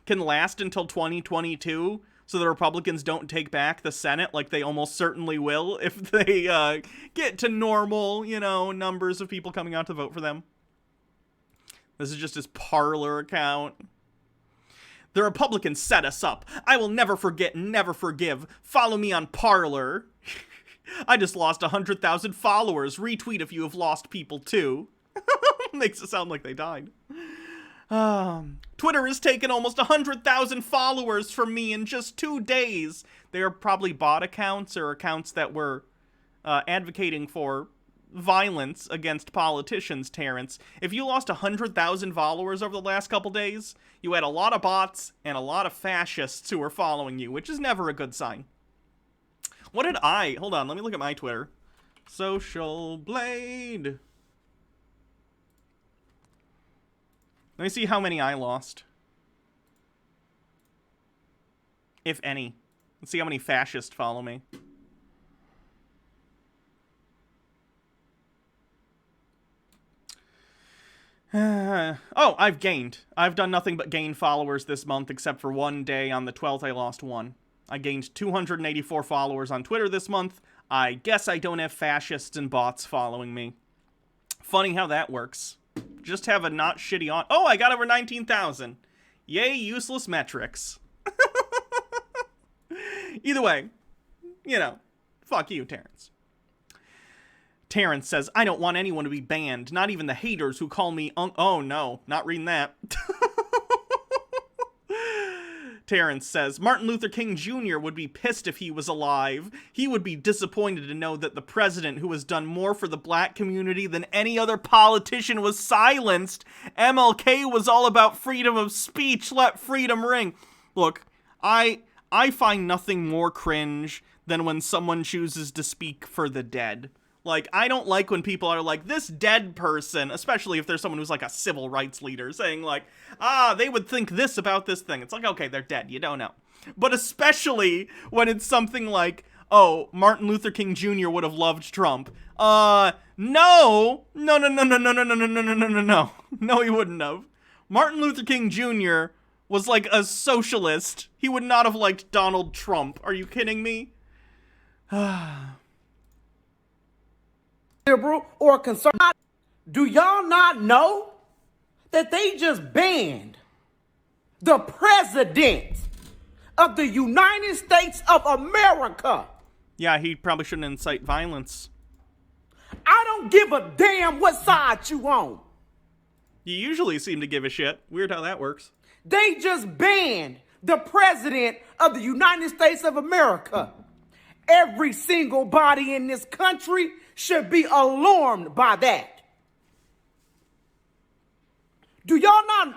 can last until 2022 so the Republicans don't take back the Senate like they almost certainly will if they get to normal, numbers of people coming out to vote for them. This is just his Parler account. The Republicans set us up. I will never forget and never forgive. Follow me on Parler. I just lost 100,000 followers. Retweet if you have lost people too. Makes it sound like they died. Twitter has taken almost 100,000 followers from me in just 2 days. They are probably bot accounts or accounts that were advocating for violence against politicians, Terrence. If you lost 100,000 followers over the last couple days, you had a lot of bots and a lot of fascists who were following you, which is never a good sign. What did hold on, let me look at my Twitter. Social Blade. Let me see how many I lost. If any. Let's see how many fascists follow me. Oh, I've gained. I've done nothing but gain followers this month, except for one day on the 12th I lost one. I gained 284 followers on Twitter this month. I guess I don't have fascists and bots following me. Funny how that works. Just have a not shitty on. Oh, I got over 19,000. Yay, useless metrics. Either way, fuck you, Terrence. Terrence says, I don't want anyone to be banned, not even the haters who call me oh no, not reading that. Terrence says, Martin Luther King Jr. would be pissed if he was alive. He would be disappointed to know that the president who has done more for the black community than any other politician was silenced. MLK was all about freedom of speech. Let freedom ring. Look, I find nothing more cringe than when someone chooses to speak for the dead. Like, I don't like when people are like, this dead person, especially if there's someone who's like a civil rights leader, saying like, they would think this about this thing. It's like, okay, they're dead. You don't know. But especially when it's something like, oh, Martin Luther King Jr. would have loved Trump. No, he wouldn't have. Martin Luther King Jr. was like a socialist. He would not have liked Donald Trump. Are you kidding me? Liberal or conservative. Do y'all not know that they just banned the president of the United States of America? Yeah, he probably shouldn't incite violence. I don't give a damn what side you on. You usually seem to give a shit. Weird how that works. They just banned the president of the United States of America. Every single body in this country should be alarmed by that. Do y'all not?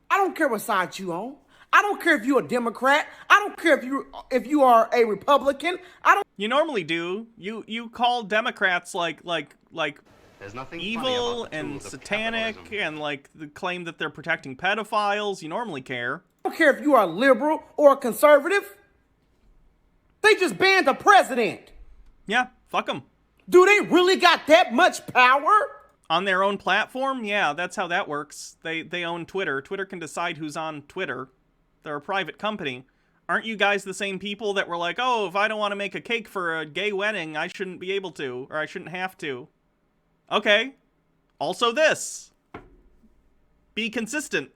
I don't care what side you on. I don't care if you're a Democrat. I don't care if you are a Republican. You normally do. You call Democrats like There's nothing evil and satanic and like the claim that they're protecting pedophiles. You normally care. I don't care if you are a liberal or a conservative. They just banned the president. Yeah, fuck them. Do they really got that much power? On their own platform? Yeah, that's how that works. They own Twitter. Twitter can decide who's on Twitter. They're a private company. Aren't you guys the same people that were like, oh, if I don't want to make a cake for a gay wedding, I shouldn't be able to, or I shouldn't have to? Okay. Also this. Be consistent.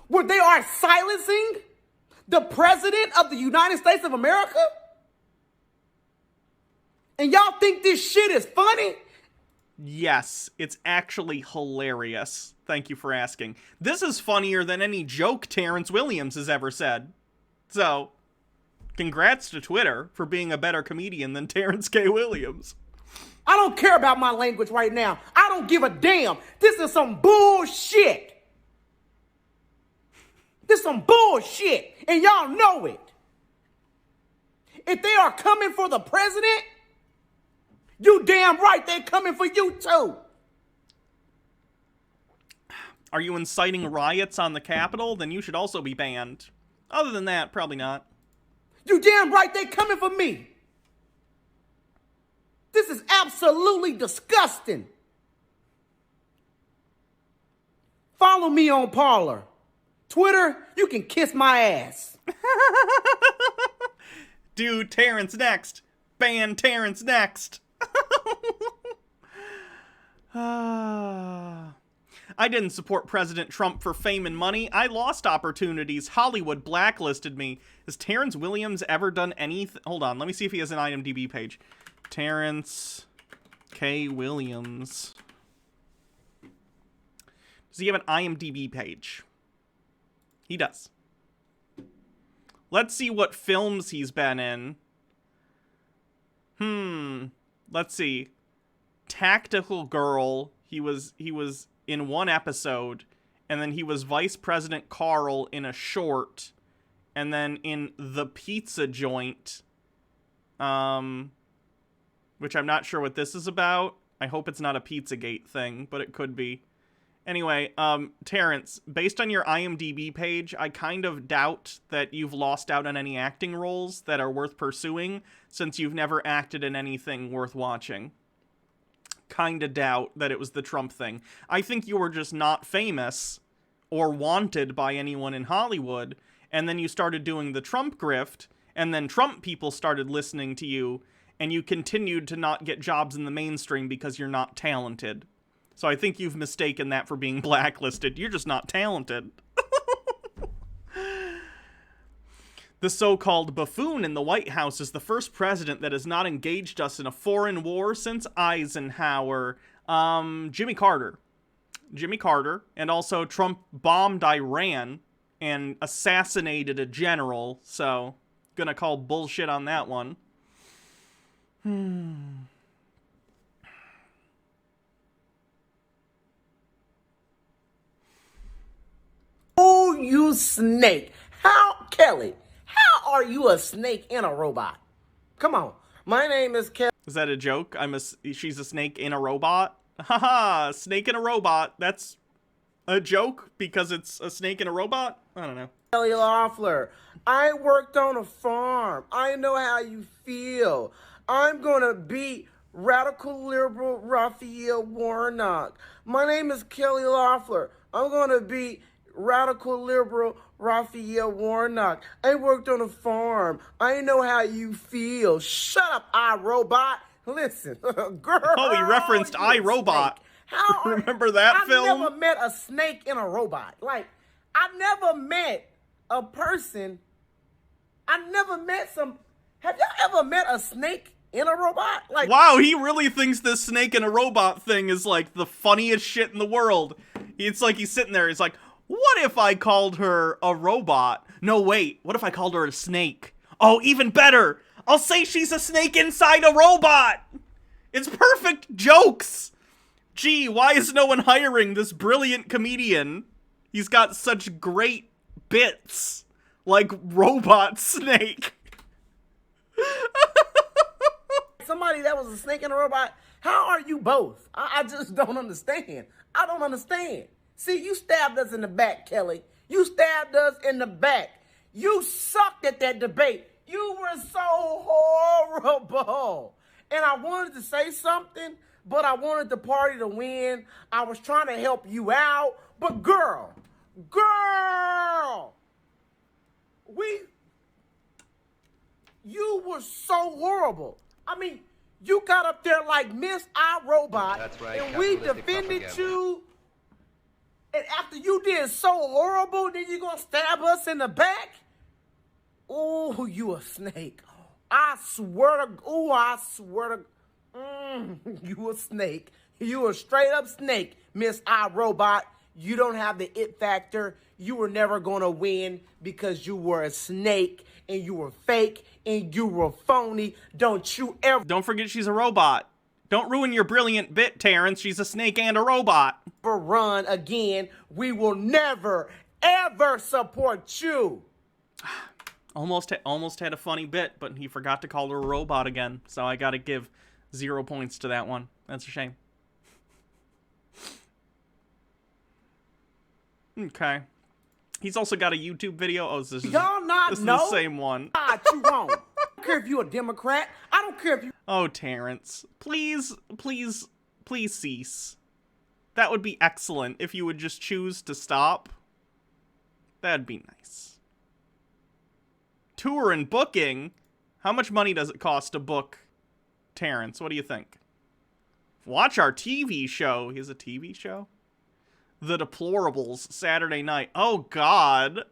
Where they are silencing the president of the United States of America? And y'all think this shit is funny? Yes, it's actually hilarious. Thank you for asking. This is funnier than any joke Terrence Williams has ever said. So, congrats to Twitter for being a better comedian than Terrence K. Williams. I don't care about my language right now. I don't give a damn. This is some bullshit. This is some bullshit, and y'all know it. If they are coming for the president, you damn right they're coming for you too. Are you inciting riots on the Capitol? Then you should also be banned. Other than that, probably not. You damn right they're coming for me. This is absolutely disgusting. Follow me on Parler. Twitter, you can kiss my ass. Do Terrence next. Ban Terrence next. I didn't support President Trump for fame and money. I lost opportunities. Hollywood blacklisted me. Has Terrence Williams ever done anything? Hold on, let me see if he has an IMDb page. Terrence K. Williams. Does he have an IMDb page? He does. Let's see what films he's been in. Let's see. Tactical Girl. He was in one episode, and then he was Vice President Carl in a short, and then in The Pizza Joint, which I'm not sure what this is about. I hope it's not a Pizzagate thing, but it could be. Anyway, Terrence, based on your IMDb page, I kind of doubt that you've lost out on any acting roles that are worth pursuing, since you've never acted in anything worth watching. Kinda doubt that it was the Trump thing. I think you were just not famous or wanted by anyone in Hollywood, and then you started doing the Trump grift, and then Trump people started listening to you, and you continued to not get jobs in the mainstream because you're not talented. So I think you've mistaken that for being blacklisted. You're just not talented. The so-called buffoon in the White House is the first president that has not engaged us in a foreign war since Eisenhower. Jimmy Carter. Jimmy Carter. And also Trump bombed Iran and assassinated a general. So, gonna call bullshit on that one. Oh, you snake. Kelly, how are you a snake in a robot? Come on. My name is Kelly. Is that a joke? She's a snake in a robot? Haha, snake in a robot. That's a joke because it's a snake in a robot? I don't know. Kelly Loeffler. I worked on a farm. I know how you feel. I'm gonna beat radical liberal Raphael Warnock. My name is Kelly Loeffler. I'm gonna beat radical liberal Raphael Warnock. I worked on a farm. I know how you feel. Shut up, iRobot. Listen, girl. Oh, he referenced iRobot. Remember that film? I've never met a snake in a robot. Like, I never met a person. I never met some. Have y'all ever met a snake in a robot? Like, wow, he really thinks this snake in a robot thing is like the funniest shit in the world. It's like he's sitting there. He's like, what if I called her a robot? No, wait. What if I called her a snake? Oh, even better. I'll say she's a snake inside a robot. It's perfect jokes. Gee, why is no one hiring this brilliant comedian? He's got such great bits. Like Robot Snake. Somebody that was a snake in a robot. How are you both? I just don't understand. I don't understand. See, you stabbed us in the back, Kelly. You stabbed us in the back. You sucked at that debate. You were so horrible. And I wanted to say something, but I wanted the party to win. I was trying to help you out. But girl, you were so horrible. I mean, you got up there like Miss iRobot. That's right. And we defended you. And after you did so horrible, then you gonna stab us in the back? Oh, you a snake. I swear to, you a snake. You a straight up snake, Miss iRobot. You don't have the it factor. You were never gonna win because you were a snake and you were fake and you were phony. Don't you ever... Don't forget she's a robot. Don't ruin your brilliant bit, Terrence. She's a snake and a robot. ...run again. We will never, ever support you. Almost had a funny bit, but he forgot to call her a robot again. So I gotta give 0 points to that one. That's a shame. Okay. He's also got a YouTube video. Oh, this is Y'all not this know? is the same one. You wrong. I don't care if you're a Democrat. I don't care if you... Oh, Terrence. Please cease. That would be excellent if you would just choose to stop. That'd be nice. Tour and booking? How much money does it cost to book Terrence? What do you think? Watch our TV show. He has a TV show? The Deplorables, Saturday night. Oh, God.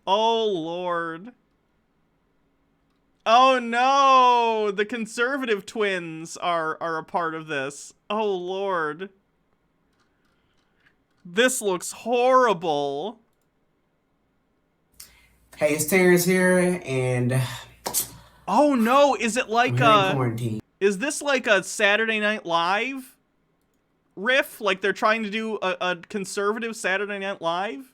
Oh, Lord. Oh, no. The conservative twins are a part of this. Oh, Lord. This looks horrible. Hey, it's Terrence here, and... Oh, no. Is it like quarantine. Is this like a Saturday Night Live riff? Like they're trying to do a conservative Saturday Night Live?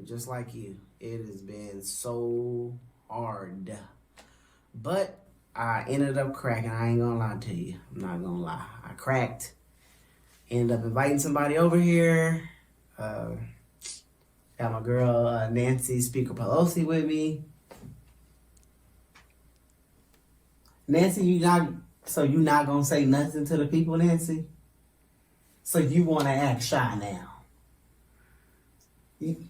Just like you, it has been so hard. But I ended up cracking. I ain't gonna lie to you. I'm not gonna lie. I cracked. Ended up inviting somebody over here. Got my girl Nancy Speaker Pelosi with me. Nancy, you not gonna say nothing to the people, Nancy? So you want to act shy now? You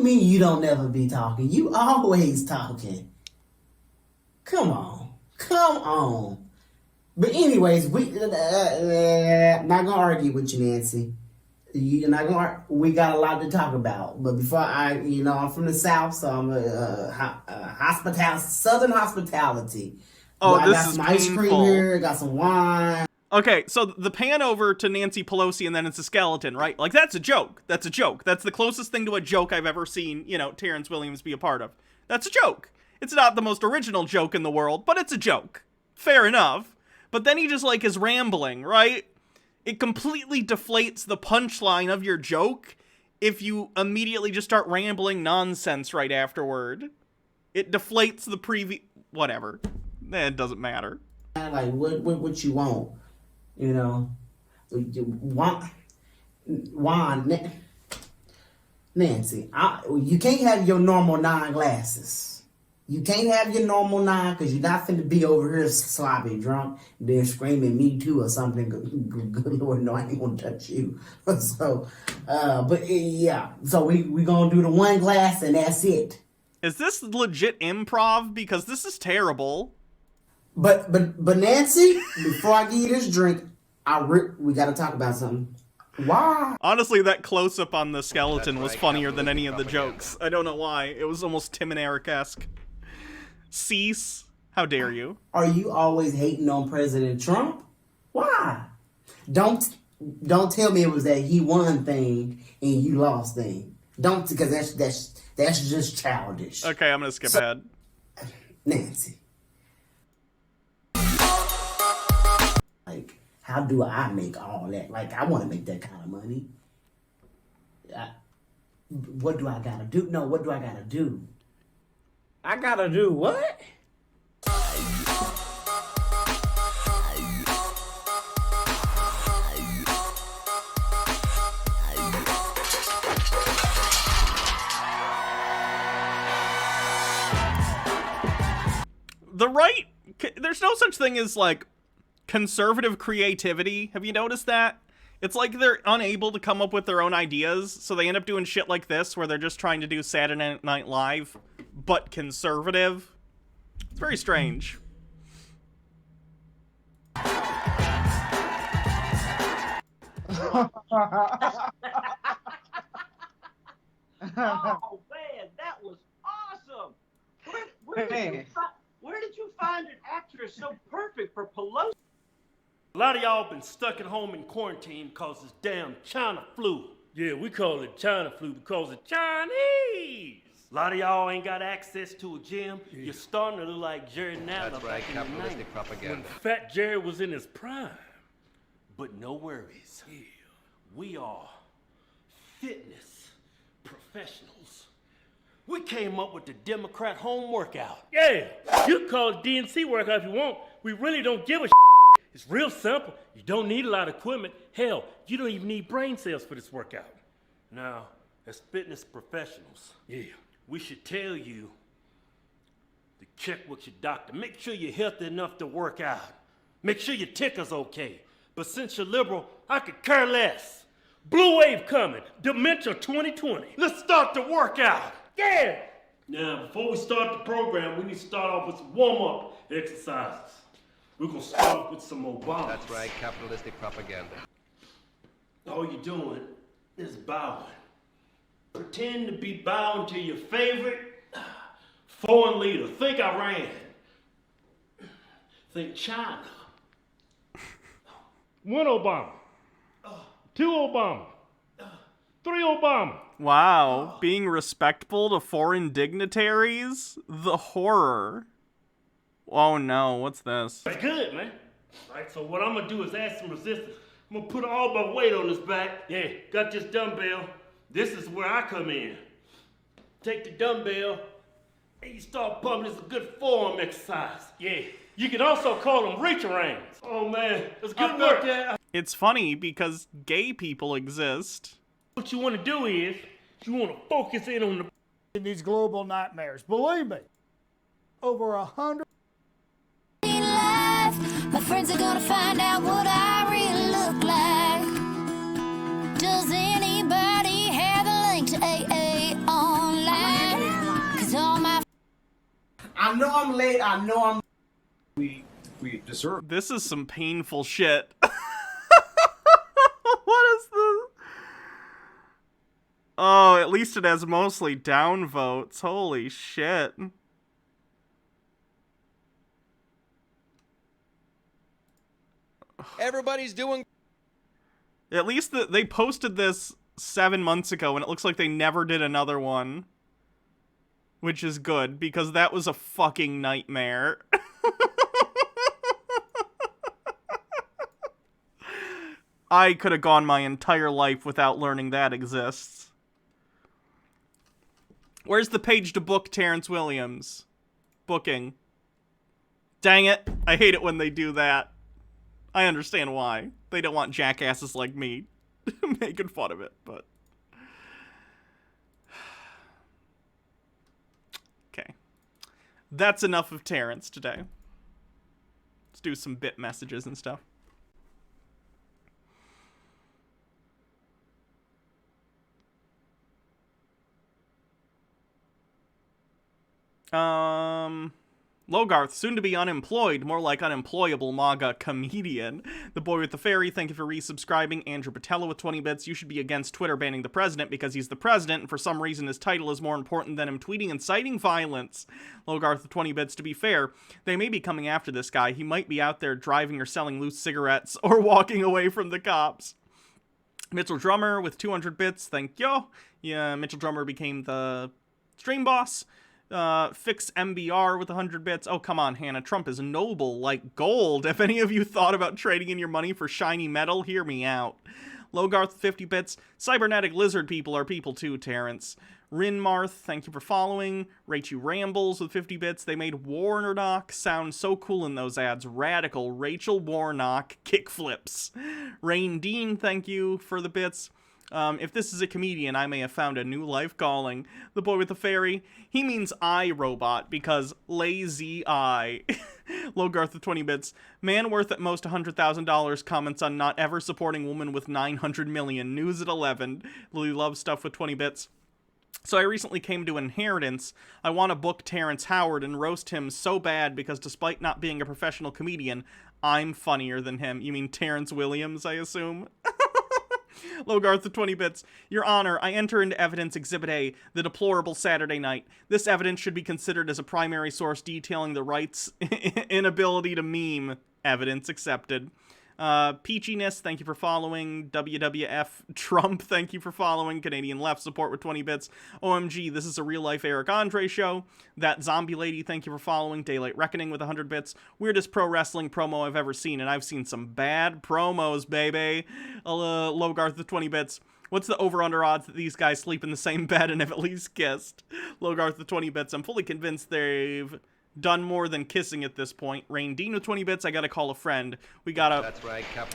mean you don't never be talking? You always talking. Come on. But anyways, we not gonna argue with you, Nancy. You're not gonna. We got a lot to talk about. But before I'm from the South, so I'm Southern hospitality. Oh, I this got is some ice cream here. Got some wine. Okay, so the pan over to Nancy Pelosi and then it's a skeleton, right? Like, that's a joke. That's a joke. That's the closest thing to a joke I've ever seen, Terrence Williams be a part of. That's a joke. It's not the most original joke in the world, but it's a joke. Fair enough. But then he just, is rambling, right? It completely deflates the punchline of your joke if you immediately just start rambling nonsense right afterward. It deflates the whatever. It doesn't matter. Like, what you want? Wine, Nancy, you can't have your normal 9 glasses. You can't have your normal 9 because you're not finna be over here sloppy drunk, then screaming me too or something. Good Lord, no, I ain't gonna touch you. So, but yeah, so we gonna do the 1 glass and that's it. Is this legit improv? Because this is terrible. But Nancy, before I give you this drink, we got to talk about something. Why? Honestly, that close-up on the skeleton was funnier than any of the jokes. I don't know why. It was almost Tim and Eric-esque. Cease. How dare you? Are you always hating on President Trump? Why? Don't tell me it was that he won thing and you lost thing. Don't, because that's just childish. Okay, I'm gonna skip ahead. Nancy. How do I make all that? I want to make that kind of money. What do I gotta do? No, what do I gotta do? I gotta do what? The right, there's no such thing as conservative creativity. Have you noticed that? It's like they're unable to come up with their own ideas, so they end up doing shit like this where they're just trying to do Saturday Night Live, but conservative. It's very strange. Oh man, that was awesome! Look Where did you find an actress so perfect for Pelosi? A lot of y'all been stuck at home in quarantine because this damn China flu. Yeah, we call it China flu because it's Chinese. A lot of y'all ain't got access to a gym. You're starting to look like Jerry Nadler. That's right, back in the capitalistic 90s, propaganda. when Fat Jerry was in his prime. But no worries. Yeah. We are fitness professionals. We came up with the Democrat home workout. Yeah, you can call it DNC workout if you want. We really don't give a It's real simple. You don't need a lot of equipment. Hell, you don't even need brain cells for this workout. Now, as fitness professionals, we should tell you to check with your doctor. Make sure you're healthy enough to work out. Make sure your ticker's okay. But since you're liberal, I could care less. Blue wave coming, Dementia 2020. Let's start the workout. Yeah! Now, before we start the program, we need to start off with some warm-up exercises. We're gonna start with some Obama. That's right, capitalistic propaganda. All you're doing is bowing. Pretend to be bowing to your favorite foreign leader. Think Iran. Think China. One Obama. Two Obama. Three Obama. Wow, being respectful to foreign dignitaries? The horror. Oh no, what's this? That's good, man. Alright, so what I'm gonna do is add some resistance. I'm gonna put all my weight on this back. Yeah, got this dumbbell. This is where I come in. Take the dumbbell and you start pumping. This is a good forearm exercise. Yeah. You can also call them reach arounds. Oh man, that's good work there. It's funny because gay people exist. What you want to do is, you want to focus in on these global nightmares. Believe me, over 100. My friends are gonna find out what I really look like. Does anybody have a link to AA online? 'Cause all my I know I'm late. I know I'm. We deserve. This is some painful shit. What is this? Oh, at least it has mostly down votes. Holy shit. Everybody's doing. At least they posted this 7 months ago, and it looks like they never did another one. Which is good, because that was a fucking nightmare. I could have gone my entire life without learning that exists. Where's the page to book Terrence Williams? Booking. Dang it. I hate it when they do that. I understand why. They don't want jackasses like me making fun of it, but... Okay. That's enough of Terrence today. Let's do some bit messages and stuff. Logarth, soon to be unemployed, more like unemployable MAGA comedian. The Boy with the Fairy, thank you for resubscribing. Andrew Patella with 20 bits, you should be against Twitter banning the president because he's the president, and for some reason his title is more important than him tweeting inciting violence. Logarth with 20 bits, to be fair, they may be coming after this guy. He might be out there driving or selling loose cigarettes or walking away from the cops. Mitchell Drummer with 200 bits, thank you. Yeah, Mitchell Drummer became the stream boss. Fix MBR with 100 bits. Oh, come on, Hannah. Trump is noble like gold. If any of you thought about trading in your money for shiny metal, hear me out. Logarth, 50 bits. Cybernetic lizard people are people too, Terrence. Rinmarth, thank you for following. Rachel Rambles with 50 bits. They made Warnock sound so cool in those ads. Radical. Rachel Warnock kickflips. Rain Dean, thank you for the bits. If this is a comedian, I may have found a new life calling. The Boy with the Fairy, he means iRobot because lazy eye. Logarth with 20 bits. Man worth at most $100,000 comments on not ever supporting woman with 900 million. News at 11. Lily Love Stuff with 20 bits. So I recently came to Inheritance. I want to book Terrence Howard and roast him so bad because despite not being a professional comedian, I'm funnier than him. You mean Terrence Williams, I assume? Logarth with 20 bits. Your Honor, I enter into evidence Exhibit A, the deplorable Saturday night. This evidence should be considered as a primary source detailing the right's inability to meme. Evidence accepted. Peachiness, thank you for following. WWF Trump, thank you for following. Canadian Left support with 20 bits. OMG, this is a real-life Eric Andre show. That Zombie Lady, thank you for following. Daylight Reckoning with 100 bits. Weirdest pro wrestling promo I've ever seen, and I've seen some bad promos, baby. Logarth with 20 bits. What's the over-under odds that these guys sleep in the same bed and have at least kissed? Logarth with 20 bits. I'm fully convinced they've done more than kissing at this point. Rain Dean with 20 bits. I gotta call a friend. We gotta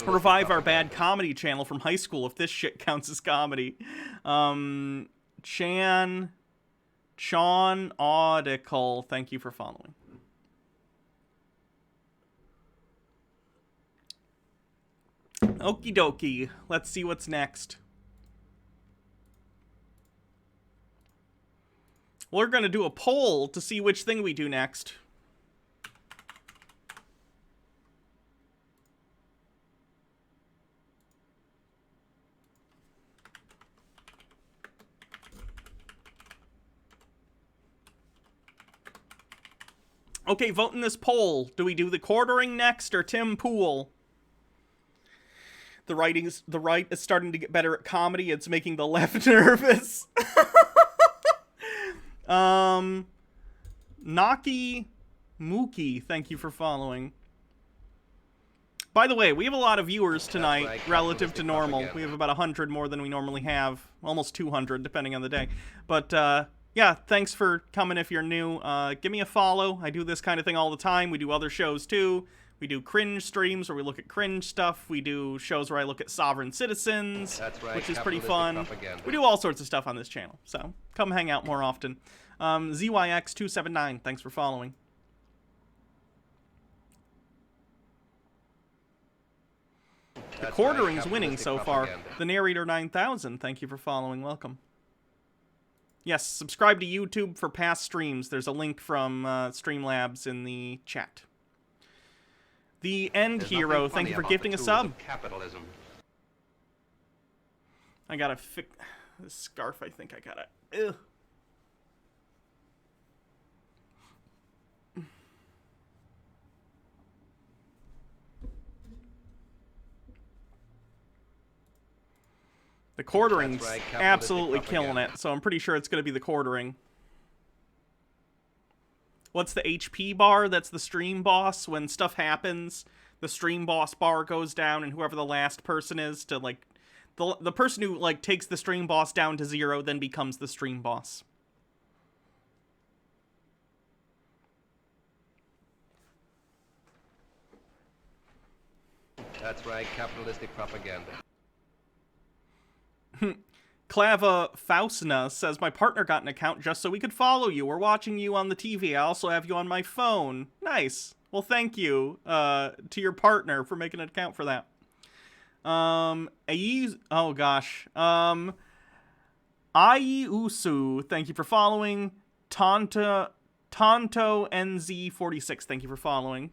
revive our bad comedy channel from high school if this shit counts as comedy. Sean Audicle, thank you for following. Okie dokie. Let's see what's next. We're going to do a poll to see which thing we do next. Okay, vote in this poll. Do we do the quartering next or Tim Pool? The right is starting to get better at comedy. It's making the left nervous. Naki Mookie, thank you for following. By the way, we have a lot of viewers tonight relative to normal. We have about 100 more than we normally have. Almost 200, depending on the day. But, yeah, thanks for coming if you're new. Give me a follow. I do this kind of thing all the time. We do other shows, too. We do cringe streams where we look at cringe stuff. We do shows where I look at sovereign citizens, which is pretty fun. We do all sorts of stuff on this channel, so come hang out more often. ZYX279, thanks for following. The quartering's winning so far. The Narrator 9000, thank you for following. Welcome. Yes, subscribe to YouTube for past streams. There's a link from Streamlabs in the chat. The End Hero, thank you for gifting a sub. Capitalism. I gotta fix this scarf. I think I gotta. Ugh. The quartering's absolutely killing it, so I'm pretty sure it's gonna be the quartering. What's the HP bar? That's the stream boss. When stuff happens, the stream boss bar goes down, and whoever the last person is to, like, the person who, like, takes the stream boss down to 0 then becomes the stream boss. That's right, capitalistic propaganda. Clava Faustina says, my partner got an account just so we could follow you. We're watching you on the TV. I also have you on my phone. Nice. Well, thank you to your partner for making an account for that. Oh gosh. Aiusu, thank you for following. Tonto NZ46, thank you for following.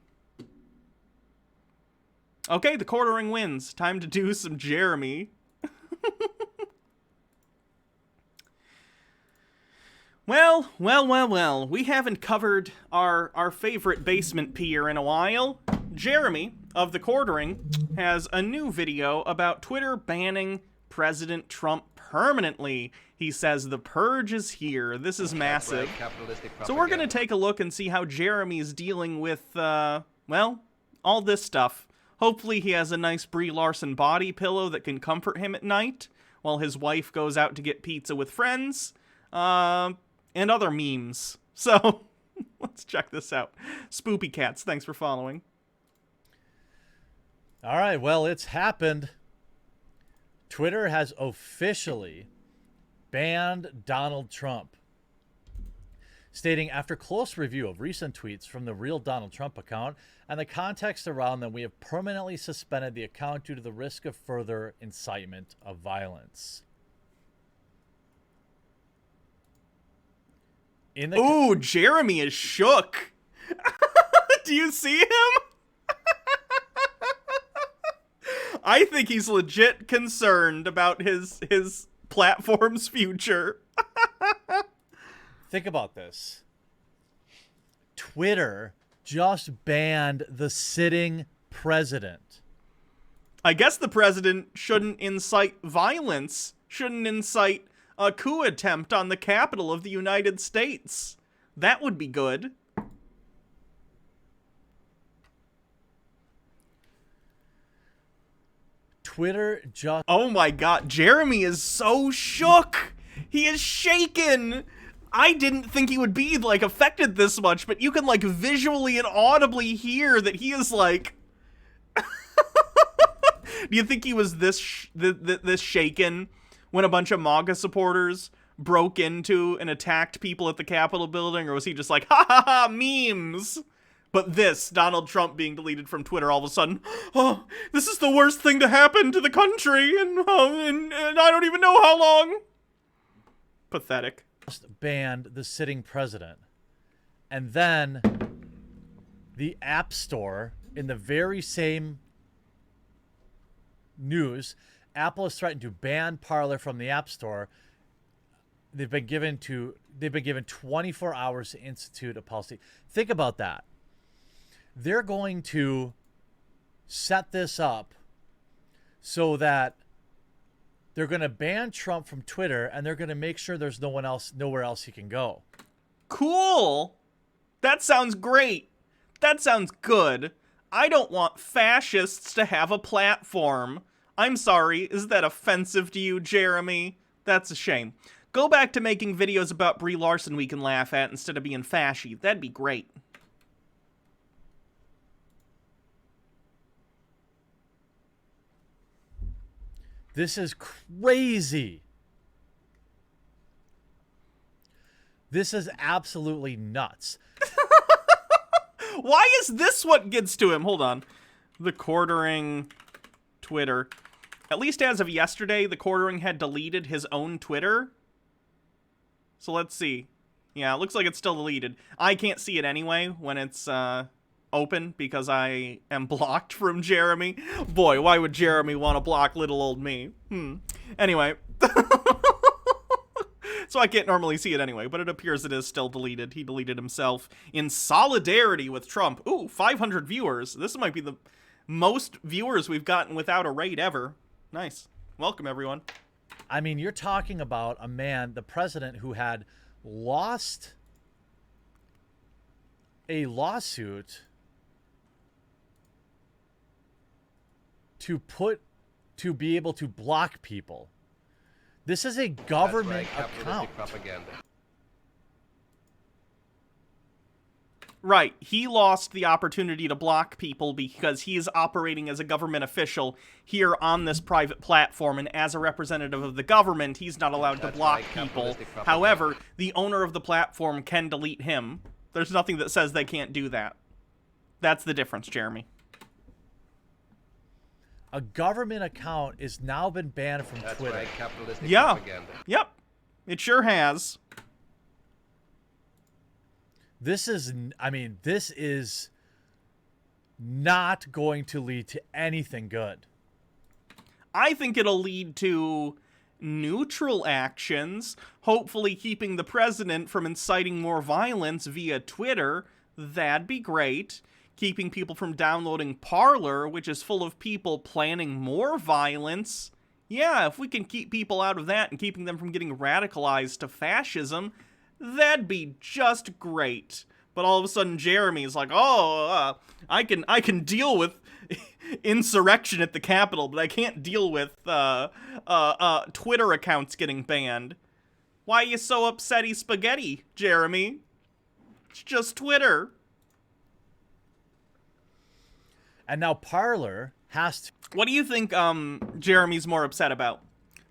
Okay, the quartering wins. Time to do some Jeremy. Well, we haven't covered our favorite basement peer in a while. Jeremy, of the Quartering, has a new video about Twitter banning President Trump permanently. He says the purge is here. This is massive. So we're going to take a look and see how Jeremy's dealing with, well, all this stuff. Hopefully he has a nice Brie Larson body pillow that can comfort him at night while his wife goes out to get pizza with friends. And other memes. So, let's check this out. Spoopy Cats, thanks for following. All right, well, it's happened. Twitter has officially banned Donald Trump, stating, after close review of recent tweets from the real Donald Trump account and the context around them, we have permanently suspended the account due to the risk of further incitement of violence. Ooh, Jeremy is shook. Do you see him? I think he's legit concerned about his platform's future. Think about this. Twitter just banned the sitting president. I guess the president shouldn't incite violence, shouldn't incite a coup attempt on the capital of the United States. That would be good. Twitter just... Oh my god, Jeremy is so shook! He is shaken! I didn't think he would be, like, affected this much, but you can, like, visually and audibly hear that he is, like... Do you think he was this shaken when a bunch of MAGA supporters broke into and attacked people at the Capitol building, or was he just like, ha ha ha, memes? But this, Donald Trump being deleted from Twitter all of a sudden, oh, this is the worst thing to happen to the country, and I don't even know how long. Pathetic. Banned the sitting president. And then the App Store, in the very same news, Apple has threatened to ban Parler from the App Store. They've been given 24 hours to institute a policy. Think about that. They're going to set this up so that they're going to ban Trump from Twitter, and they're going to make sure there's nowhere else he can go. Cool. That sounds great. That sounds good. I don't want fascists to have a platform. I'm sorry, is that offensive to you, Jeremy? That's a shame. Go back to making videos about Brie Larson we can laugh at instead of being fashy. That'd be great. This is crazy. This is absolutely nuts. Why is this what gets to him? Hold on. The quartering Twitter. At least as of yesterday, the quartering had deleted his own Twitter. So let's see. Yeah, it looks like it's still deleted. I can't see it anyway when it's open because I am blocked from Jeremy. Boy, why would Jeremy want to block little old me? Anyway. So I can't normally see it anyway, but it appears it is still deleted. He deleted himself in solidarity with Trump. Ooh, 500 viewers. This might be the most viewers we've gotten without a raid ever. Nice. Welcome, everyone. I mean, you're talking about a man, the president, who had lost a lawsuit to be able to block people. This is a government account. Right. He lost the opportunity to block people because he is operating as a government official here on this private platform, and as a representative of the government, he's not allowed to block people. However, the owner of the platform can delete him. There's nothing that says they can't do that. That's the difference, Jeremy. A government account is now been banned from Twitter. Yeah. Yep. It sure has. This is, I mean, this is not going to lead to anything good. I think it'll lead to neutral actions, hopefully keeping the president from inciting more violence via Twitter. That'd be great. Keeping people from downloading Parler, which is full of people planning more violence. Yeah, if we can keep people out of that and keeping them from getting radicalized to fascism, that'd be just great. But all of a sudden, Jeremy's like, oh, I can deal with insurrection at the Capitol, but I can't deal with Twitter accounts getting banned. Why are you so upsetty spaghetti, Jeremy? It's just Twitter. And now Parler has to... What do you think Jeremy's more upset about?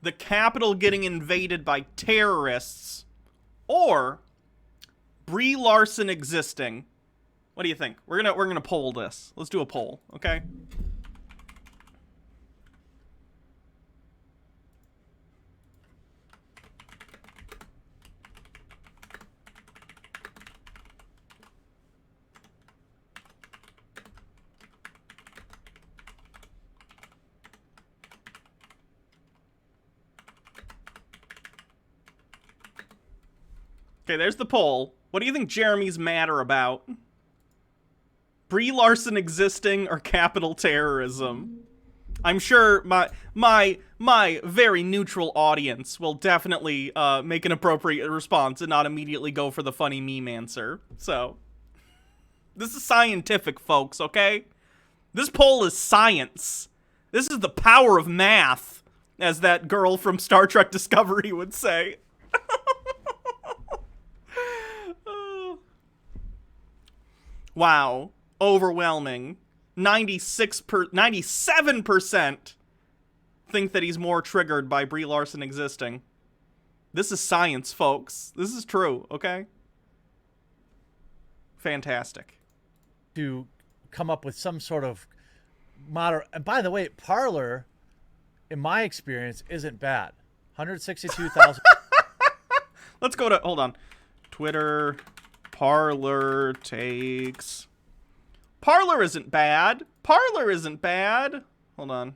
The Capitol getting invaded by terrorists, or Brie Larson existing? What do you think? We're gonna poll this. Let's do a poll, okay? Okay, there's the poll. What do you think Jeremy's madder about? Brie Larson existing or capital terrorism? I'm sure my very neutral audience will definitely make an appropriate response and not immediately go for the funny meme answer. So, this is scientific, folks, okay? This poll is science. This is the power of math, as that girl from Star Trek Discovery would say. Wow. Overwhelming. 97% think that he's more triggered by Brie Larson existing. This is science, folks. This is true, okay? Fantastic. To come up with some sort of moderate. And by the way, Parler, in my experience, isn't bad. 162,000. Let's go to, hold on. Twitter, Parler takes. Parler isn't bad. Parler isn't bad. Hold on.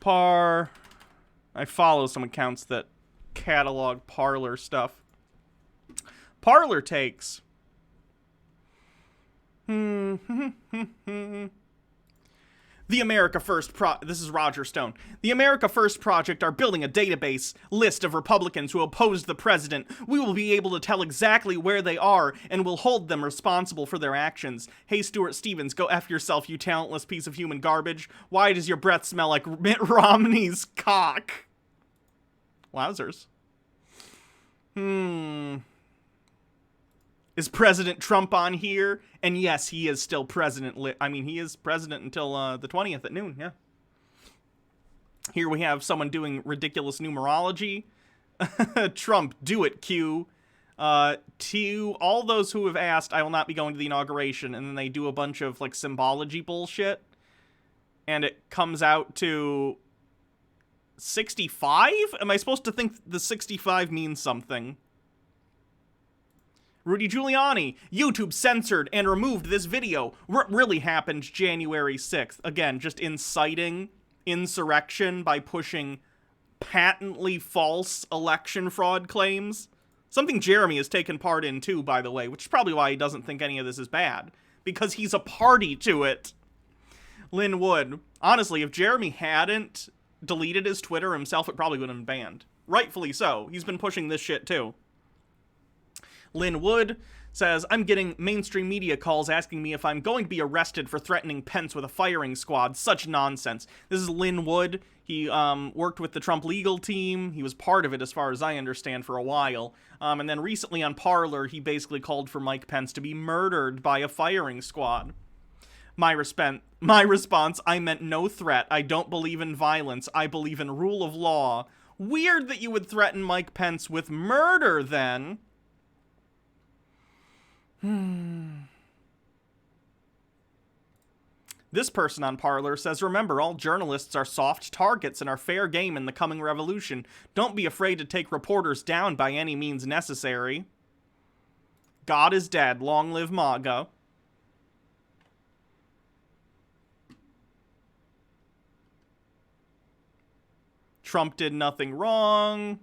I follow some accounts that catalog Parler stuff. Parler takes. The America First this is Roger Stone. The America First Project are building a database list of Republicans who opposed the president. We will be able to tell exactly where they are and will hold them responsible for their actions. Hey, Stuart Stevens, go F yourself, you talentless piece of human garbage. Why does your breath smell like Mitt Romney's cock? Wowzers. Is President Trump on here? And yes, he is still president. I mean, he is president until the 20th at noon, yeah. Here we have someone doing ridiculous numerology. Trump, do it, Q. To all those who have asked, I will not be going to the inauguration. And then they do a bunch of, like, symbology bullshit. And it comes out to 65? Am I supposed to think the 65 means something? Rudy Giuliani, YouTube censored and removed this video. What really happened January 6th? Again, just inciting insurrection by pushing patently false election fraud claims. Something Jeremy has taken part in too, by the way, which is probably why he doesn't think any of this is bad. Because he's a party to it. Lynn Wood, honestly, if Jeremy hadn't deleted his Twitter himself, it probably would have been banned. Rightfully so. He's been pushing this shit too. Lynn Wood says, I'm getting mainstream media calls asking me if I'm going to be arrested for threatening Pence with a firing squad. Such nonsense. This is Lynn Wood. He worked with the Trump legal team. He was part of it, as far as I understand, for a while. And then recently on Parler, he basically called for Mike Pence to be murdered by a firing squad. My response, I meant no threat. I don't believe in violence. I believe in rule of law. Weird that you would threaten Mike Pence with murder, then. This person on Parler says, remember, all journalists are soft targets and are fair game in the coming revolution. Don't be afraid to take reporters down by any means necessary. God is dead. Long live MAGA. Trump did nothing wrong.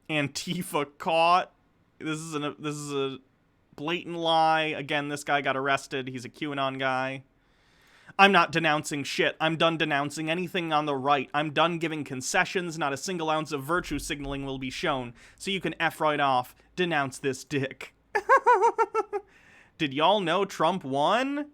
Antifa caught. This is a blatant lie. Again, this guy got arrested. He's a QAnon guy. I'm not denouncing shit. I'm done denouncing anything on the right. I'm done giving concessions. Not a single ounce of virtue signaling will be shown. So you can F right off. Denounce this dick. Did y'all know Trump won?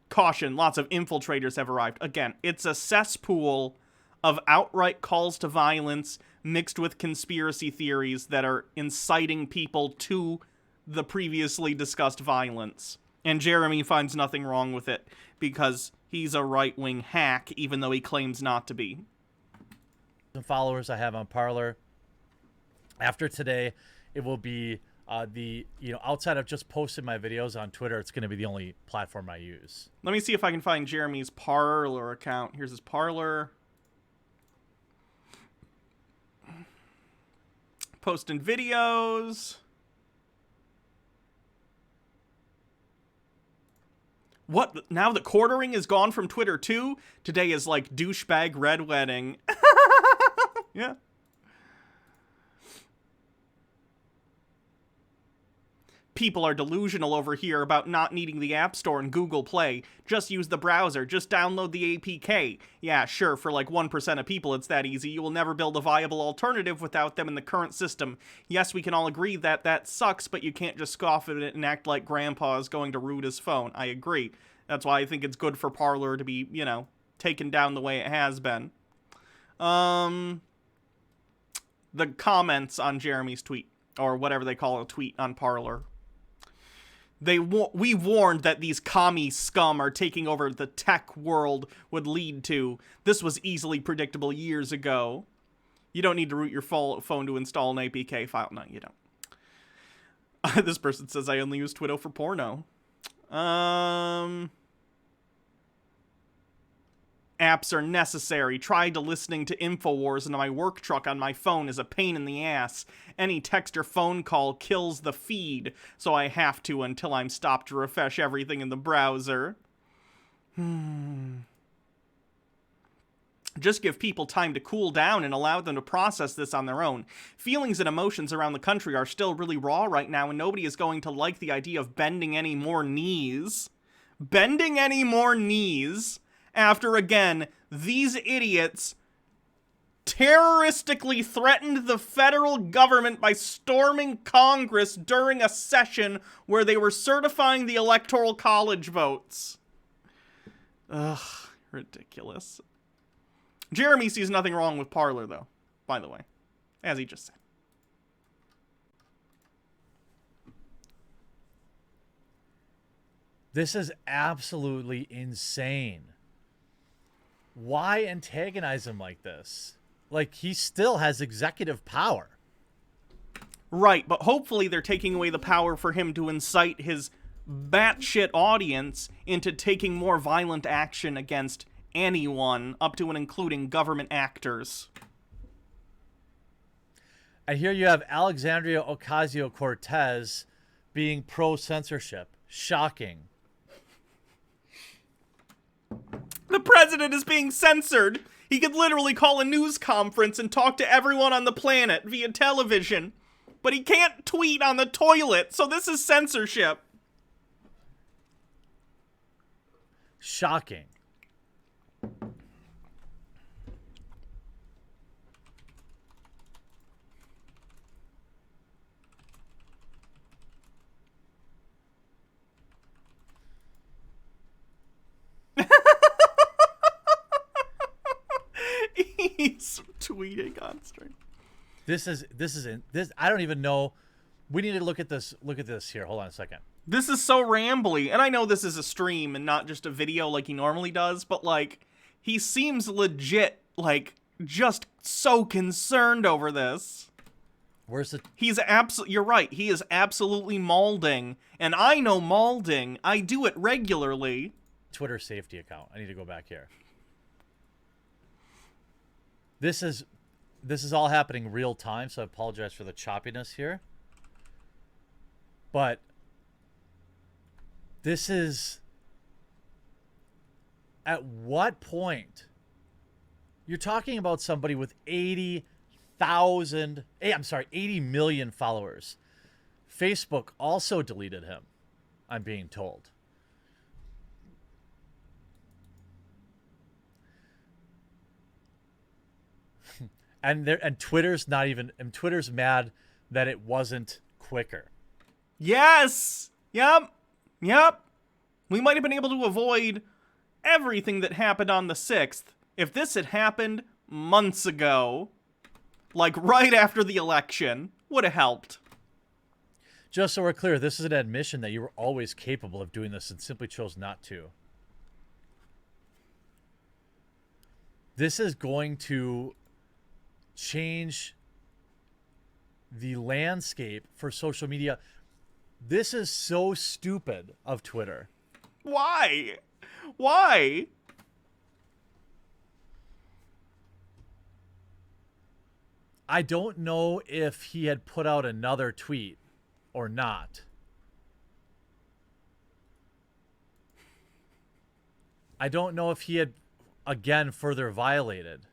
Caution, lots of infiltrators have arrived. Again, it's a cesspool of outright calls to violence mixed with conspiracy theories that are inciting people to the previously discussed violence. And Jeremy finds nothing wrong with it because he's a right-wing hack, even though he claims not to be. Some followers I have on Parler. After today, it will be outside of just posting my videos on Twitter, it's going to be the only platform I use. Let me see if I can find Jeremy's Parler account. Here's his Parler. Posting videos. What? Now that quartering is gone from Twitter too? Today is like douchebag red wedding. Yeah. People are delusional over here about not needing the App Store and Google Play. Just use the browser. Just download the APK. Yeah, sure, for like 1% of people it's that easy. You will never build a viable alternative without them in the current system. Yes, we can all agree that that sucks, but you can't just scoff at it and act like Grandpa is going to root his phone. I agree. That's why I think it's good for Parler to be, you know, taken down the way it has been. The comments on Jeremy's tweet, or whatever they call a tweet on Parler. We warned that these commie scum are taking over the tech world would lead to. This was easily predictable years ago. You don't need to root your phone to install an APK file. No, you don't. This person says, I only use Twitter for porno. Apps are necessary. Tried to listening to InfoWars in my work truck on my phone is a pain in the ass. Any text or phone call kills the feed, so I have to until I'm stopped to refresh everything in the browser. Just give people time to cool down and allow them to process this on their own. Feelings and emotions around the country are still really raw right now, and nobody is going to like the idea of bending any more knees. Bending any more knees after, again, these idiots terroristically threatened the federal government by storming Congress during a session where they were certifying the Electoral College votes. Ugh, ridiculous. Jeremy sees nothing wrong with Parler, though, by the way, as he just said. This is absolutely insane. Why antagonize him like this? Like, he still has executive power. Right, but hopefully they're taking away the power for him to incite his batshit audience into taking more violent action against anyone, up to and including government actors. And here you have Alexandria Ocasio-Cortez being pro-censorship. Shocking. The president is being censored. He could literally call a news conference and talk to everyone on the planet via television. But he can't tweet on the toilet, so this is censorship. Shocking. He's tweeting on stream. This I don't even know. We need to look at this here. Hold on a second. This is so rambly, and I know this is a stream and not just a video like he normally does, but like he seems legit, like just so concerned over this. Where's the? You're right. He is absolutely maulding, and I know maulding. I do it regularly. Twitter safety account. I need to go back here. This is all happening real time, so I apologize for the choppiness here. But this is, at what point? You're talking about somebody with 80 million followers. Facebook also deleted him, I'm being told. And Twitter's not even, and Twitter's mad that it wasn't quicker. Yes. Yep. We might have been able to avoid everything that happened on the 6th if this had happened months ago, like right after the election. Would have helped. Just so we're clear, this is an admission that you were always capable of doing this and simply chose not to. This is going to change the landscape for social media. This is so stupid of Twitter. Why? I don't know if he had put out another tweet or not. I don't know if he had, again, further violated.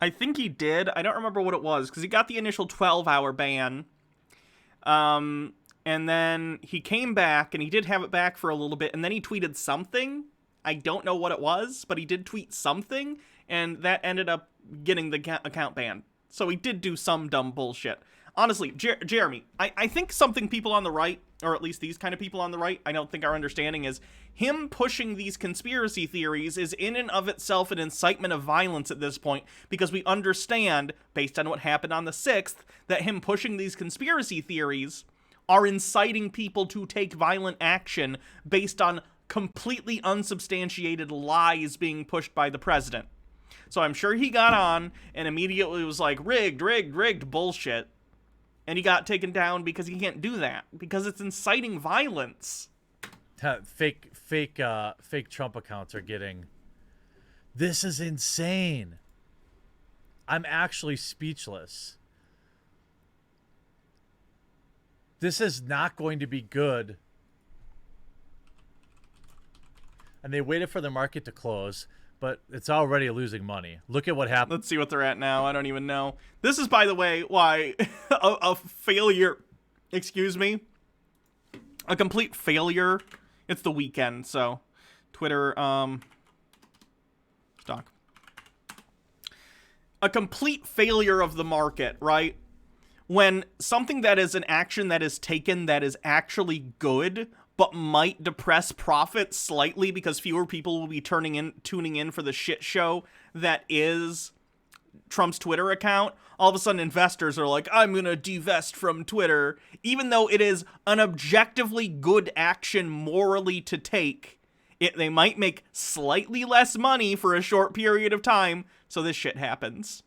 I think he did. I don't remember what it was, because he got the initial 12-hour ban. And then he came back, and he did have it back for a little bit, and then he tweeted something. I don't know what it was, but he did tweet something, and that ended up getting the account banned. So he did do some dumb bullshit. Honestly, Jeremy, I think something people on the right, or at least these kind of people on the right, I don't think our understanding is, him pushing these conspiracy theories is in and of itself an incitement of violence at this point, because we understand, based on what happened on the 6th, that him pushing these conspiracy theories are inciting people to take violent action based on completely unsubstantiated lies being pushed by the president. So I'm sure he got on and immediately was like, rigged bullshit. And he got taken down because he can't do that, because it's inciting violence. Fake Trump accounts are getting, this is insane. I'm actually speechless. This is not going to be good. And they waited for the market to close, but it's already losing money. Look at what happened. Let's see what they're at now. I don't even know. This is, by the way, why a failure, excuse me, a complete failure. It's the weekend, so Twitter, stock. A complete failure of the market, right? When something that is an action that is taken that is actually good, but might depress profits slightly because fewer people will be tuning in for the shit show that is Trump's Twitter account, all of a sudden investors are like, I'm going to divest from Twitter, even though it is an objectively good action morally to take. They might make slightly less money for a short period of time, so this shit happens.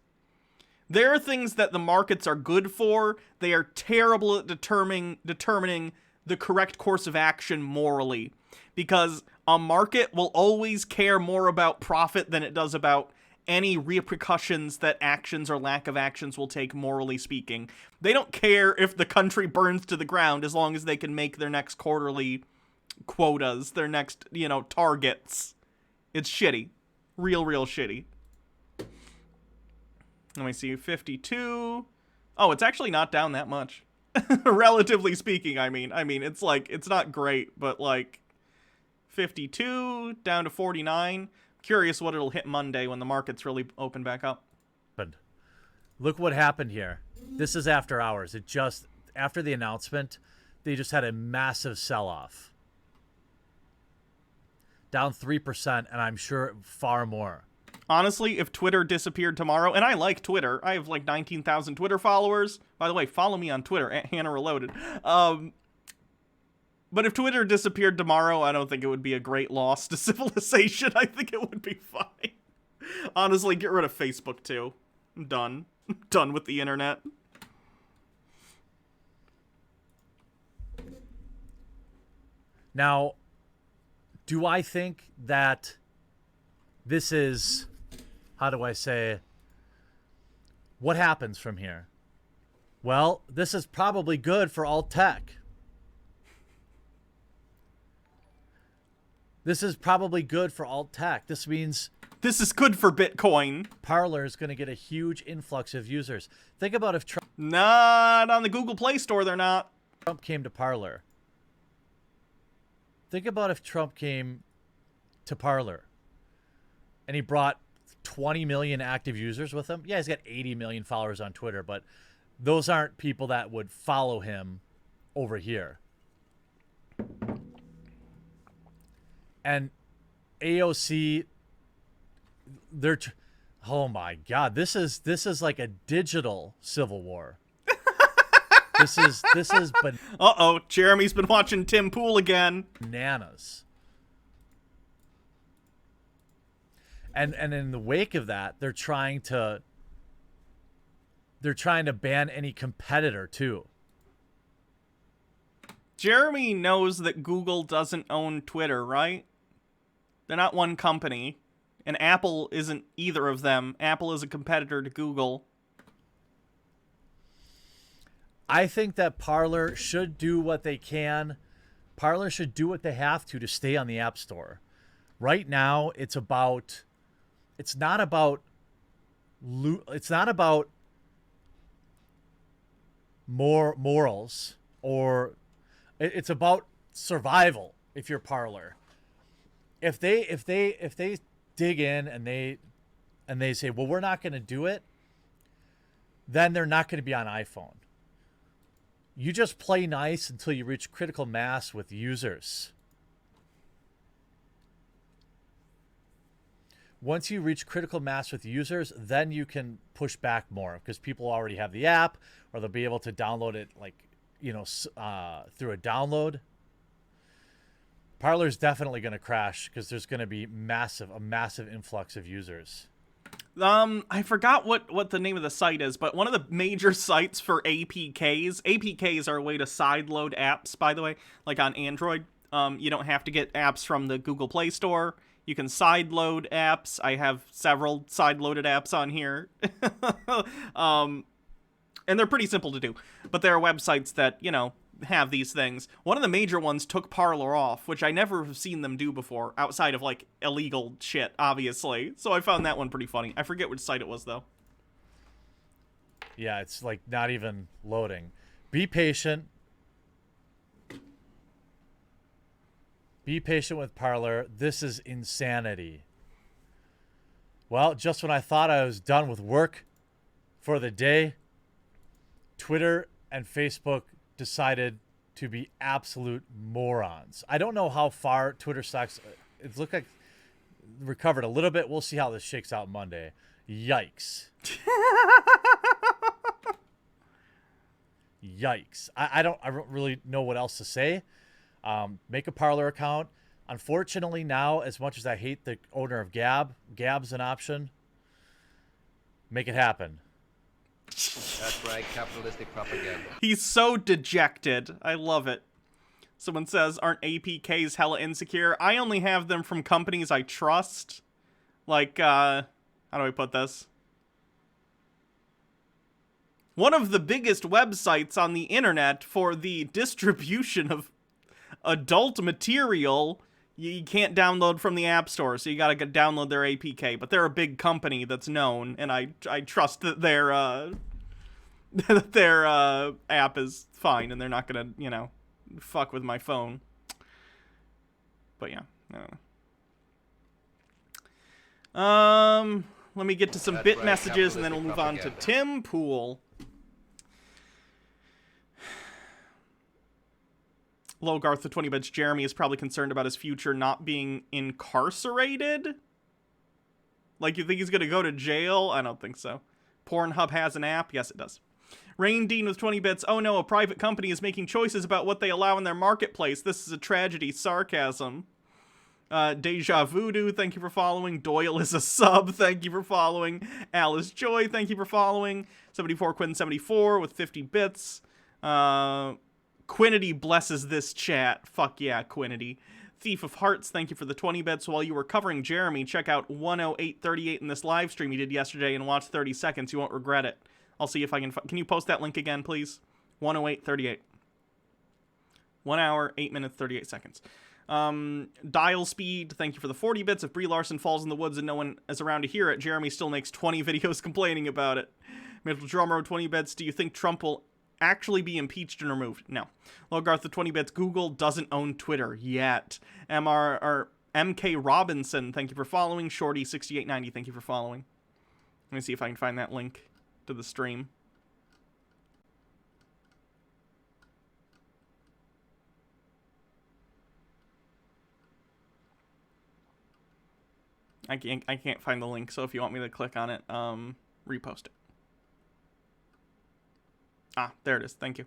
There are things that the markets are good for. They are terrible at determining the correct course of action morally, because a market will always care more about profit than it does about any repercussions that actions or lack of actions will take, morally speaking. They don't care if the country burns to the ground as long as they can make their next quarterly quotas, their next, targets. It's shitty. Real shitty. Let me see, 52. Oh, it's actually not down that much. Relatively speaking, I mean, it's like, it's not great, but like 52 down to 49. Curious what it'll hit Monday when the markets really open back up. Look what happened here. This is after hours. After the announcement, they just had a massive sell-off. Down 3%, and I'm sure far more. Honestly, if Twitter disappeared tomorrow, and I like Twitter, I have like 19,000 Twitter followers. By the way, follow me on Twitter, @HannahReloaded. But if Twitter disappeared tomorrow, I don't think it would be a great loss to civilization. I think it would be fine. Honestly, get rid of Facebook too. I'm done. I'm done with the internet. Now, do I think that this is, how do I say, what happens from here? Well, this is probably good for alt tech. This is probably good for alt tech. This means this is good for Bitcoin. Parler is going to get a huge influx of users. Think about if Trump... Not on the Google Play Store, they're not. Trump came to Parler. Think about if Trump came to Parler and he brought 20 million active users with him. Yeah, he's got 80 million followers on Twitter, but those aren't people that would follow him over here. And AOC, oh my God, this is like a digital civil war. This is uh-oh, Jeremy's been watching Tim Pool again. Bananas. And in the wake of that, they're trying to ban any competitor too. Jeremy knows that Google doesn't own Twitter, right? They're not one company. And Apple isn't either of them. Apple is a competitor to Google. I think that Parler should do what they can Parler should do what they have to stay on the App Store. Right now, it's not about more morals, or it's about survival. If you're Parler, if they dig in and they say, well, we're not going to do it, then they're not going to be on iPhone. You just play nice until you reach critical mass with users. Once you reach critical mass with users, then you can push back more because people already have the app, or they'll be able to download it, like, through a download. Parler's definitely going to crash because there's going to be a massive influx of users. I forgot what the name of the site is, but one of the major sites for APKs. APKs are a way to sideload apps, by the way, like on Android. You don't have to get apps from the Google Play Store. You can sideload apps. I have several sideloaded apps on here. And they're pretty simple to do. But there are websites that, have these things. One of the major ones took Parler off, which I never have seen them do before, outside of, like, illegal shit, obviously. So I found that one pretty funny. I forget which site it was, though. Yeah, it's, like, not even loading. Be patient. Be patient with Parler. This is insanity. Well, just when I thought I was done with work for the day, Twitter and Facebook decided to be absolute morons. I don't know how far Twitter stocks, it looked like recovered a little bit. We'll see how this shakes out Monday. Yikes. Yikes. I don't really know what else to say. Make a Parler account. Unfortunately now, as much as I hate the owner of Gab's an option. Make it happen. That's right, capitalistic propaganda. He's so dejected. I love it. Someone says, aren't APKs hella insecure? I only have them from companies I trust. Like, how do I put this? One of the biggest websites on the internet for the distribution of adult material you can't download from the App Store, so you gotta download their APK. But they're a big company that's known, and I trust that their app is fine, and they're not gonna, fuck with my phone. But yeah, let me get to some bit messages, and then we'll move on to Tim Pool. Logarth, the 20 bits. Jeremy is probably concerned about his future not being incarcerated. Like, you think he's gonna go to jail? I don't think so. Pornhub has an app. Yes, it does. Rain Dean with 20 bits. Oh no, a private company is making choices about what they allow in their marketplace. This is a tragedy. Sarcasm. Deja Voodoo, thank you for following. Doyle is a sub, thank you for following. Alice Joy, thank you for following. 74 Quinn 74 with 50 bits. Quinity blesses this chat. Fuck yeah, Quinity. Thief of Hearts, thank you for the 20 bits. While you were covering Jeremy, check out 10838 in this live stream you did yesterday and watch 30 seconds. You won't regret it. I'll see if I can... Can you post that link again, please? 10838. 1 hour, 8 minutes, 38 seconds. Dial Speed, thank you for the 40 bits. If Brie Larson falls in the woods and no one is around to hear it, Jeremy still makes 20 videos complaining about it. Mitchell Drummer, 20 bits. Do you think Trump will actually be impeached and removed? No. Logarth, the 20 bits. Google doesn't own Twitter yet. MK Robinson, thank you for following. Shorty 6890, thank you for following. Let me see if I can find that link to the stream. I can't find the link, so if you want me to click on it, repost it. Ah, there it is. Thank you.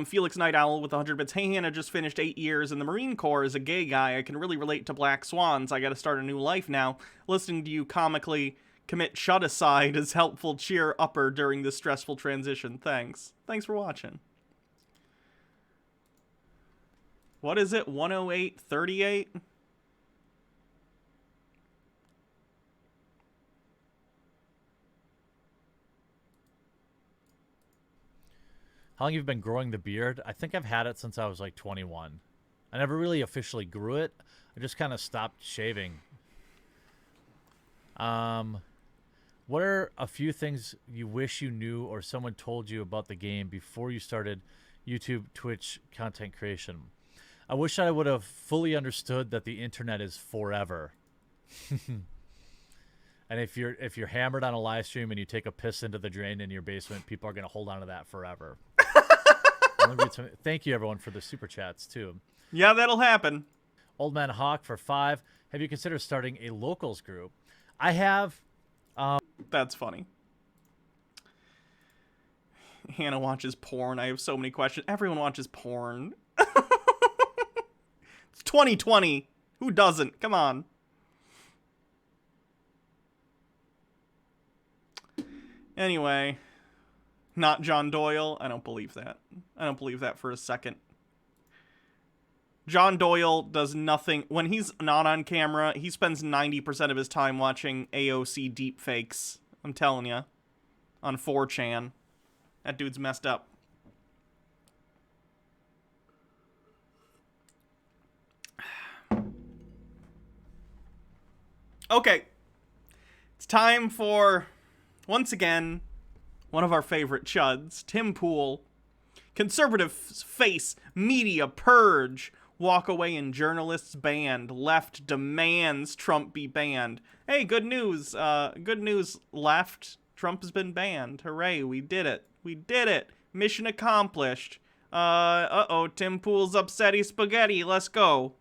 Felix Night Owl with 100 bits. Hey, Hannah, just finished 8 years in the Marine Corps. As a gay guy, I can really relate to Black Swans. I gotta start a new life now. Listening to you comically commit shut-aside is helpful cheer upper during this stressful transition. Thanks. Thanks for watching. What is it? 10838? How long have you been growing the beard? I think I've had it since I was like 21. I never really officially grew it. I just kind of stopped shaving. What are a few things you wish you knew or someone told you about the game before you started YouTube, Twitch content creation? I wish I would have fully understood that the internet is forever. And if you're hammered on a live stream and you take a piss into the drain in your basement, people are going to hold on to that forever. Thank you, everyone, for the super chats, too. Yeah, that'll happen. Old Man Hawk for 5. Have you considered starting a locals group? I have. That's funny. Hannah watches porn. I have so many questions. Everyone watches porn. It's 2020. Who doesn't? Come on. Anyway, not John Doyle. I don't believe that. I don't believe that for a second. John Doyle does nothing. When he's not on camera, he spends 90% of his time watching AOC deepfakes. I'm telling you. On 4chan. That dude's messed up. Okay. It's time for, once again, one of our favorite chuds, Tim Pool. Conservatives face media purge. Walk away and journalists banned. Left demands Trump be banned. Hey, good news. Good news, left. Trump has been banned. Hooray, we did it. We did it. Mission accomplished. Uh-oh, Tim Pool's upsetty spaghetti. Let's go.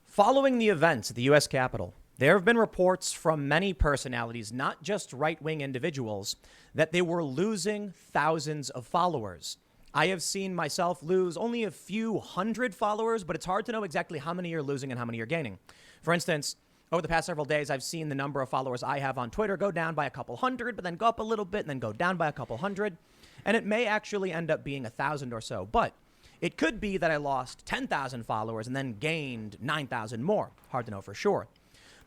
Following the events at the U.S. Capitol, there have been reports from many personalities, not just right-wing individuals, that they were losing thousands of followers. I have seen myself lose only a few hundred followers, but it's hard to know exactly how many you're losing and how many you're gaining. For instance, over the past several days, I've seen the number of followers I have on Twitter go down by a couple hundred, but then go up a little bit and then go down by a couple hundred. And it may actually end up being 1,000 or so, but it could be that I lost 10,000 followers and then gained 9,000 more. Hard to know for sure.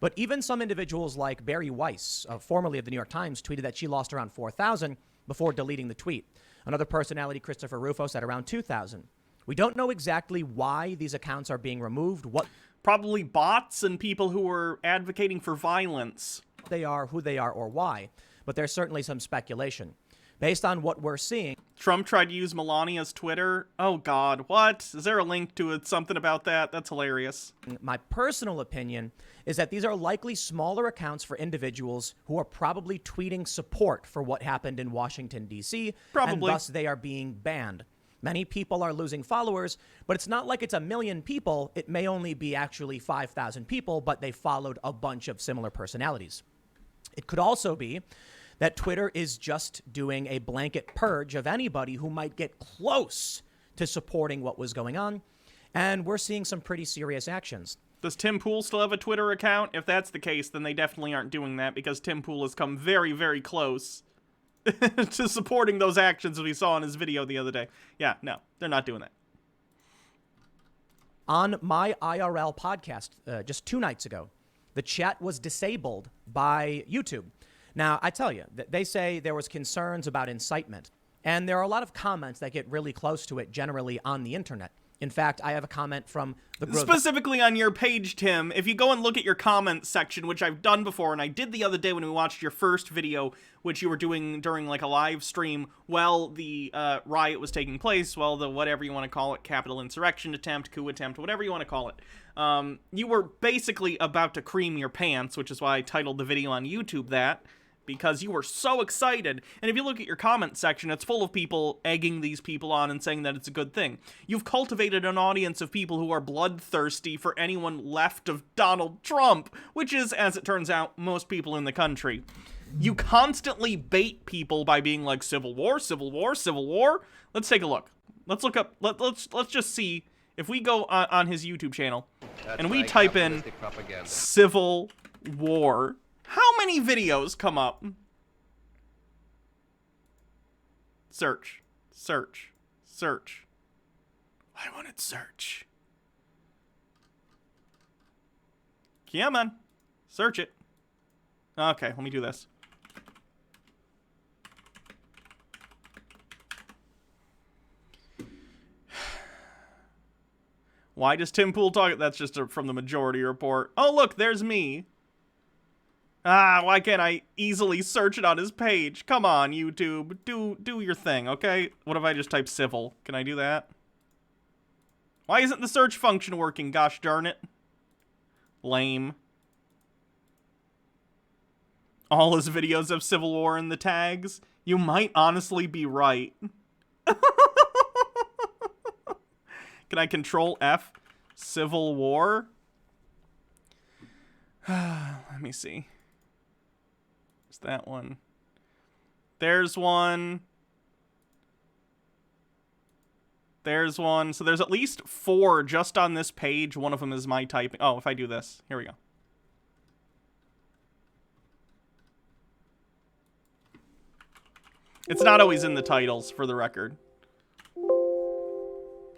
But even some individuals like Barry Weiss, formerly of the New York Times, tweeted that she lost around 4,000 before deleting the tweet. Another personality, Christopher Rufo, said around 2,000. We don't know exactly why these accounts are being removed, what probably bots and people who are advocating for violence. They are, who they are, or why. But there's certainly some speculation. Based on what we're seeing, Trump tried to use Melania's Twitter. Oh, God. What? Is there a link to it? Something about that? That's hilarious. My personal opinion is that these are likely smaller accounts for individuals who are probably tweeting support for what happened in Washington, D.C., and thus they are being banned. Many people are losing followers, but it's not like it's 1 million people. It may only be actually 5,000 people, but they followed a bunch of similar personalities. It could also be that Twitter is just doing a blanket purge of anybody who might get close to supporting what was going on, and we're seeing some pretty serious actions. Does Tim Pool still have a Twitter account? If that's the case, then they definitely aren't doing that, because Tim Pool has come very, very close to supporting those actions we saw in his video the other day. Yeah, no, they're not doing that. On my IRL podcast just 2 nights ago, the chat was disabled by YouTube. Now, I tell you, they say there was concerns about incitement, and there are a lot of comments that get really close to it generally on the internet. In fact, I have a comment from the specifically on your page, Tim. If you go and look at your comments section, which I've done before, and I did the other day when we watched your first video, which you were doing during like a live stream while the riot was taking place, well, the whatever you want to call it, Capitol insurrection attempt, coup attempt, whatever you want to call it. You were basically about to cream your pants, which is why I titled the video on YouTube that, because you were so excited. And if you look at your comment section, it's full of people egging these people on and saying that it's a good thing. You've cultivated an audience of people who are bloodthirsty for anyone left of Donald Trump, which is, as it turns out, most people in the country. You constantly bait people by being like, civil war, civil war, civil war. Let's take a look. Let's look up, let's just see, if we go on his YouTube channel, and we type in civil war, how many videos come up? Search. Search. Search. I wanted search. Come on. Search it. Okay, let me do this. Why does Tim Pool talk? That's just from the Majority Report. Oh, look, there's me. Why can't I easily search it on his page? Come on, YouTube. Do your thing, okay? What if I just type civil? Can I do that? Why isn't the search function working? Gosh darn it. Lame. All his videos have Civil War in the tags. You might honestly be right. Can I control F? Civil War? Let me see. Is that one? There's one. There's one. So there's at least 4 just on this page. One of them is my typing. Oh, if I do this. Here we go. It's not always in the titles, for the record.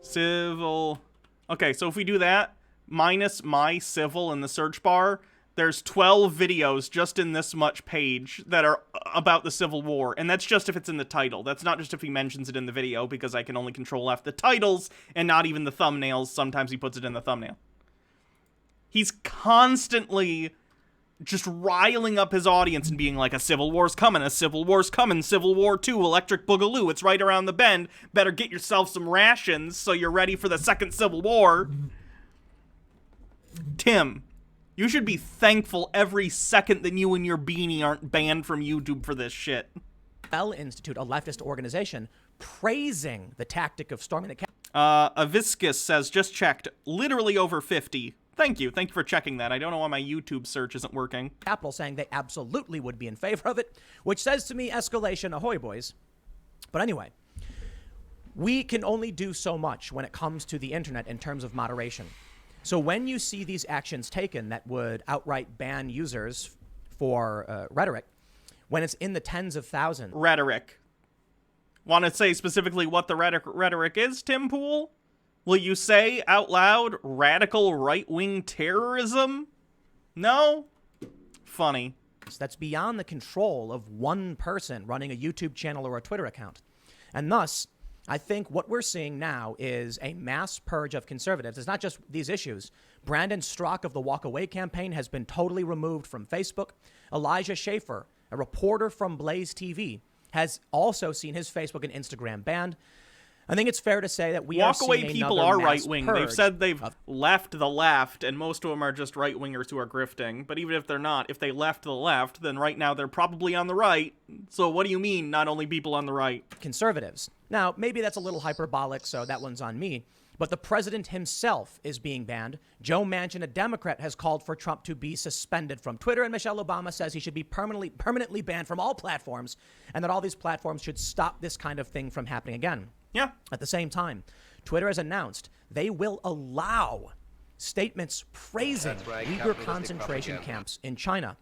Civil. Okay, so if we do that, minus my civil in the search bar, there's 12 videos just in this much page that are about the Civil War. And that's just if it's in the title. That's not just if he mentions it in the video, because I can only control F the titles and not even the thumbnails. Sometimes he puts it in the thumbnail. He's constantly just riling up his audience and being like, a Civil War's coming, a Civil War's coming, Civil War 2, Electric Boogaloo, it's right around the bend. Better get yourself some rations so you're ready for the second Civil War. Tim, you should be thankful every second that you and your beanie aren't banned from YouTube for this shit. Bell Institute, a leftist organization, praising the tactic of storming the Capitol. Aviscus says, just checked, literally over 50. Thank you for checking that. I don't know why my YouTube search isn't working. Capitol saying they absolutely would be in favor of it, which says to me, escalation, ahoy boys. But anyway, we can only do so much when it comes to the internet in terms of moderation. So when you see these actions taken that would outright ban users for rhetoric, when it's in the tens of thousands. Rhetoric. Want to say specifically what the rhetoric is, Tim Pool? Will you say out loud, radical right-wing terrorism? No? Funny. That's beyond the control of one person running a YouTube channel or a Twitter account. And thus, I think what we're seeing now is a mass purge of conservatives. It's not just these issues. Brandon Strzok of the Walk Away campaign has been totally removed from Facebook. Elijah Schaefer, a reporter from Blaze TV, has also seen his Facebook and Instagram banned. I think it's fair to say that we are seeing Walk-away people are right-wing. They've said they've left the left, and most of them are just right-wingers who are grifting. But even if they're not, if they left the left, then right now they're probably on the right. So what do you mean, not only people on the right? Conservatives. Now, maybe that's a little hyperbolic, so that one's on me. But the president himself is being banned. Joe Manchin, a Democrat, has called for Trump to be suspended from Twitter, and Michelle Obama says he should be permanently banned from all platforms, and that all these platforms should stop this kind of thing from happening again. Yeah. At the same time, Twitter has announced they will allow statements praising Uyghur concentration camps in China.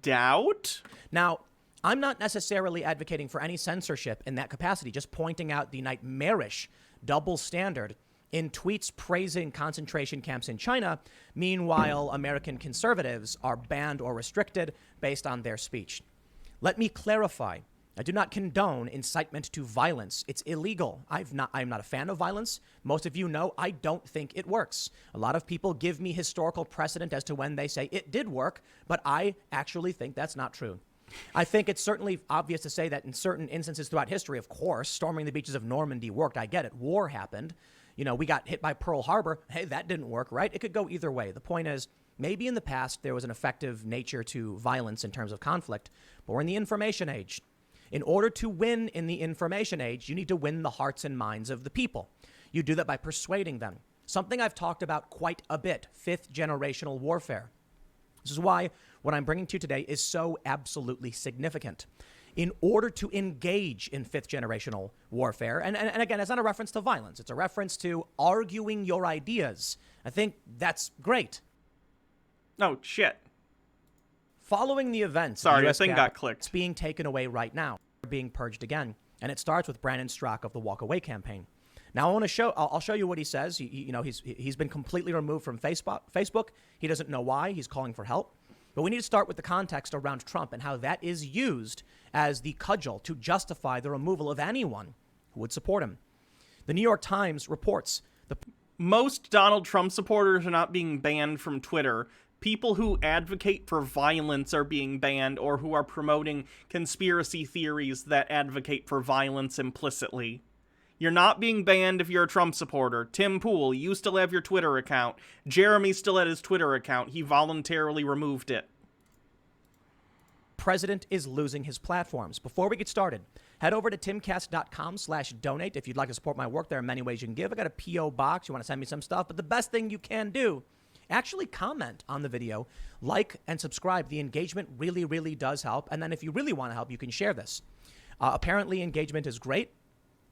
Doubt? Now, I'm not necessarily advocating for any censorship in that capacity, just pointing out the nightmarish double standard in tweets praising concentration camps in China. Meanwhile, American conservatives are banned or restricted based on their speech. Let me clarify. I do not condone incitement to violence. It's illegal. I'm not a fan of violence. Most of you know I don't think it works. A lot of people give me historical precedent as to when they say it did work, but I actually think that's not true. I think it's certainly obvious to say that in certain instances throughout history, of course, storming the beaches of Normandy worked. I get it. War happened. You know, we got hit by Pearl Harbor. Hey, that didn't work, right? It could go either way. The point is, maybe in the past there was an effective nature to violence in terms of conflict, but we're in the information age. In order to win in the information age, you need to win the hearts and minds of the people. You do that by persuading them. Something I've talked about quite a bit, fifth generational warfare. This is why what I'm bringing to you today is so absolutely significant. In order to engage in fifth generational warfare, and again, it's not a reference to violence. It's a reference to arguing your ideas. I think that's great. Oh, shit. Following the events, sorry, this thing got clicked. It's being taken away right now. They're being purged again, and it starts with Brandon Strzok of the Walk Away campaign. Now, I'll show you what he says. He's been completely removed from Facebook. He doesn't know why. He's calling for help. But we need to start with the context around Trump and how that is used as the cudgel to justify the removal of anyone who would support him. The New York Times reports most Donald Trump supporters are not being banned from Twitter. People who advocate for violence are being banned, or who are promoting conspiracy theories that advocate for violence implicitly. You're not being banned if you're a Trump supporter. Tim Pool, you still have your Twitter account. Jeremy still had his Twitter account. He voluntarily removed it. President is losing his platforms. Before we get started, head over to timcast.com/donate. If you'd like to support my work, there are many ways you can give. I got a P.O. box. You want to send me some stuff. But the best thing you can do, actually comment on the video, like and subscribe. The engagement really, really does help. And then if you really want to help, you can share this. Apparently, engagement is great.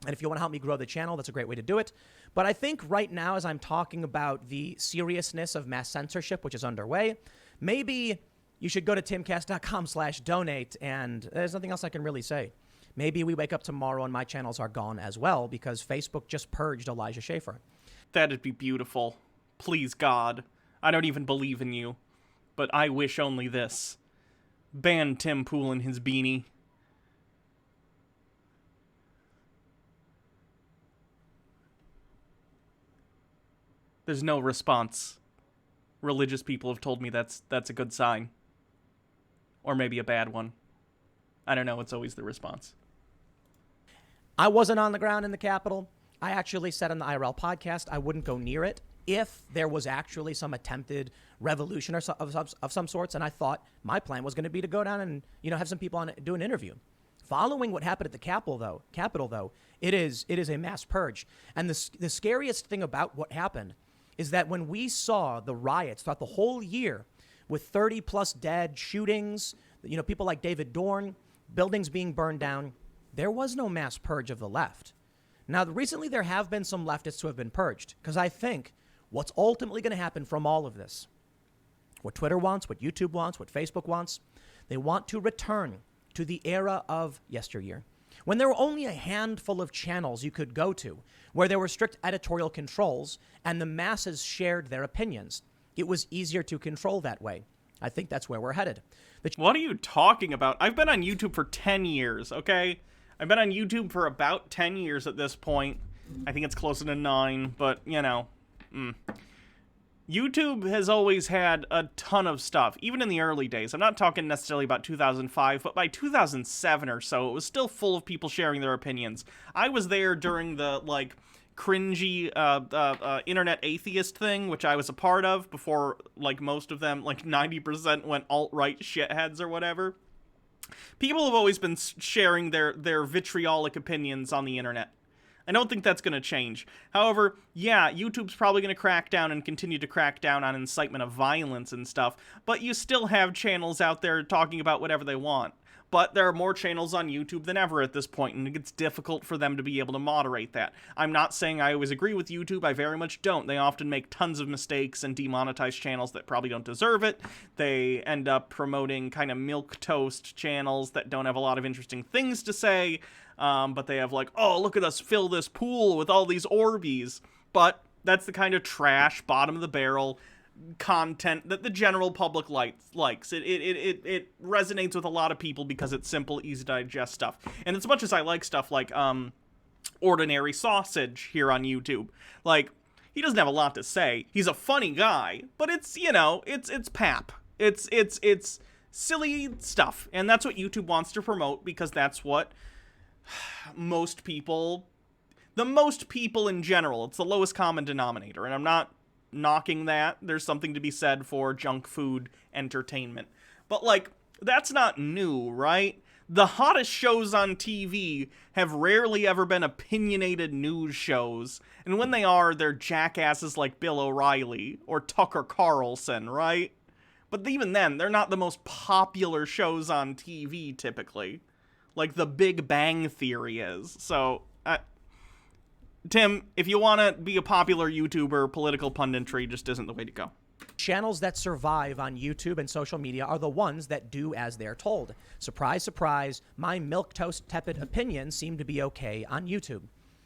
And if you want to help me grow the channel, that's a great way to do it. But I think right now, as I'm talking about the seriousness of mass censorship, which is underway, maybe you should go to timcast.com/donate, and there's nothing else I can really say. Maybe we wake up tomorrow and my channels are gone as well because Facebook just purged Elijah Schaffer. That'd be beautiful. Please, God. I don't even believe in you. But I wish only this. Ban Tim Pool and his beanie. There's no response. Religious people have told me that's a good sign. Or maybe a bad one. I don't know, it's always the response. I wasn't on the ground in the Capitol. I actually said on the IRL podcast I wouldn't go near it if there was actually some attempted revolution or of some sorts. And I thought my plan was going to be to go down and, have some people on it, do an interview. Following what happened at the Capitol, though, it is a mass purge. And the scariest thing about what happened is that when we saw the riots throughout the whole year with 30 plus dead, shootings, people like David Dorn, buildings being burned down, there was no mass purge of the left. Now, recently there have been some leftists who have been purged, because I think what's ultimately going to happen from all of this, what Twitter wants, what YouTube wants, what Facebook wants, they want to return to the era of yesteryear, when there were only a handful of channels you could go to, where there were strict editorial controls and the masses shared their opinions. It was easier to control that way. I think that's where we're headed. What are you talking about? I've been on YouTube for 10 years, okay? I've been on YouTube for about 10 years at this point. I think it's closer to 9, but, YouTube has always had a ton of stuff, even in the early days. I'm not talking necessarily about 2005, but by 2007 or so, it was still full of people sharing their opinions. I was there during the, cringy internet atheist thing, which I was a part of before, most of them, 90% went alt-right shitheads or whatever. People have always been sharing their vitriolic opinions on the internet. I don't think that's going to change. However, yeah, YouTube's probably going to crack down and continue to crack down on incitement of violence and stuff, but you still have channels out there talking about whatever they want. But there are more channels on YouTube than ever at this point, and it gets difficult for them to be able to moderate that. I'm not saying I always agree with YouTube. I very much don't. They often make tons of mistakes and demonetize channels that probably don't deserve it. They end up promoting kind of milquetoast channels that don't have a lot of interesting things to say, but they have oh, look at us fill this pool with all these Orbeez. But that's the kind of trash, bottom-of-the-barrel content that the general public likes. It resonates with a lot of people because it's simple, easy to digest stuff. And as much as I like stuff like Ordinary Sausage here on YouTube, he doesn't have a lot to say. He's a funny guy, but it's it's pap. It's silly stuff, and that's what YouTube wants to promote because that's what most people in general, it's the lowest common denominator, and I'm not knocking that. There's something to be said for junk food entertainment. But, that's not new, right? The hottest shows on TV have rarely ever been opinionated news shows, and when they are, they're jackasses like Bill O'Reilly or Tucker Carlson, right? But even then, they're not the most popular shows on TV, typically. Like The Big Bang Theory is. So, Tim, if you want to be a popular YouTuber, political punditry just isn't the way to go. Channels that survive on YouTube and social media are the ones that do as they're told. Surprise, surprise, my milquetoast tepid opinions seem to be okay on YouTube.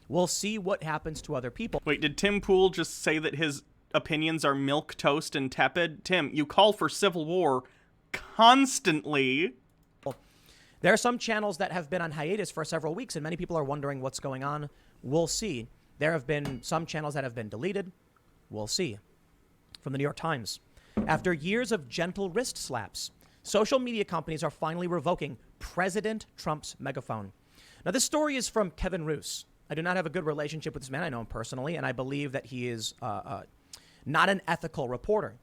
We'll see what happens to other people. Wait, did Tim Pool just say that his opinions are milquetoast and tepid? Tim, you call for civil war constantly. There are some channels that have been on hiatus for several weeks, and many people are wondering what's going on. We'll see. There have been some channels that have been deleted. We'll see. From the New York Times. After years of gentle wrist slaps, social media companies are finally revoking President Trump's megaphone. Now, this story is from Kevin Roose. I do not have a good relationship with this man. I know him personally, and I believe that he is not an ethical reporter.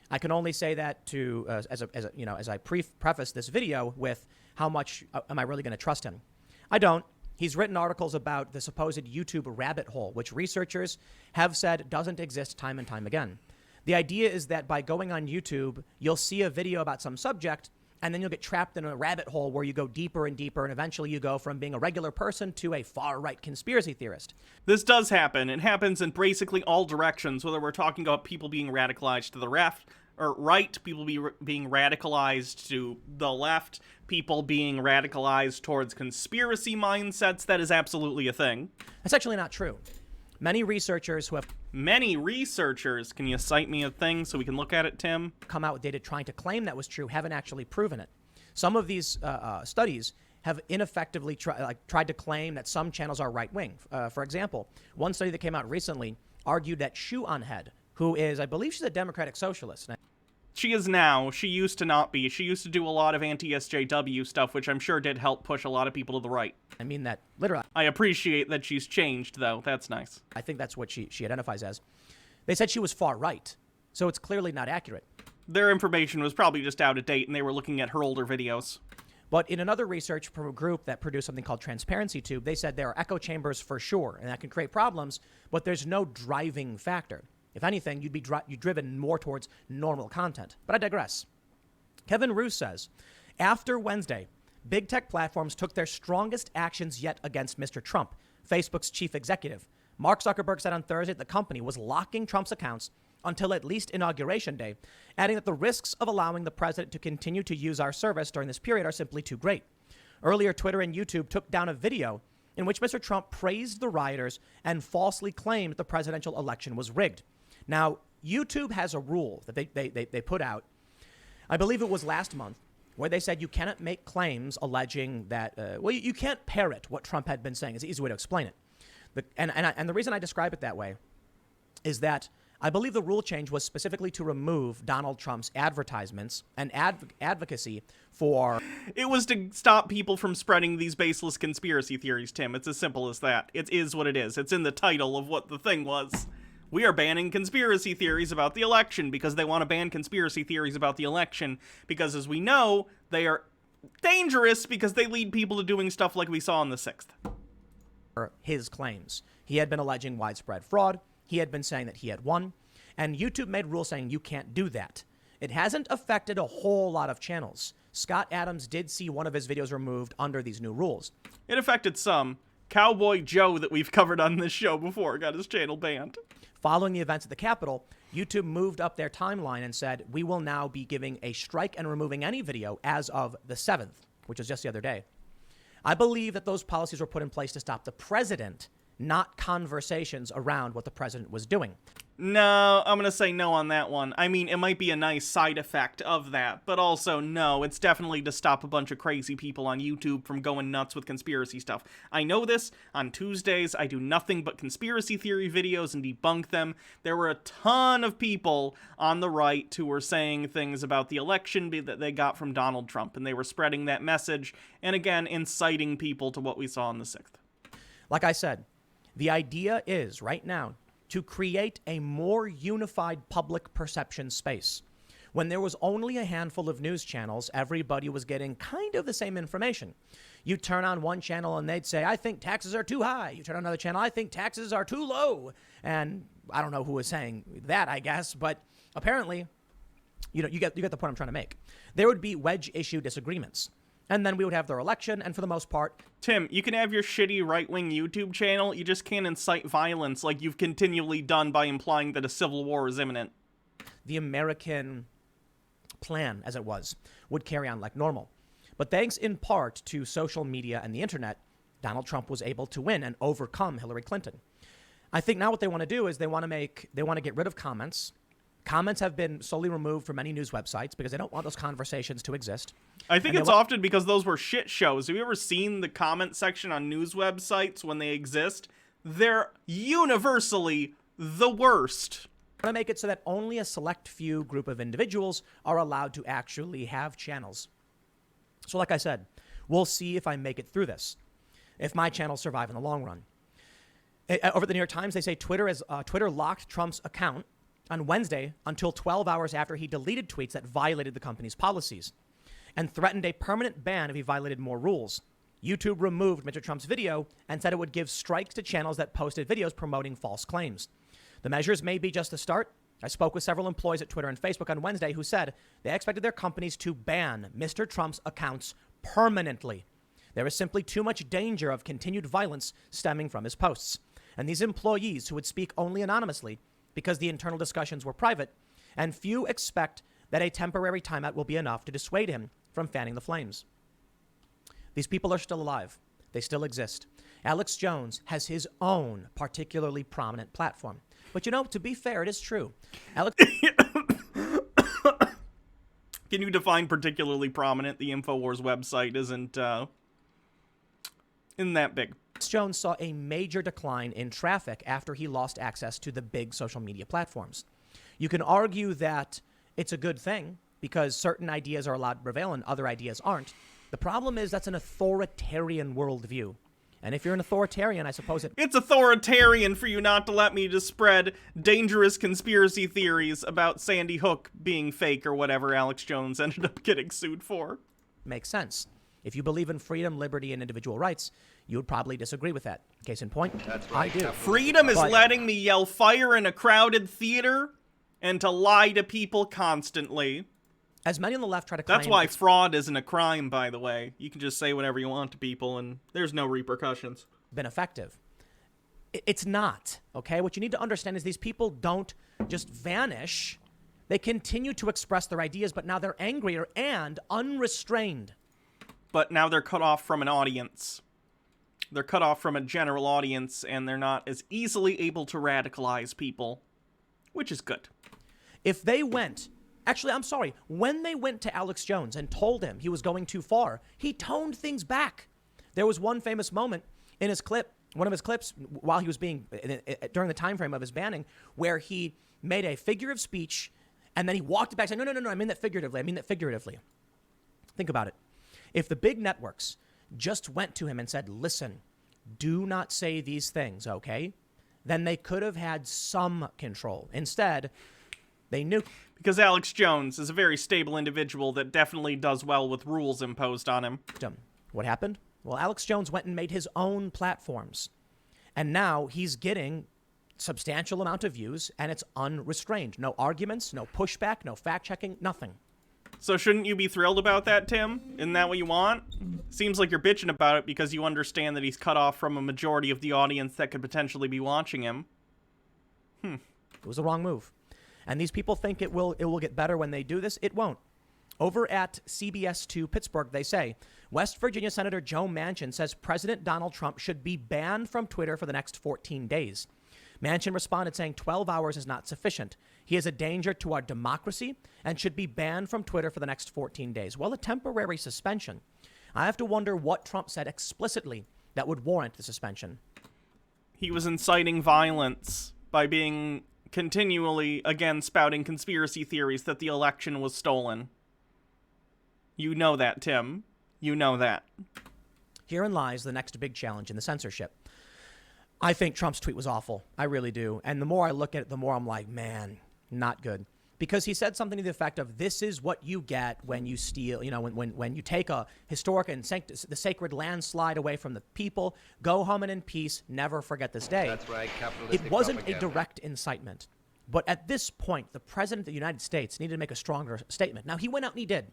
I can only say that as I preface this video with how much am I really going to trust him? I don't. He's written articles about the supposed YouTube rabbit hole, which researchers have said doesn't exist time and time again. The idea is that by going on YouTube, you'll see a video about some subject, and then you'll get trapped in a rabbit hole where you go deeper and deeper, and eventually you go from being a regular person to a far-right conspiracy theorist. This does happen. It happens in basically all directions, whether we're talking about people being radicalized to the left or right, people being radicalized to the left, people being radicalized towards conspiracy mindsets. That is absolutely a thing. That's actually not true. Many researchers who have... Many researchers? Can you cite me a thing so we can look at it, Tim? ...come out with data trying to claim that was true haven't actually proven it. Some of these studies have ineffectively tried to claim that some channels are right-wing. For example, one study that came out recently argued that Shoe on Head, who is, I believe she's a Democratic socialist. She is now. She used to not be. She used to do a lot of anti-SJW stuff, which I'm sure did help push a lot of people to the right. I mean that literally. I appreciate that she's changed, though. That's nice. I think that's what she identifies as. They said she was far right, so it's clearly not accurate. Their information was probably just out of date, and they were looking at her older videos. But in another research from a group that produced something called Transparency Tube, they said there are echo chambers for sure, and that can create problems, but there's no driving factor. If anything, you'd be driven more towards normal content. But I digress. Kevin Roose says, after Wednesday, big tech platforms took their strongest actions yet against Mr. Trump, Facebook's chief executive. Mark Zuckerberg said on Thursday that the company was locking Trump's accounts until at least Inauguration Day, adding that the risks of allowing the president to continue to use our service during this period are simply too great. Earlier, Twitter and YouTube took down a video in which Mr. Trump praised the rioters and falsely claimed the presidential election was rigged. Now, YouTube has a rule that they put out, I believe it was last month, where they said you cannot make claims alleging that, you can't parrot what Trump had been saying. It's the easy way to explain it. And the reason I describe it that way is that I believe the rule change was specifically to remove Donald Trump's advertisements and advocacy for... It was to stop people from spreading these baseless conspiracy theories, Tim. It's as simple as that. It is what it is. It's in the title of what the thing was. We are banning conspiracy theories about the election because they want to ban conspiracy theories about the election because, as we know, they are dangerous because they lead people to doing stuff like we saw on the 6th. His claims. He had been alleging widespread fraud. He had been saying that he had won. And YouTube made rules saying you can't do that. It hasn't affected a whole lot of channels. Scott Adams did see one of his videos removed under these new rules. It affected some. Cowboy Joe that we've covered on this show before got his channel banned. Following the events at the Capitol, YouTube moved up their timeline and said, we will now be giving a strike and removing any video as of the 7th, which was just the other day. I believe that those policies were put in place to stop the president, not conversations around what the president was doing. No, I'm going to say no on that one. I mean, it might be a nice side effect of that, but also no, it's definitely to stop a bunch of crazy people on YouTube from going nuts with conspiracy stuff. I know this. On Tuesdays, I do nothing but conspiracy theory videos and debunk them. There were a ton of people on the right who were saying things about the election that they got from Donald Trump, and they were spreading that message, and again, inciting people to what we saw on the 6th. Like I said, the idea is, right now, to create a more unified public perception space. When there was only a handful of news channels, everybody was getting kind of the same information. You turn on one channel and they'd say, I think taxes are too high. You turn on another channel, I think taxes are too low. And I don't know who was saying that, I guess, but apparently, you get the point I'm trying to make. There would be wedge issue disagreements. And then we would have their election, and for the most part... Tim, you can have your shitty right-wing YouTube channel, you just can't incite violence like you've continually done by implying that a civil war is imminent. The American plan, as it was, would carry on like normal. But thanks in part to social media and the internet, Donald Trump was able to win and overcome Hillary Clinton. I think now what they want to do is they want to get rid of comments. Comments have been slowly removed from many news websites because they don't want those conversations to exist. I think it's often because those were shit shows. Have you ever seen the comment section on news websites when they exist? They're universally the worst. I want to make it so that only a select few group of individuals are allowed to actually have channels. So like I said, we'll see if I make it through this, if my channels survive in the long run. Over at the New York Times, they say Twitter locked Trump's account on Wednesday until 12 hours after he deleted tweets that violated the company's policies and threatened a permanent ban if he violated more rules. YouTube removed Mr. Trump's video and said it would give strikes to channels that posted videos promoting false claims. The measures may be just a start. I spoke with several employees at Twitter and Facebook on Wednesday who said they expected their companies to ban Mr. Trump's accounts permanently. There is simply too much danger of continued violence stemming from his posts. And these employees who would speak only anonymously because the internal discussions were private, and few expect that a temporary timeout will be enough to dissuade him from fanning the flames. These people are still alive. They still exist. Alex Jones has his own particularly prominent platform. But you know, to be fair, it is true. Alex Can you define particularly prominent? The InfoWars website isn't that big. Jones saw a major decline in traffic after he lost access to the big social media platforms. You can argue that it's a good thing because certain ideas are allowed to prevail and other ideas aren't. The problem is that's an authoritarian worldview. And if you're an authoritarian, I suppose it's authoritarian for you not to let me just spread dangerous conspiracy theories about Sandy Hook being fake or whatever Alex Jones ended up getting sued for. Makes sense. If you believe in freedom, liberty, and individual rights, you would probably disagree with that. Case in point, That's right. I do. Freedom is letting me yell fire in a crowded theater and to lie to people constantly. As many on the left try to claim... That's why fraud isn't a crime, by the way. You can just say whatever you want to people and there's no repercussions. Been effective. It's not, okay? What you need to understand is these people don't just vanish. They continue to express their ideas, but now they're angrier and unrestrained. But now they're cut off from an audience. They're cut off from a general audience, and they're not as easily able to radicalize people, which is good. If they went... Actually, I'm sorry. When they went to Alex Jones and told him he was going too far, he toned things back. There was one famous moment in his clip, one of his clips, while he was being... during the time frame of his banning, where he made a figure of speech, and then he walked it back saying, no, I mean that figuratively. Think about it. If the big networks just went to him and said, listen, do not say these things, okay? Then they could have had some control. Instead, they knew. Because Alex Jones is a very stable individual that definitely does well with rules imposed on him. What happened? Well, Alex Jones went and made his own platforms. And now he's getting substantial amount of views, and it's unrestrained. No arguments, no pushback, no fact-checking, nothing. So shouldn't you be thrilled about that, Tim? Isn't that what you want? Seems like you're bitching about it because you understand that he's cut off from a majority of the audience that could potentially be watching him. It was a wrong move. And these people think it will get better when they do this. It won't. Over at CBS 2 Pittsburgh, they say, West Virginia Senator Joe Manchin says President Donald Trump should be banned from Twitter for the next 14 days. Manchin responded saying 12 hours is not sufficient. He is a danger to our democracy and should be banned from Twitter for the next 14 days. Well, a temporary suspension. I have to wonder what Trump said explicitly that would warrant the suspension. He was inciting violence by being continually, again, spouting conspiracy theories that the election was stolen. You know that, Tim. You know that. Herein lies the next big challenge in the censorship. I think Trump's tweet was awful. I really do. And the more I look at it, the more I'm like, man, not good. Because he said something to the effect of, this is what you get when you steal, when you take a historic and the sacred landslide away from the people, go home and in peace, never forget this day. That's right, capitalistic It wasn't propaganda. a direct incitement. But at this point, the president of the United States needed to make a stronger statement. Now, he went out and he did.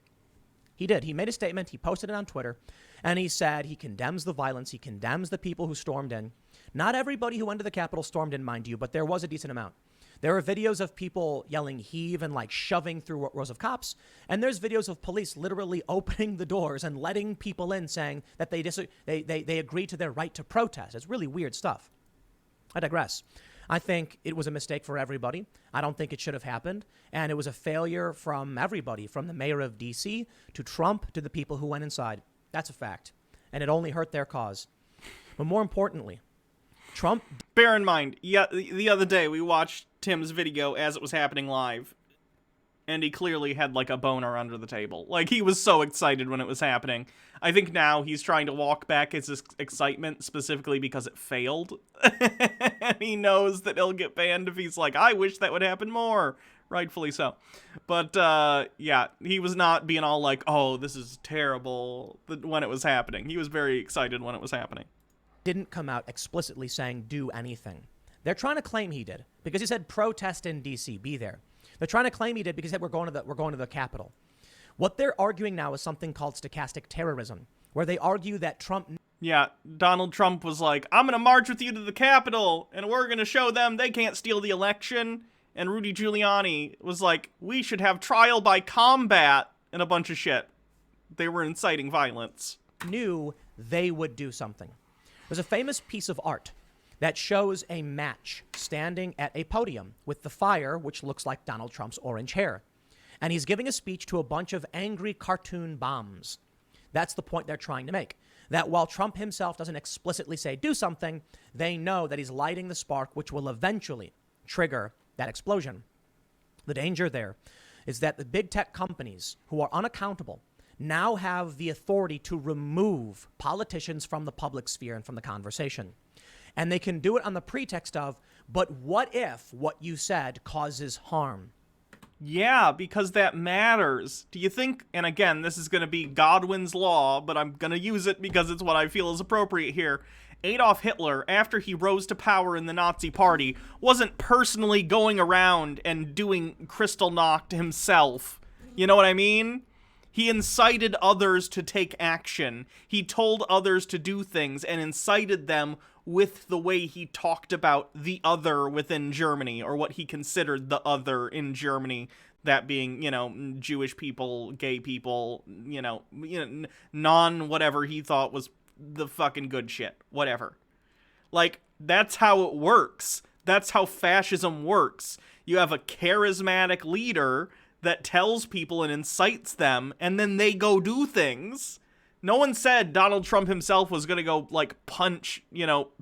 He did. He made a statement. He posted it on Twitter. And he said he condemns the violence. He condemns the people who stormed in. Not everybody who went to the Capitol stormed in, mind you, but there was a decent amount. There are videos of people yelling heave and like shoving through rows of cops. And there's videos of police literally opening the doors and letting people in saying that they agree to their right to protest. It's really weird stuff. I digress. I think it was a mistake for everybody. I don't think it should have happened. And it was a failure from everybody, from the mayor of D.C. to Trump to the people who went inside. That's a fact. And it only hurt their cause. But more importantly, Trump. Bear in mind, yeah, the other day we watched Tim's video as it was happening live, and he clearly had like a boner under the table. Like, he was so excited when it was happening. I think now he's trying to walk back his excitement specifically because it failed. And he knows that he'll get banned if he's like, I wish that would happen more. Rightfully so. But, yeah, he was not being all like, oh, this is terrible when it was happening. He was very excited when it was happening. Didn't come out explicitly saying do anything. They're trying to claim he did because he said protest in D.C., be there. They're trying to claim he did because he said we're going to the Capitol. What they're arguing now is something called stochastic terrorism, where they argue that Trump... Yeah, Donald Trump was like, I'm going to march with you to the Capitol, and we're going to show them they can't steal the election. And Rudy Giuliani was like, we should have trial by combat and a bunch of shit. They were inciting violence. Knew they would do something. There's a famous piece of art that shows a match standing at a podium with the fire, which looks like Donald Trump's orange hair. And he's giving a speech to a bunch of angry cartoon bombs. That's the point they're trying to make. That while Trump himself doesn't explicitly say do something, they know that he's lighting the spark, which will eventually trigger that explosion. The danger there is that the big tech companies who are unaccountable now have the authority to remove politicians from the public sphere and from the conversation. And they can do it on the pretext of, but what if what you said causes harm? Yeah, because that matters. Do you think, and again, this is going to be Godwin's law, but I'm going to use it because it's what I feel is appropriate here. Adolf Hitler, after he rose to power in the Nazi Party, wasn't personally going around and doing Kristallnacht himself. You know what I mean? He incited others to take action. He told others to do things and incited them with the way he talked about the other within Germany, or what he considered the other in Germany, that being, you know, Jewish people, gay people, non-whatever he thought was the fucking good shit, whatever. Like, that's how it works. That's how fascism works. You have a charismatic leader that tells people and incites them, and then they go do things. No one said Donald Trump himself was going to go, like, punch,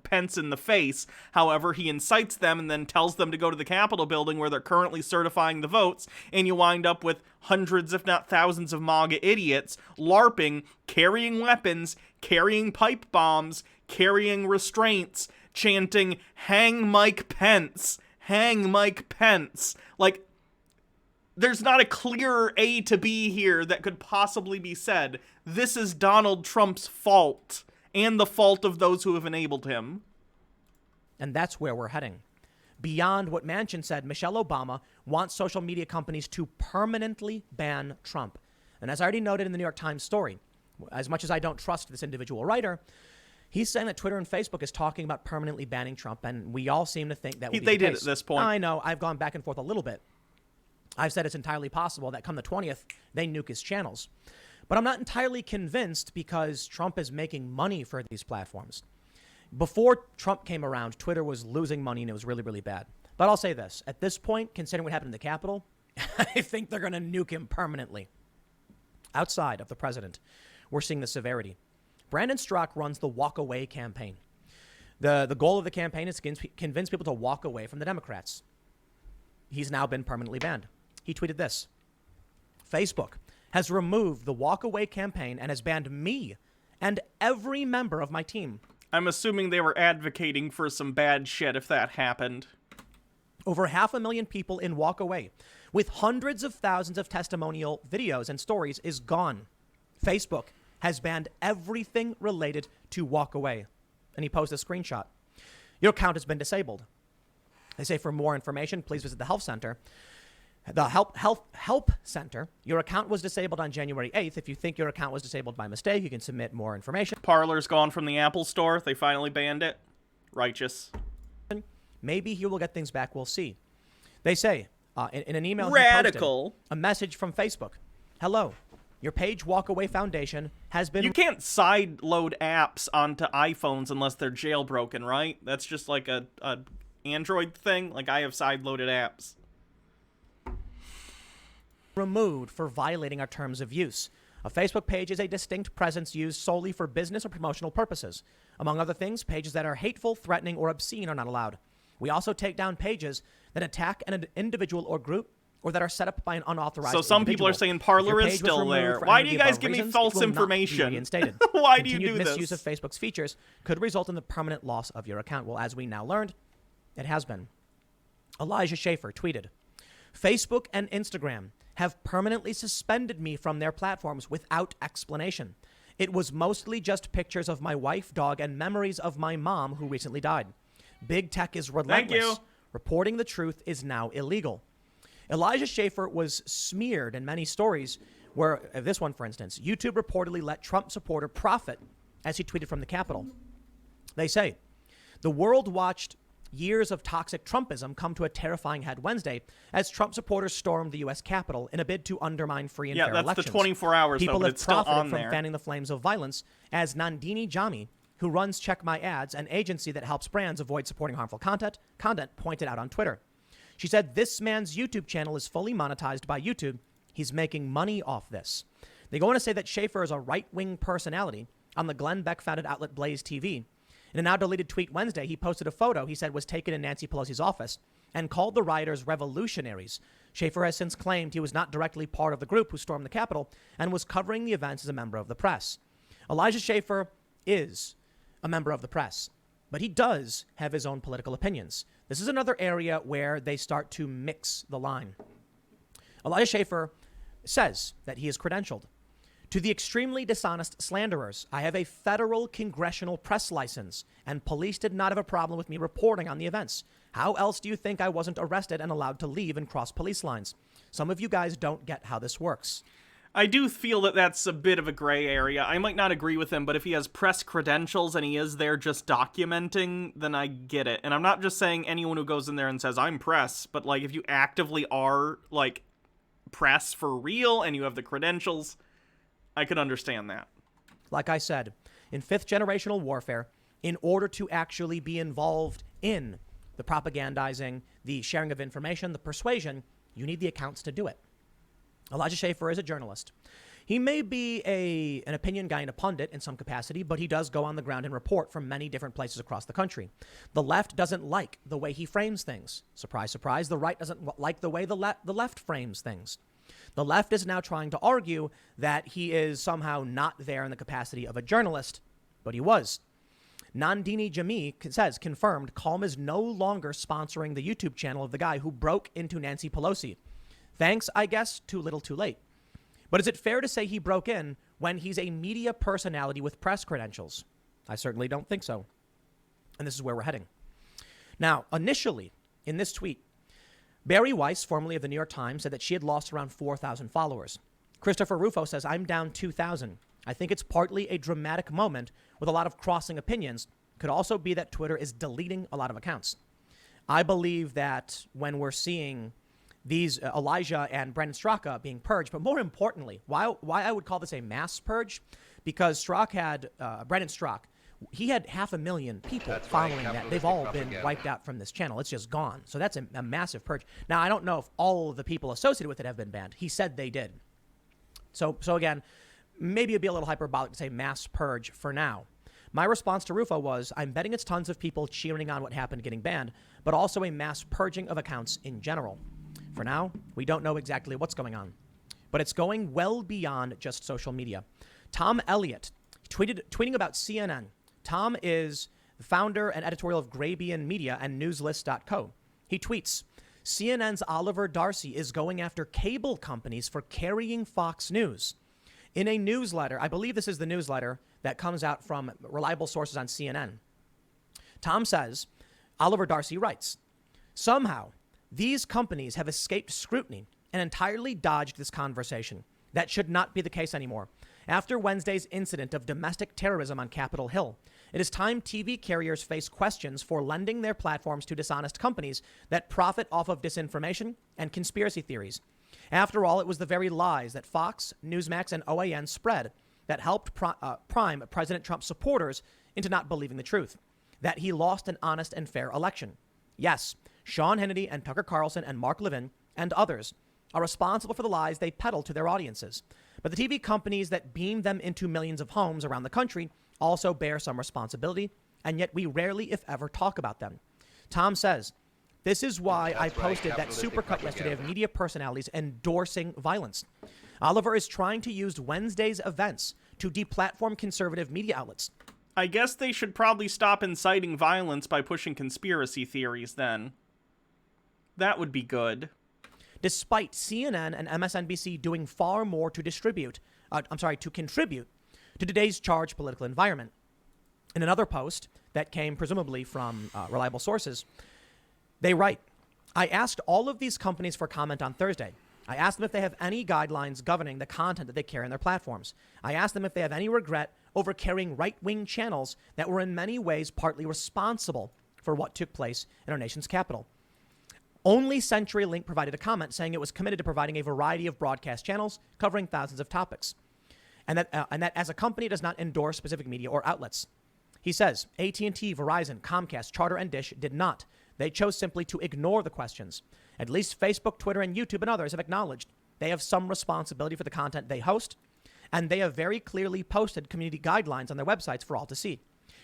Pence in the face. However, he incites them and then tells them to go to the Capitol building where they're currently certifying the votes, and you wind up with hundreds, if not thousands, of MAGA idiots LARPing, carrying weapons, carrying pipe bombs, carrying restraints, chanting, "Hang Mike Pence, hang Mike Pence." Like, there's not a clearer A to B here that could possibly be said. This is Donald Trump's fault, and the fault of those who have enabled him. And that's where we're heading. Beyond what Manchin said, Michelle Obama wants social media companies to permanently ban Trump. And as I already noted in the New York Times story, as much as I don't trust this individual writer, he's saying that Twitter and Facebook is talking about permanently banning Trump, and we all seem to think that would be the case. They did at this point. I know, I've gone back and forth a little bit. I've said it's entirely possible that come the 20th, they nuke his channels. But I'm not entirely convinced because Trump is making money for these platforms. Before Trump came around, Twitter was losing money and it was really, really bad. But I'll say this. At this point, considering what happened in the Capitol, I think they're going to nuke him permanently. Outside of the president, we're seeing the severity. Brandon Strzok runs the Walk Away campaign. The goal of the campaign is to convince people to walk away from the Democrats. He's now been permanently banned. He tweeted this: Facebook has removed the Walk Away campaign and has banned me and every member of my team. I'm assuming they were advocating for some bad shit if that happened. Over 500,000 people in Walk Away, with hundreds of thousands of testimonial videos and stories, is gone. Facebook has banned everything related to Walk Away. And he posted a screenshot. Your account has been disabled. They say for more information, please visit the health center. The help center. Your account was disabled on January 8th. If you think your account was disabled by mistake, you can submit more information. Parler's gone from the Apple Store. They finally banned it. Righteous. Maybe he will get things back. We'll see. They say in an email, radical, he posted a message from Facebook. Hello. Your page Walk Away Foundation has been... You can't side-load apps onto iPhones unless they're jailbroken, right? That's just like a Android thing. Like, I have side-loaded apps. Removed for violating our terms of use. A Facebook page is a distinct presence used solely for business or promotional purposes. Among other things, pages that are hateful, threatening, or obscene are not allowed. We also take down pages that attack an individual or group or that are set up by an unauthorized So some people are saying Parler is still there. Why do you guys give me false information? Why do you do this? Misuse of Facebook's features could result in the permanent loss of your account. Well, as we now learned, it has been. Elijah Schaffer tweeted, Facebook and Instagram have permanently suspended me from their platforms without explanation. It was mostly just pictures of my wife, dog, and memories of my mom who recently died. Big tech is relentless. Thank you. Reporting the truth is now illegal. Elijah Schaffer was smeared in many stories where, this one, for instance, YouTube reportedly let Trump supporter profit as he tweeted from the Capitol. They say, the world watched years of toxic Trumpism come to a terrifying head Wednesday as Trump supporters stormed the U.S. Capitol in a bid to undermine free and fair elections. Yeah, that's the 24 hours, People though, but have it's still profited on from there. fanning the flames of violence, as Nandini Jami, who runs Check My Ads, an agency that helps brands avoid supporting harmful content, pointed out on Twitter. She said, this man's YouTube channel is fully monetized by YouTube. He's making money off this. They go on to say that Schaffer is a right-wing personality on the Glenn Beck-founded outlet Blaze TV. In a now-deleted tweet Wednesday, he posted a photo he said was taken in Nancy Pelosi's office and called the rioters revolutionaries. Schaffer has since claimed he was not directly part of the group who stormed the Capitol and was covering the events as a member of the press. Elijah Schaffer is a member of the press, but he does have his own political opinions. This is another area where they start to mix the line. Elijah Schaffer says that he is credentialed. To the extremely dishonest slanderers, I have a federal congressional press license, and police did not have a problem with me reporting on the events. How else do you think I wasn't arrested and allowed to leave and cross police lines? Some of you guys don't get how this works. I do feel that that's a bit of a gray area. I might not agree with him, but if he has press credentials and he is there just documenting, then I get it. And I'm not just saying anyone who goes in there and says, I'm press, but like if you actively are like press for real and you have the credentials, I could understand that. Like I said, in fifth generational warfare, in order to actually be involved in the propagandizing, the sharing of information, the persuasion, you need the accounts to do it. Elijah Schaffer is a journalist. He may be an opinion guy and a pundit in some capacity, but he does go on the ground and report from many different places across the country. The left doesn't like the way he frames things. Surprise, surprise. The right doesn't like the way the left frames things. The left is now trying to argue that he is somehow not there in the capacity of a journalist, but he was. Nandini Jami says, confirmed, Calm is no longer sponsoring the YouTube channel of the guy who broke into Nancy Pelosi. Thanks, I guess, too little too late. But is it fair to say he broke in when he's a media personality with press credentials? I certainly don't think so. And this is where we're heading. Now, initially, in this tweet, Barry Weiss, formerly of the New York Times, said that she had lost around 4,000 followers. Christopher Rufo says, I'm down 2,000. I think it's partly a dramatic moment with a lot of crossing opinions. Could also be that Twitter is deleting a lot of accounts. I believe that when we're seeing these Elijah and Brandon Straka being purged, but more importantly, why I would call this a mass purge, because Brandon Strzok, he had 500,000 people following that. They've all been wiped out from this channel. It's just gone. So that's a massive purge. Now, I don't know if all of the people associated with it have been banned. He said they did. So again, maybe it'd be a little hyperbolic to say mass purge for now. My response to Rufo was, I'm betting it's tons of people cheering on what happened getting banned, but also a mass purging of accounts in general. For now, we don't know exactly what's going on, but it's going well beyond just social media. Tom Elliott tweeting about CNN. Tom is the founder and editorial of Grabian Media and Newslist.co. He tweets, CNN's Oliver Darcy is going after cable companies for carrying Fox News. In a newsletter, I believe this is the newsletter that comes out from reliable sources on CNN. Tom says, Oliver Darcy writes, somehow these companies have escaped scrutiny and entirely dodged this conversation. That should not be the case anymore. After Wednesday's incident of domestic terrorism on Capitol Hill, it is time TV carriers face questions for lending their platforms to dishonest companies that profit off of disinformation and conspiracy theories. After all, it was the very lies that Fox, Newsmax, and OAN spread that helped prime President Trump's supporters into not believing the truth, that he lost an honest and fair election. Yes, Sean Hannity and Tucker Carlson and Mark Levin and others are responsible for the lies they peddle to their audiences. But the TV companies that beam them into millions of homes around the country also bear some responsibility, and yet we rarely, if ever, talk about them. Tom says, this is why I posted that supercut yesterday of media personalities endorsing violence. Oliver is trying to use Wednesday's events to deplatform conservative media outlets. I guess they should probably stop inciting violence by pushing conspiracy theories then. That would be good. Despite CNN and MSNBC doing far more to contribute to today's charged political environment. In another post that came presumably from reliable sources, they write, I asked all of these companies for comment on Thursday. I asked them if they have any guidelines governing the content that they carry on their platforms. I asked them if they have any regret over carrying right-wing channels that were in many ways partly responsible for what took place in our nation's capital. Only CenturyLink provided a comment saying it was committed to providing a variety of broadcast channels covering thousands of topics, and that as a company does not endorse specific media or outlets. He says AT&T, Verizon, Comcast, Charter, and Dish did not. They chose simply to ignore the questions. At least Facebook, Twitter, and YouTube and others have acknowledged they have some responsibility for the content they host, and they have very clearly posted community guidelines on their websites for all to see.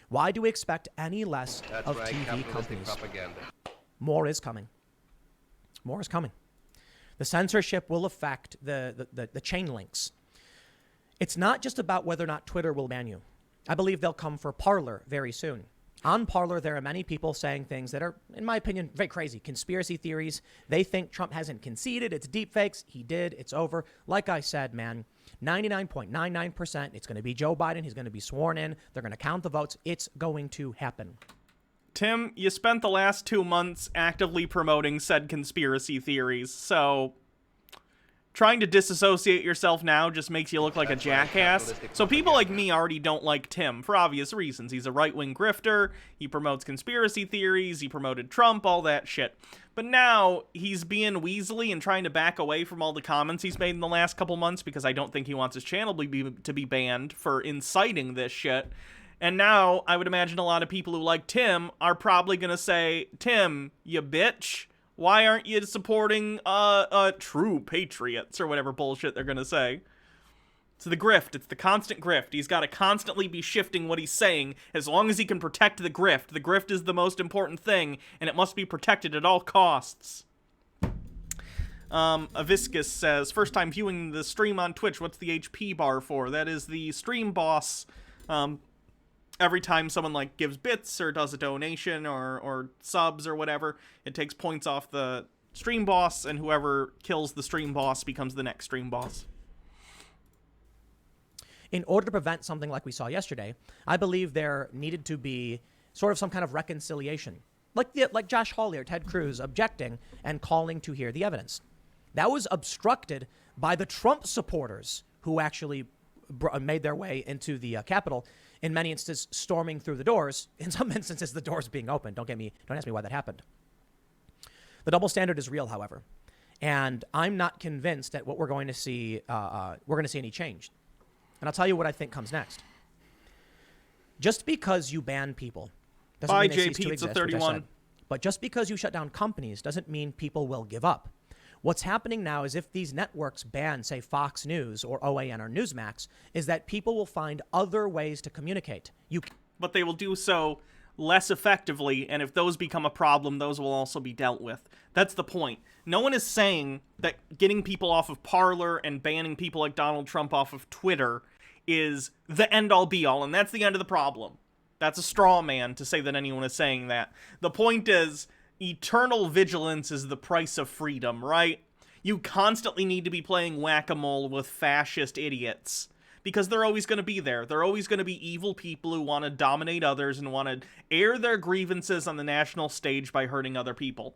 Why do we expect any less of TV companies? Propaganda. More is coming. More is coming. The censorship will affect the chain links. It's not just about whether or not Twitter will ban you. I believe they'll come for Parler very soon. On Parler, there are many people saying things that are, in my opinion, very crazy. Conspiracy theories. They think Trump hasn't conceded. It's deepfakes. He did. It's over. Like I said, man, 99.99%. It's going to be Joe Biden. He's going to be sworn in. They're going to count the votes. It's going to happen. Tim, you spent the last 2 months actively promoting said conspiracy theories, so trying to disassociate yourself now just makes you look like a jackass. So people like me already don't like Tim for obvious reasons. He's a right-wing grifter, he promotes conspiracy theories, he promoted Trump, all that shit. But now he's being weaselly and trying to back away from all the comments he's made in the last couple months because I don't think he wants his channel to be banned for inciting this shit. And now I would imagine a lot of people who like Tim are probably going to say, Tim, you bitch, why aren't you supporting true patriots or whatever bullshit they're going to say? It's the grift. It's the constant grift. He's got to constantly be shifting what he's saying as long as he can protect the grift. The grift is the most important thing, and it must be protected at all costs. Aviscus says, first time viewing the stream on Twitch, what's the HP bar for? That is the stream boss. Every time someone like gives bits or does a donation or subs or whatever, it takes points off the stream boss, and whoever kills the stream boss becomes the next stream boss. In order to prevent something like we saw yesterday, I believe there needed to be sort of some kind of reconciliation. Like Josh Hawley or Ted Cruz objecting and calling to hear the evidence. That was obstructed by the Trump supporters who actually made their way into the Capitol, in many instances storming through the doors. In some instances, the doors being open. Don't ask me why that happened. The double standard is real, however. And I'm not convinced that what we're going to see any change. And I'll tell you what I think comes next. Just because you ban people doesn't mean they cease to exist, which I said. But just because you shut down companies doesn't mean people will give up. What's happening now is if these networks ban, say, Fox News or OAN or Newsmax, is that people will find other ways to communicate. But they will do so less effectively, and if those become a problem, those will also be dealt with. That's the point. No one is saying that getting people off of Parler and banning people like Donald Trump off of Twitter is the end-all be-all, and that's the end of the problem. That's a straw man to say that anyone is saying that. The point is, eternal vigilance is the price of freedom, right? You constantly need to be playing whack-a-mole with fascist idiots, because they're always going to be there. They're always going to be evil people who want to dominate others and want to air their grievances on the national stage by hurting other people.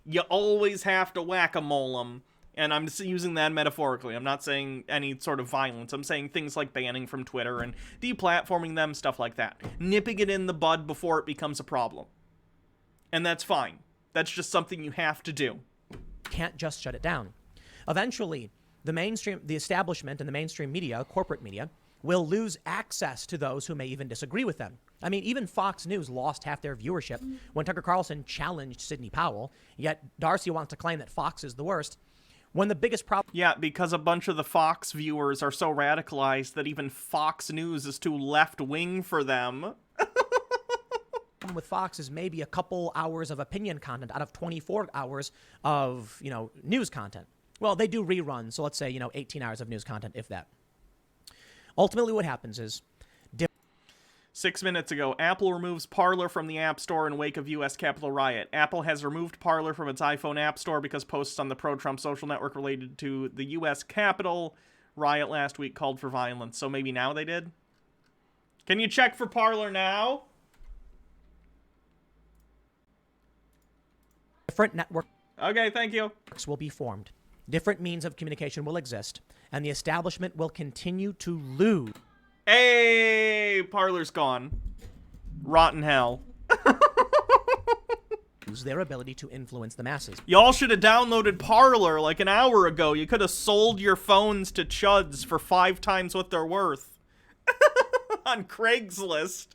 You always have to whack-a-mole them, and I'm just using that metaphorically. I'm not saying any sort of violence. I'm saying things like banning from Twitter and deplatforming them, stuff like that. Nipping it in the bud before it becomes a problem. And that's fine. That's just something you have to do. Can't just shut it down. Eventually, the establishment and the mainstream media, corporate media, will lose access to those who may even disagree with them. I mean, even Fox News lost half their viewership when Tucker Carlson challenged Sidney Powell, yet Darcy wants to claim that Fox is the worst. When the biggest problem... Yeah, because a bunch of the Fox viewers are so radicalized that even Fox News is too left-wing for them. With Fox is maybe a couple hours of opinion content out of 24 hours of, news content. Well, they do reruns, so let's say, 18 hours of news content, if that. Ultimately, what happens is... 6 minutes ago, Apple removes Parler from the App Store in wake of U.S. Capitol riot. Apple has removed Parler from its iPhone App Store because posts on the pro-Trump social network related to the U.S. Capitol riot last week called for violence. So maybe now they did? Can you check for Parler now? Different network. Okay, thank you. Will be formed. Different means of communication will exist, and the establishment will continue to lose. Hey, Parler's gone. Rotten hell. Their ability to influence the masses. Y'all should have downloaded Parler like an hour ago. You could have sold your phones to chuds for 5 times what they're worth. On Craigslist.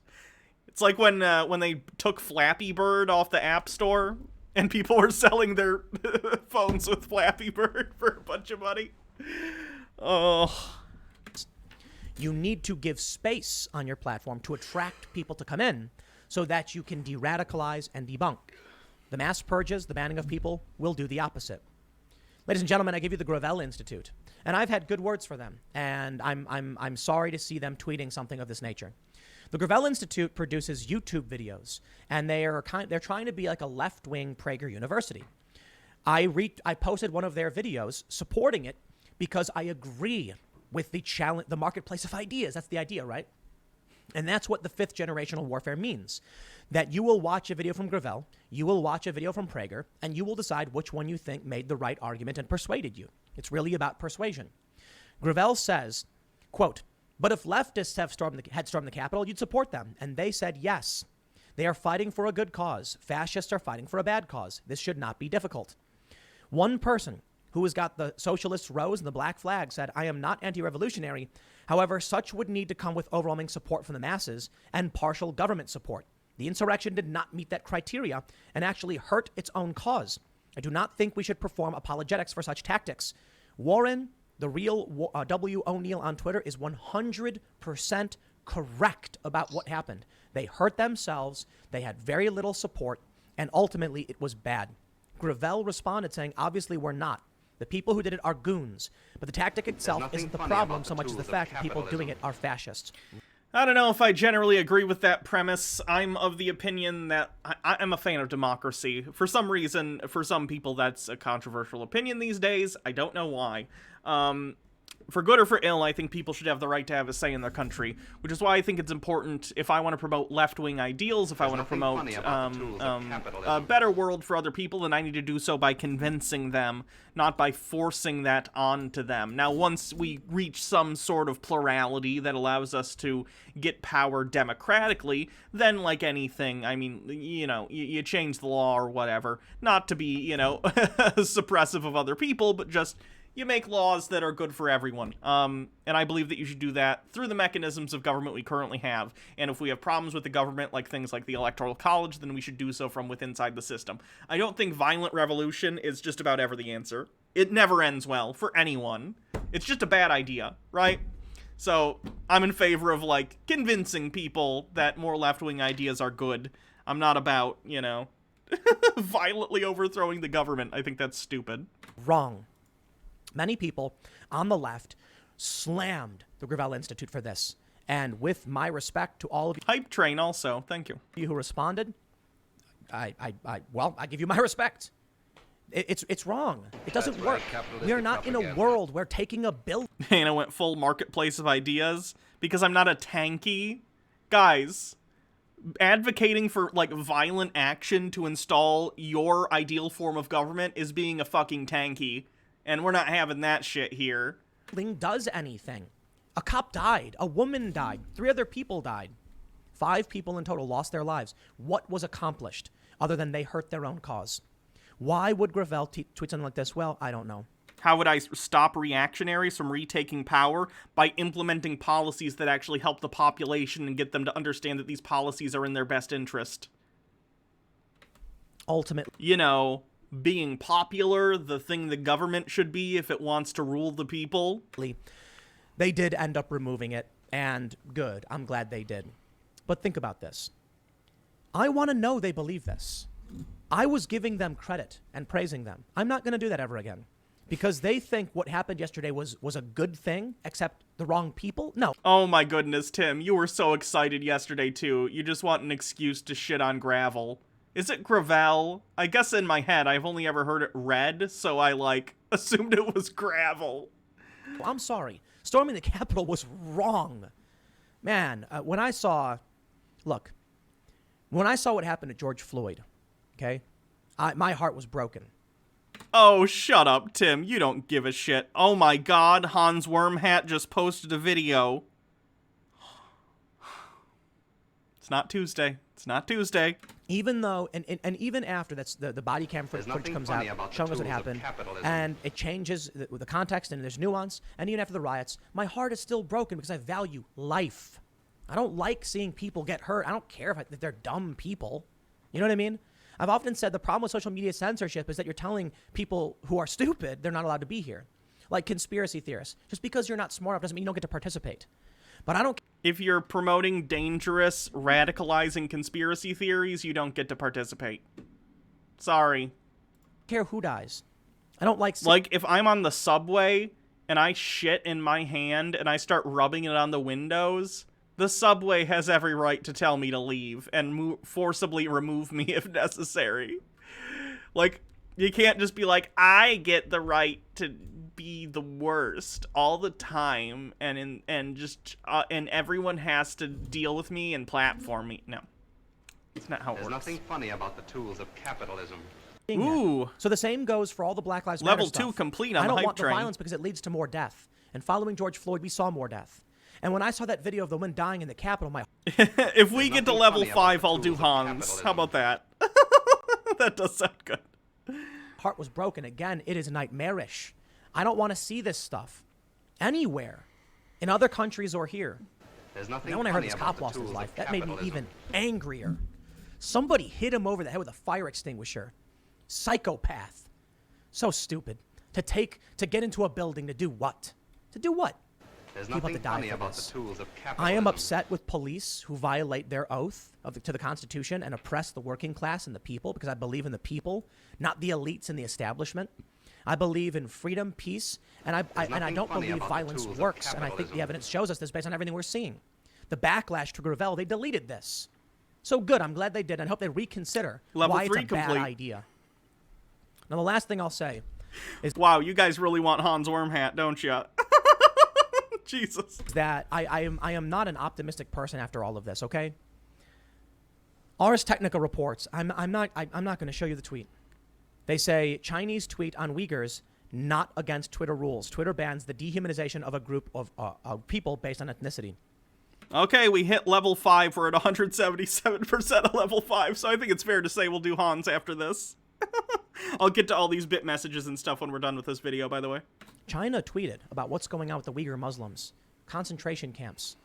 It's like when they took Flappy Bird off the App Store and people were selling their phones with Flappy Bird for a bunch of money. Oh. You need to give space on your platform to attract people to come in so that you can de-radicalize and debunk. The mass purges, the banning of people, will do the opposite. Ladies and gentlemen, I give you the Gravel Institute, and I've had good words for them, and I'm sorry to see them tweeting something of this nature. The Gravel Institute produces YouTube videos, and they're trying to be like a left-wing Prager University. I posted one of their videos supporting it because I agree with the marketplace of ideas. That's the idea, right? And that's what the 5th generational warfare means. That you will watch a video from Gravel, you will watch a video from Prager, and you will decide which one you think made the right argument and persuaded you. It's really about persuasion. Gravel says, quote, "But if leftists had stormed the Capitol, you'd support them." And they said yes. They are fighting for a good cause. Fascists are fighting for a bad cause. This should not be difficult. One person who has got the socialist rose and the black flag said, "I am not anti-revolutionary. However, such would need to come with overwhelming support from the masses and partial government support. The insurrection did not meet that criteria and actually hurt its own cause. I do not think we should perform apologetics for such tactics." Warren, the real W. O'Neill on Twitter, is 100% correct about what happened. They hurt themselves, they had very little support, and ultimately it was bad. Gravel responded saying, "Obviously we're not. The people who did it are goons, but the tactic itself isn't the problem so much as the fact that people doing it are fascists." I don't know if I generally agree with that premise. I'm of the opinion that I'm a fan of democracy. For some reason, for some people, that's a controversial opinion these days. I don't know why. For good or for ill, I think people should have the right to have a say in their country, which is why I think it's important if I want to promote left-wing ideals, if I want to promote a better world for other people, then I need to do so by convincing them, not by forcing that onto them. Now, once we reach some sort of plurality that allows us to get power democratically, then like anything, I mean, you change the law or whatever, not to be, suppressive of other people, but just you make laws that are good for everyone. And I believe that you should do that through the mechanisms of government we currently have. And if we have problems with the government, like things like the Electoral College, then we should do so from within inside the system. I don't think violent revolution is just about ever the answer. It never ends well for anyone. It's just a bad idea, right? So I'm in favor of, convincing people that more left-wing ideas are good. I'm not about, violently overthrowing the government. I think that's stupid. Wrong. Many people on the left slammed the Gravel Institute for this. And with my respect to all of you... Hype train also. Thank you. You who responded, I give you my respect. It's wrong. It doesn't work. We are not in a world where taking a bill... And I went full marketplace of ideas because I'm not a tanky. Guys, advocating for, violent action to install your ideal form of government is being a fucking tanky. And we're not having that shit here. Does anything. A cop died. A woman died. 3 other people died. 5 people in total lost their lives. What was accomplished other than they hurt their own cause? Why would Gravel tweet something like this? Well, I don't know. How would I stop reactionaries from retaking power? By implementing policies that actually help the population and get them to understand that these policies are in their best interest. Ultimately. being popular the thing the government should be if it wants to rule the people. They did end up removing it, and good. I'm glad they did. But think about this. I want to know they believe this. I was giving them credit and praising them. I'm not going to do that ever again. Because they think what happened yesterday was a good thing, except the wrong people? No. Oh my goodness, Tim. You were so excited yesterday, too. You just want an excuse to shit on gravel. Is it gravel? I guess in my head, I've only ever heard it read, so I, assumed it was gravel. Well, I'm sorry. Storming the Capitol was wrong. Man, when I saw what happened to George Floyd, okay, my heart was broken. Oh, shut up, Tim. You don't give a shit. Oh my god, Hans Wormhat just posted a video. It's not Tuesday. It's not Tuesday. Even though, and even after that's the body cam footage comes out, showing us what happened, and it changes the context and there's nuance, and even after the riots, my heart is still broken because I value life. I don't like seeing people get hurt. I don't care if they're dumb people. You know what I mean? I've often said the problem with social media censorship is that you're telling people who are stupid they're not allowed to be here. Like conspiracy theorists. Just because you're not smart enough doesn't mean you don't get to participate. But I don't... If you're promoting dangerous, radicalizing conspiracy theories, you don't get to participate. Sorry. Care who dies. I don't like... Like, if I'm on the subway and I shit in my hand and I start rubbing it on the windows... The subway has every right to tell me to leave and forcibly remove me if necessary. Like, you can't just be like, I get the right to be the worst all the time, and everyone has to deal with me and platform me. No, it's not how it works. There's nothing funny about the tools of capitalism. Ooh. So the same goes for all the Black Lives Matter Level stuff. 2 complete on I the don't hype want train. the violence because it leads to more death. And following George Floyd, we saw more death. And when I saw that video of the woman dying in the Capitol, my... If we get to level 5, I'll do Hans. How about that? That does sound good. Heart was broken. Again, it is nightmarish. I don't want to see this stuff anywhere, in other countries or here. There's nothing now when I heard funny this about cop the lost his tools of life, that made me capitalism. even angrier. Somebody hit him over the head with a fire extinguisher. Psychopath. So stupid. To get into a building to do what? To do what? There's People have nothing to die funny for about this. the tools of capitalism. I am upset with police who violate their oath to the Constitution and oppress the working class and the people, because I believe in the people, not the elites and the establishment. I believe in freedom, peace, and I don't believe violence works, and I think the evidence shows us this based on everything we're seeing. The backlash to Gravel, they deleted this. So good, I'm glad they did, and I hope they reconsider Level why 3 it's a bad complete. idea. Now, the last thing I'll say is... Wow, you guys really want Hans Wormhat, don't you? Jesus. That I am not an optimistic person after all of this, okay? Ars Technica reports, I'm not going to show you the tweet. They say, Chinese tweet on Uyghurs not against Twitter rules. Twitter bans the dehumanization of a group of people based on ethnicity. Okay, we hit level 5. We're at 177% of level 5, so I think it's fair to say we'll do Hans after this. I'll get to all these bit messages and stuff when we're done with this video, by the way. China tweeted about what's going on with the Uyghur Muslims, concentration camps,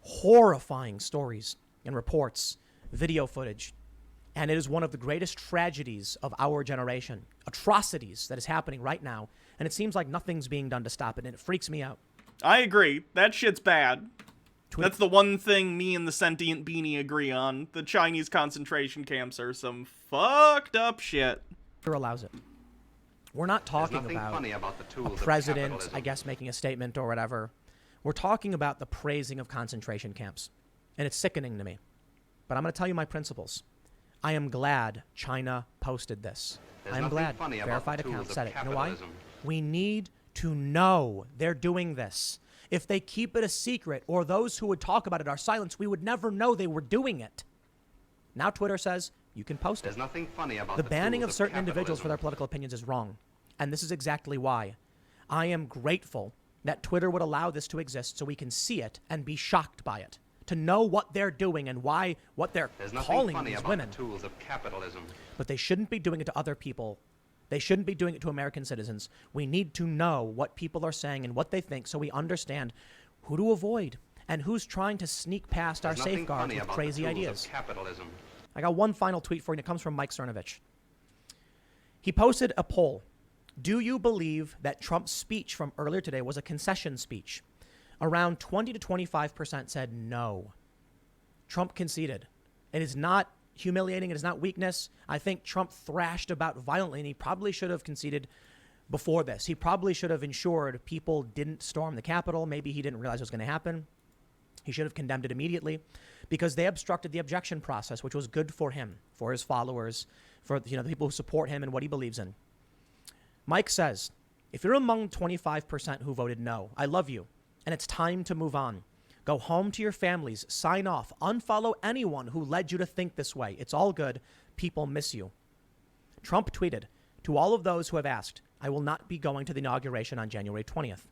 horrifying stories and reports, video footage, and it is one of the greatest tragedies of our generation, atrocities that is happening right now, and it seems like nothing's being done to stop it, and it freaks me out. I agree. That shit's bad. That's the one thing me and the sentient beanie agree on. The Chinese concentration camps are some fucked up shit. Twitter allows it. We're not talking about the tools a president, I guess, making a statement or whatever. We're talking about the praising of concentration camps. And it's sickening to me. But I'm going to tell you my principles. I am glad China posted this. I am glad. Verified account said it. You know why? We need to know they're doing this. If they keep it a secret, or those who would talk about it are silenced, we would never know they were doing it. Now Twitter says you can post it. There's nothing funny about the banning of certain individuals for their political opinions is wrong. And this is exactly why. I am grateful that Twitter would allow this to exist so we can see it and be shocked by it. To know what they're doing and why, what they're calling these women. The tools of capitalism. But they shouldn't be doing it to other people. They shouldn't be doing it to American citizens. We need to know what people are saying and what they think so we understand who to avoid and who's trying to sneak past our safeguards with crazy ideas. I got one final tweet for you, and it comes from Mike Cernovich. He posted a poll. Do you believe that Trump's speech from earlier today was a concession speech? Around 20 to 25% said no. Trump conceded. It is not humiliating. It is not weakness. I think Trump thrashed about violently, and he probably should have conceded before this. He probably should have ensured people didn't storm the Capitol. Maybe he didn't realize it was going to happen. He should have condemned it immediately because they obstructed the objection process, which was good for him, for his followers, for the people who support him and what he believes in. Mike says, if you're among 25% who voted no, I love you, and it's time to move on. Go home to your families, sign off, unfollow anyone who led you to think this way. It's all good. People miss you. Trump tweeted, to all of those who have asked, I will not be going to the inauguration on January 20th.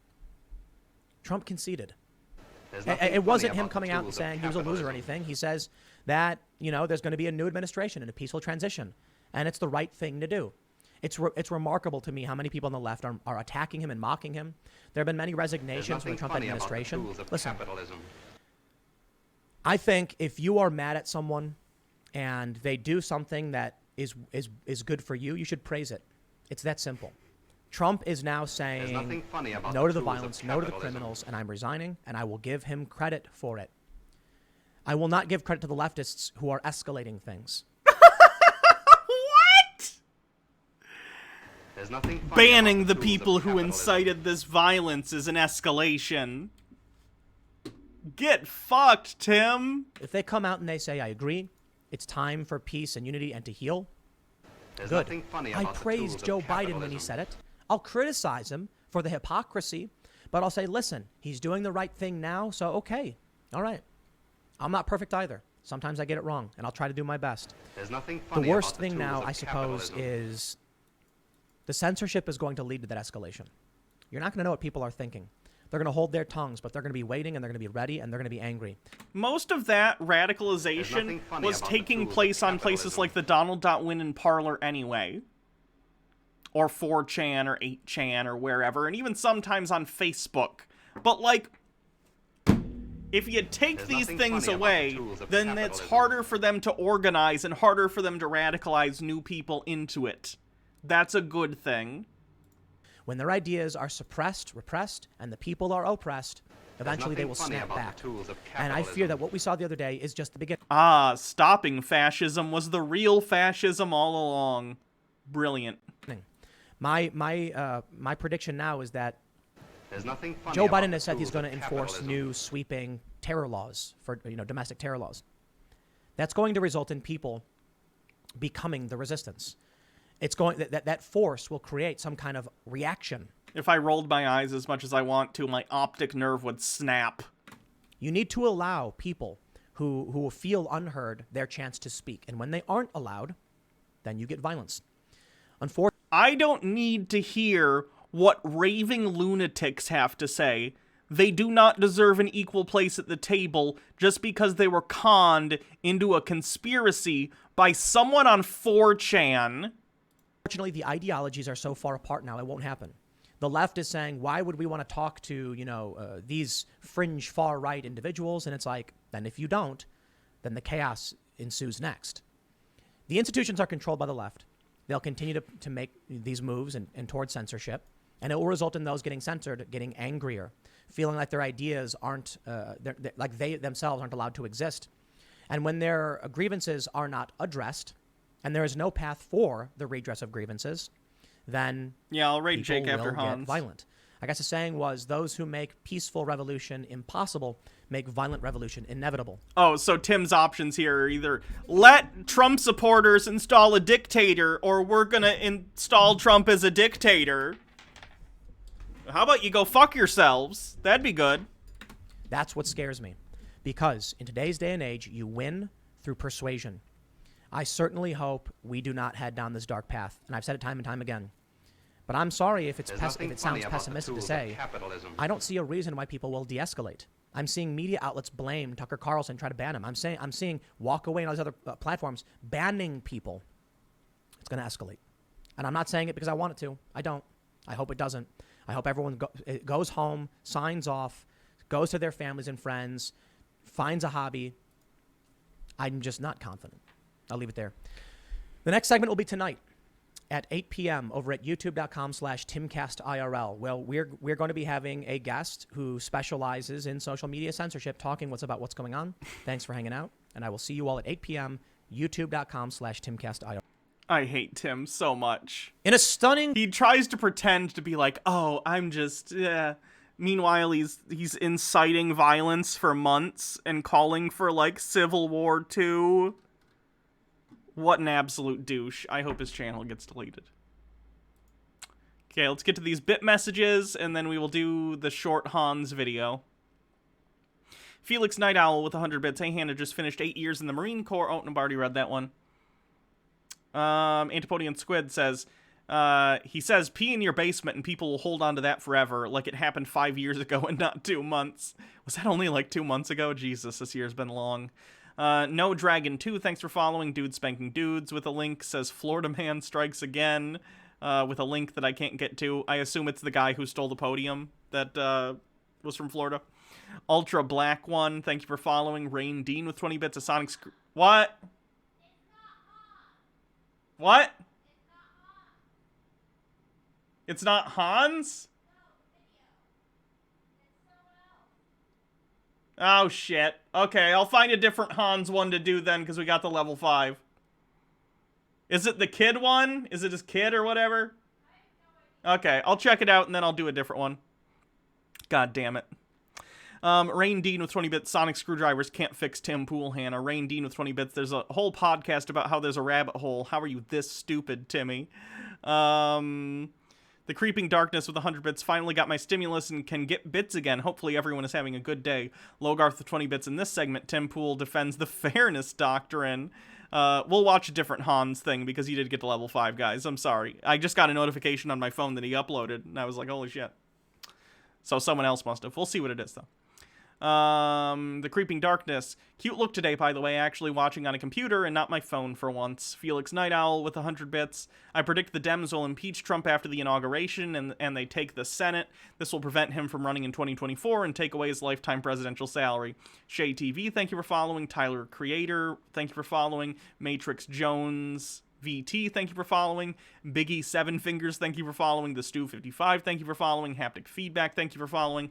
Trump conceded. It wasn't him coming out and saying he was a loser or anything. He says that, there's going to be a new administration and a peaceful transition, and it's the right thing to do. It's remarkable to me how many people on the left are attacking him and mocking him. There have been many resignations from the Trump administration. Listen, I think if you are mad at someone and they do something that is good for you, you should praise it. It's that simple. Trump is now saying no to the violence, no to the criminals, and I'm resigning, and I will give him credit for it. I will not give credit to the leftists who are escalating things. Banning the people who incited this violence is an escalation. Get fucked, Tim. If they come out and they say, I agree, it's time for peace and unity and to heal, good. I praised Joe Biden when he said it. I'll criticize him for the hypocrisy, but I'll say, listen, he's doing the right thing now, so okay. All right. I'm not perfect either. Sometimes I get it wrong, and I'll try to do my best. The worst thing now, I suppose, is the censorship is going to lead to that escalation. You're not going to know what people are thinking. They're going to hold their tongues, but they're going to be waiting, and they're going to be ready, and they're going to be angry. Most of that radicalization was taking place on places like the Donald.win and Parler anyway. Or 4chan or 8chan or wherever, and even sometimes on Facebook. But, if you take these things away, then it's harder for them to organize and harder for them to radicalize new people into it. That's a good thing. When their ideas are suppressed, repressed, and the people are oppressed, eventually they will snap back. And I fear that what we saw the other day is just the beginning. Stopping fascism was the real fascism all along. Brilliant. My prediction now is that Joe Biden has said he's going to enforce new sweeping terror laws for domestic terror laws. That's going to result in people becoming the resistance. It's going that force will create some kind of reaction. If I rolled my eyes as much as I want to, my optic nerve would snap. You need to allow people who feel unheard their chance to speak, and when they aren't allowed, then you get violence. Unfortunately, I don't need to hear what raving lunatics have to say. They do not deserve an equal place at the table just because they were conned into a conspiracy by someone on 4chan. Unfortunately, the ideologies are so far apart now, it won't happen. The left is saying, why would we want to talk to, these fringe far-right individuals? And it's like, then if you don't, then the chaos ensues next. The institutions are controlled by the left. They'll continue to make these moves and towards censorship, and it will result in those getting censored, getting angrier, feeling like their ideas aren't, like they themselves aren't allowed to exist. And when their grievances are not addressed, and there is no path for the redress of grievances, then I'll raid Jake after get Hans. Violent. I guess the saying was, those who make peaceful revolution impossible make violent revolution inevitable. Oh, so Tim's options here are either let Trump supporters install a dictator, or we're gonna install Trump as a dictator. How about you go fuck yourselves? That'd be good. That's what scares me. Because in today's day and age, you win through persuasion. I certainly hope we do not head down this dark path, and I've said it time and time again. But I'm sorry if it sounds pessimistic to say. I don't see a reason why people will de-escalate. I'm seeing media outlets blame Tucker Carlson, try to ban him. I'm seeing Walk Away and all these other platforms banning people. It's going to escalate. And I'm not saying it because I want it to. I don't. I hope it doesn't. I hope everyone goes home, signs off, goes to their families and friends, finds a hobby. I'm just not confident. I'll leave it there. The next segment will be tonight. at 8 p.m. over at youtube.com/TimCastIRL. Well, we're going to be having a guest who specializes in social media censorship talking about what's going on. Thanks for hanging out, and I will see you all at 8 p.m. youtube.com/TimCastIRL. I hate Tim so much. In a stunning... He tries to pretend to be like, oh, I'm just... Meanwhile, he's inciting violence for months and calling for, like, Civil War II. What an absolute douche. I hope his channel gets deleted. Okay, let's get to these bit messages, and then we will do the short Hans video. Felix Night Owl with 100 bits. Hey, Hannah just finished 8 years in the Marine Corps. Oh, I've already read that one. Antipodian Squid says, he says, pee in your basement and people will hold on to that forever, like it happened 5 years ago and not 2 months. Was that only like 2 months ago? Jesus, this year's been long. No Dragon 2, thanks for following. Dude Spanking Dudes with a link says Florida Man strikes again, with a link that I can't get to. I assume it's the guy who stole the podium that was from Florida. Ultra Black One, thank you for following. Rain Dean with 20 bits of Sonic What? What? It's not Hans? Oh, shit. Okay, I'll find a different Hans one to do then, because we got the level 5. Is it the kid one? Is it his kid or whatever? Okay, I'll check it out, and then I'll do a different one. God damn it. Rain Dean with 20 bits. Sonic screwdrivers can't fix Tim Pool, Hannah. Rain Dean with 20 bits. There's a whole podcast about how there's a rabbit hole. How are you this stupid, Timmy? The Creeping Darkness with 100 bits. Finally got my stimulus and can get bits again. Hopefully everyone is having a good day. Logarth with 20 bits. In this segment, Tim Pool defends the fairness doctrine. We'll watch a different Hans thing because he did get to level 5, guys. I'm sorry. I just got a notification on my phone that he uploaded, and I was like, holy shit. So someone else must have. We'll see what it is, though. The Creeping Darkness. Cute look today, by the way, actually watching on a computer and not my phone for once. Felix Night Owl with 100 bits. I predict the Dems will impeach Trump after the inauguration and they take the Senate. This will prevent him from running in 2024 and take away his lifetime presidential salary. Shay TV, thank you for following. Tyler Creator, thank you for following. Matrix Jones VT, thank you for following. Biggie Seven Fingers, thank you for following. The Stu 55, thank you for following. Haptic Feedback, thank you for following.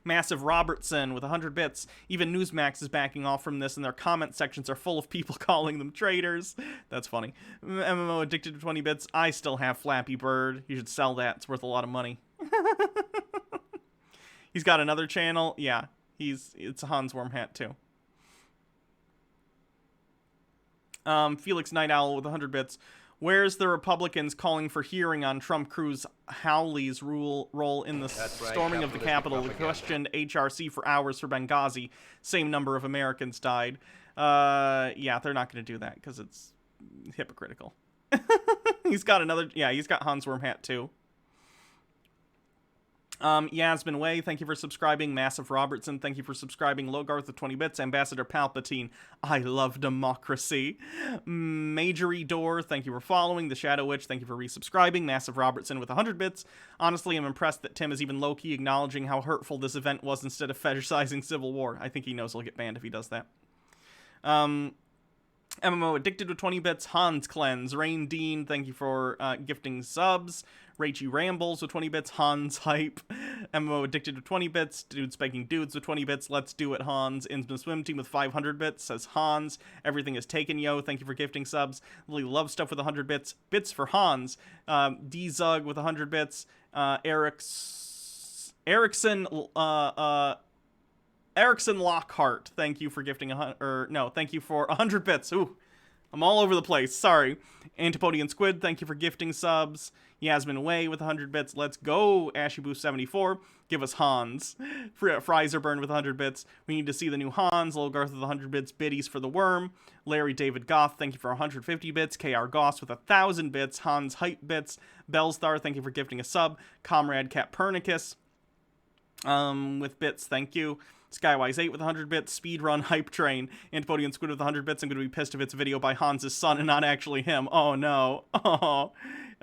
Massive Robertson with 100 bits. Even Newsmax is backing off from this, and their comment sections are full of people calling them traitors. That's funny. MMO Addicted to 20 bits. I still have Flappy Bird. You should sell that. It's worth a lot of money. He's got another channel. Yeah, it's a Hans Worm hat, too. Felix Night Owl with 100 bits. Where's the Republicans calling for hearing on Trump Cruz Howley's role in the storming of the Capitol? They questioned HRC for hours for Benghazi. Same number of Americans died. Yeah, they're not going to do that because it's hypocritical. He's got another... Yeah, he's got Hans Worm hat, too. Yasmin Way, thank you for subscribing. Massive Robertson, thank you for subscribing. Logarth with 20 bits. Ambassador Palpatine, I love democracy. Majory Door, thank you for following. The Shadow Witch, thank you for resubscribing. Massive Robertson with 100 bits. Honestly, I'm impressed that Tim is even low-key acknowledging how hurtful this event was instead of fetishizing Civil War. I think he knows he'll get banned if he does that. MMO Addicted with 20 bits. Hans Cleanse. Rain Dean, thank you for gifting subs. Rachy Rambles with 20 bits. Hans Hype. MMO Addicted with 20 bits. Dude Spanking Dudes with 20 bits. Let's Do It Hans. Insman Swim Team with 500 bits. Says Hans. Everything is taken, yo. Thank you for gifting subs. Lily Love Stuff with 100 bits. Bits for Hans. D-Zug with 100 bits. Erickson Lockhart, thank you for gifting thank you for 100 bits. Ooh, I'm all over the place. Sorry. Antipodian Squid, thank you for gifting subs. Yasmin Way with 100 bits. Let's go. Ashiboo74, give us Hans. Frizerburn with 100 bits. We need to see the new Hans. Logarth with 100 bits. Biddies for the Worm. Larry David Goff, thank you for 150 bits. KR Goss with 1,000 bits. Hans Hype bits. Bellstar, thank you for gifting a sub. Comrade Cappernicus with bits, thank you. Skywise8 with 100 bits, Speedrun Hype Train, Antipodian Squid with 100 bits. I'm going to be pissed if it's a video by Hans' son and not actually him. Oh, no. Oh,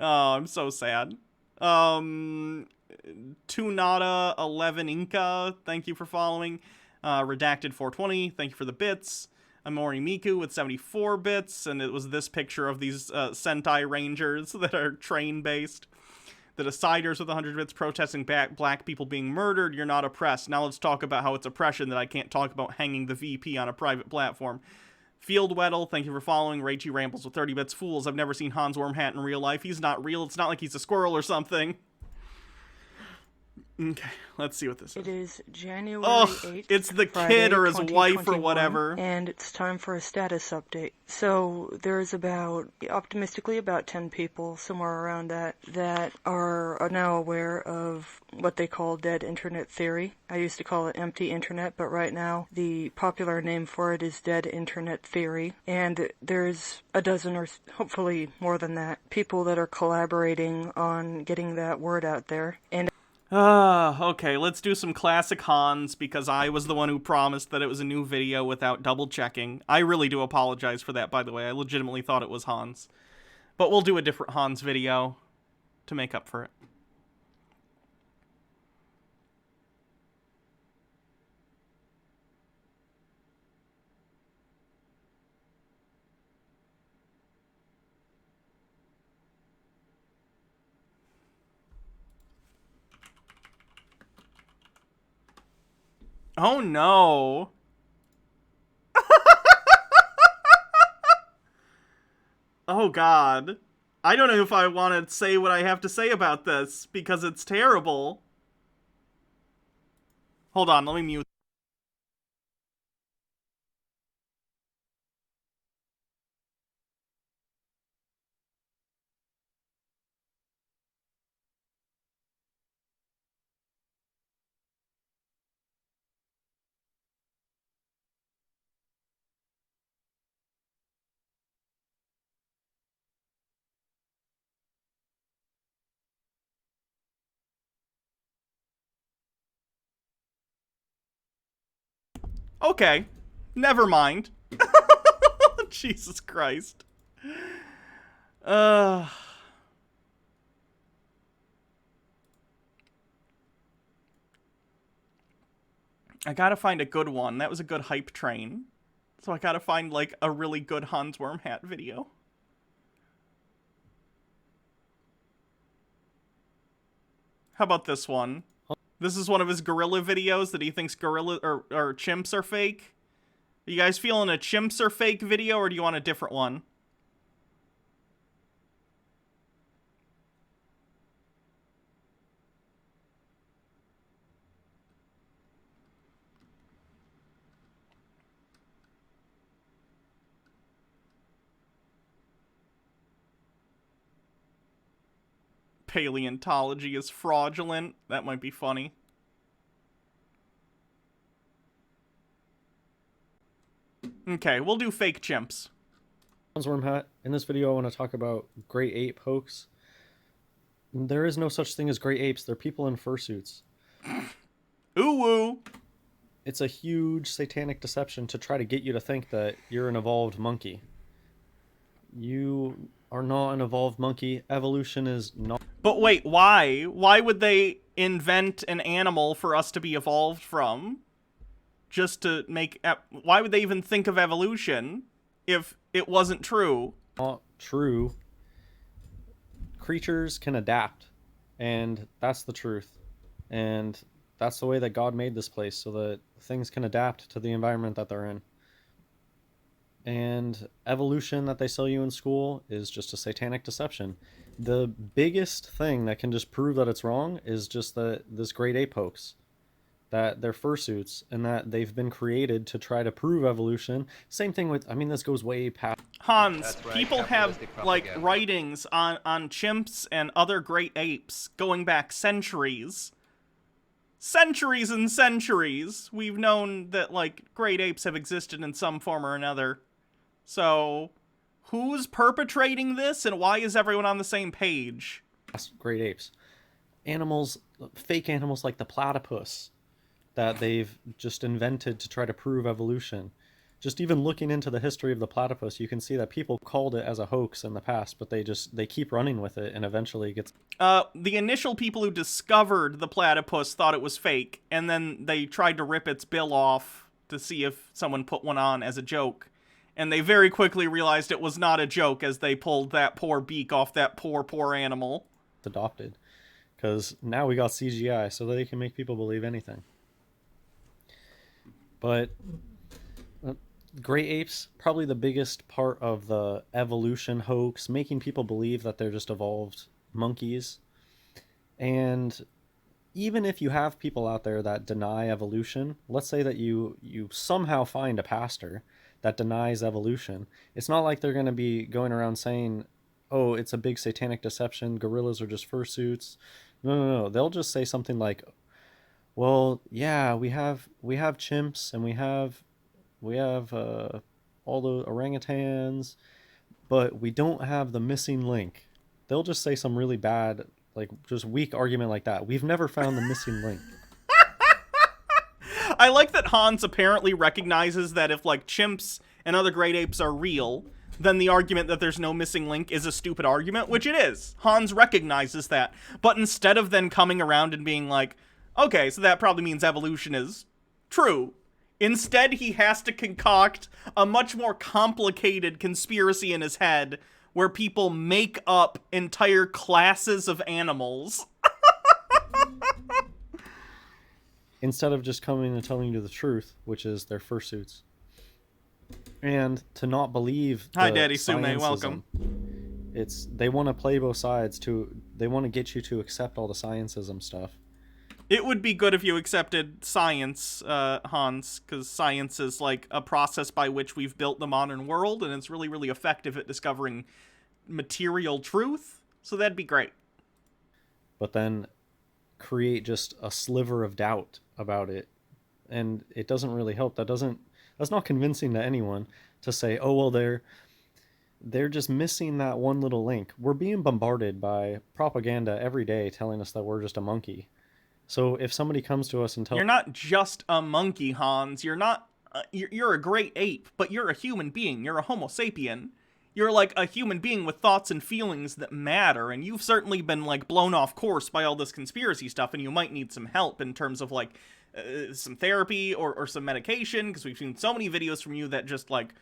I'm so sad. Tunada11 Inca, thank you for following. Redacted420, thank you for the bits. Amori Miku with 74 bits, and it was this picture of these Sentai Rangers that are train-based. The Deciders with 100 bits protesting black people being murdered. You're not oppressed. Now let's talk about how it's oppression that I can't talk about hanging the VP on a private platform. Field Weddle, thank you for following. Ragey Rambles with 30 bits. Fools, I've never seen Hans Wormhat in real life. He's not real. It's not like he's a squirrel or something. Okay, let's see what this is. It is January 8th. It's the Friday, kid or his wife or 2021, whatever. And it's time for a status update. So there's optimistically about 10 people, somewhere around that are now aware of what they call dead internet theory. I used to call it empty internet, but right now the popular name for it is dead internet theory. And there's a dozen or hopefully more than that people that are collaborating on getting that word out there. And Okay, let's do some classic Hans, because I was the one who promised that it was a new video without double checking. I really do apologize for that, by the way. I legitimately thought it was Hans. But we'll do a different Hans video to make up for it. Oh no. Oh god. I don't know if I want to say what I have to say about this, because it's terrible. Hold on, let me mute. Okay, never mind. Jesus Christ. I gotta find a good one. That was a good hype train. So I gotta find, like, a really good Hans Wormhat video. How about this one? This is one of his gorilla videos that he thinks gorilla or chimps are fake. Are you guys feeling a chimps are fake video, or do you want a different one? Paleontology is fraudulent. That might be funny. Okay, we'll do fake chimps. Hans Wormhat. In this video, I want to talk about gray ape hoax. There is no such thing as gray apes. They're people in fursuits. Ooh woo. It's a huge satanic deception to try to get you to think that you're an evolved monkey. You are not an evolved monkey. Evolution is not... But wait, why? Why would they invent an animal for us to be evolved from? Just to make... Why would they even think of evolution if it wasn't true? Not true. Creatures can adapt, and that's the truth. And that's the way that God made this place, so that things can adapt to the environment that they're in. And evolution that they sell you in school is just a satanic deception. The biggest thing that can just prove that it's wrong is just this great ape hoax. That they're fursuits, and that they've been created to try to prove evolution. Same thing with, I mean, this goes way past... Hans, right, people have, like, writings on chimps and other great apes going back centuries. Centuries and centuries. We've known that, like, great apes have existed in some form or another. So, who's perpetrating this, and why is everyone on the same page? Great apes. Animals, fake animals like the platypus, that they've just invented to try to prove evolution. Just even looking into the history of the platypus, you can see that people called it as a hoax in the past, but they keep running with it, and eventually it gets... The initial people who discovered the platypus thought it was fake, and then they tried to rip its bill off to see if someone put one on as a joke. And they very quickly realized it was not a joke as they pulled that poor beak off that poor animal. Adopted. Because now we got CGI, so they can make people believe anything. But gray apes, probably the biggest part of the evolution hoax, making people believe that they're just evolved monkeys. And even if you have people out there that deny evolution, let's say that you somehow find a pastor that denies evolution, it's not like they're going to be going around saying, oh, it's a big satanic deception, gorillas are just fursuits. No. They'll just say something like, well, yeah, we have chimps and we have all the orangutans, but we don't have the missing link. They'll just say some really bad, like, just weak argument like that. We've never found the missing link. I like that Hans apparently recognizes that if, like, chimps and other great apes are real, then the argument that there's no missing link is a stupid argument, which it is. Hans recognizes that. But instead of then coming around and being like, okay, so that probably means evolution is true, instead he has to concoct a much more complicated conspiracy in his head where people make up entire classes of animals. Instead of just coming and telling you the truth, which is their fursuits. And to not believe Hi, Daddy Sume, welcome. It's, they want to play both sides. They want to get you to accept all the scientism stuff. It would be good if you accepted science, Hans, because science is like a process by which we've built the modern world, and it's really, really effective at discovering material truth, so that'd be great. But then create just a sliver of doubt about it, and it doesn't really help. That's not convincing to anyone to say, oh, well, they're just missing that one little link. We're being bombarded by propaganda every day telling us that we're just a monkey. So if somebody comes to us and tells... You're not just a monkey, Hans. You're not... you're a great ape, but you're a human being. You're a homo sapien. You're like a human being with thoughts and feelings that matter, and you've certainly been, like, blown off course by all this conspiracy stuff, and you might need some help in terms of, like, some therapy or some medication, because we've seen so many videos from you that just, like,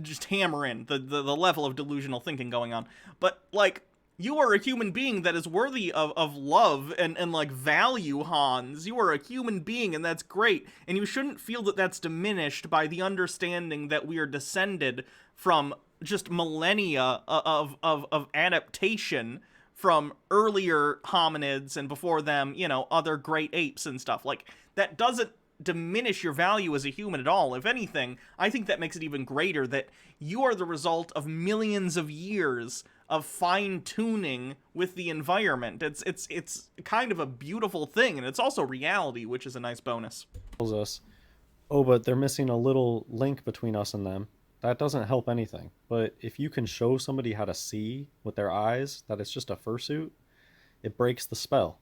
just hammer in the level of delusional thinking going on. But, like, you are a human being that is worthy of love and like, value, Hans. You are a human being, and that's great. And you shouldn't feel that that's diminished by the understanding that we are descended from just millennia of adaptation from earlier hominids and before them, you know, other great apes and stuff. Like, that doesn't diminish your value as a human at all. If anything, I think that makes it even greater that you are the result of millions of years of fine-tuning with the environment. It's kind of a beautiful thing, and it's also reality, which is a nice bonus. Tells us, oh, but they're missing a little link between us and them. That doesn't help anything. But if you can show somebody how to see with their eyes that it's just a fursuit, it breaks the spell.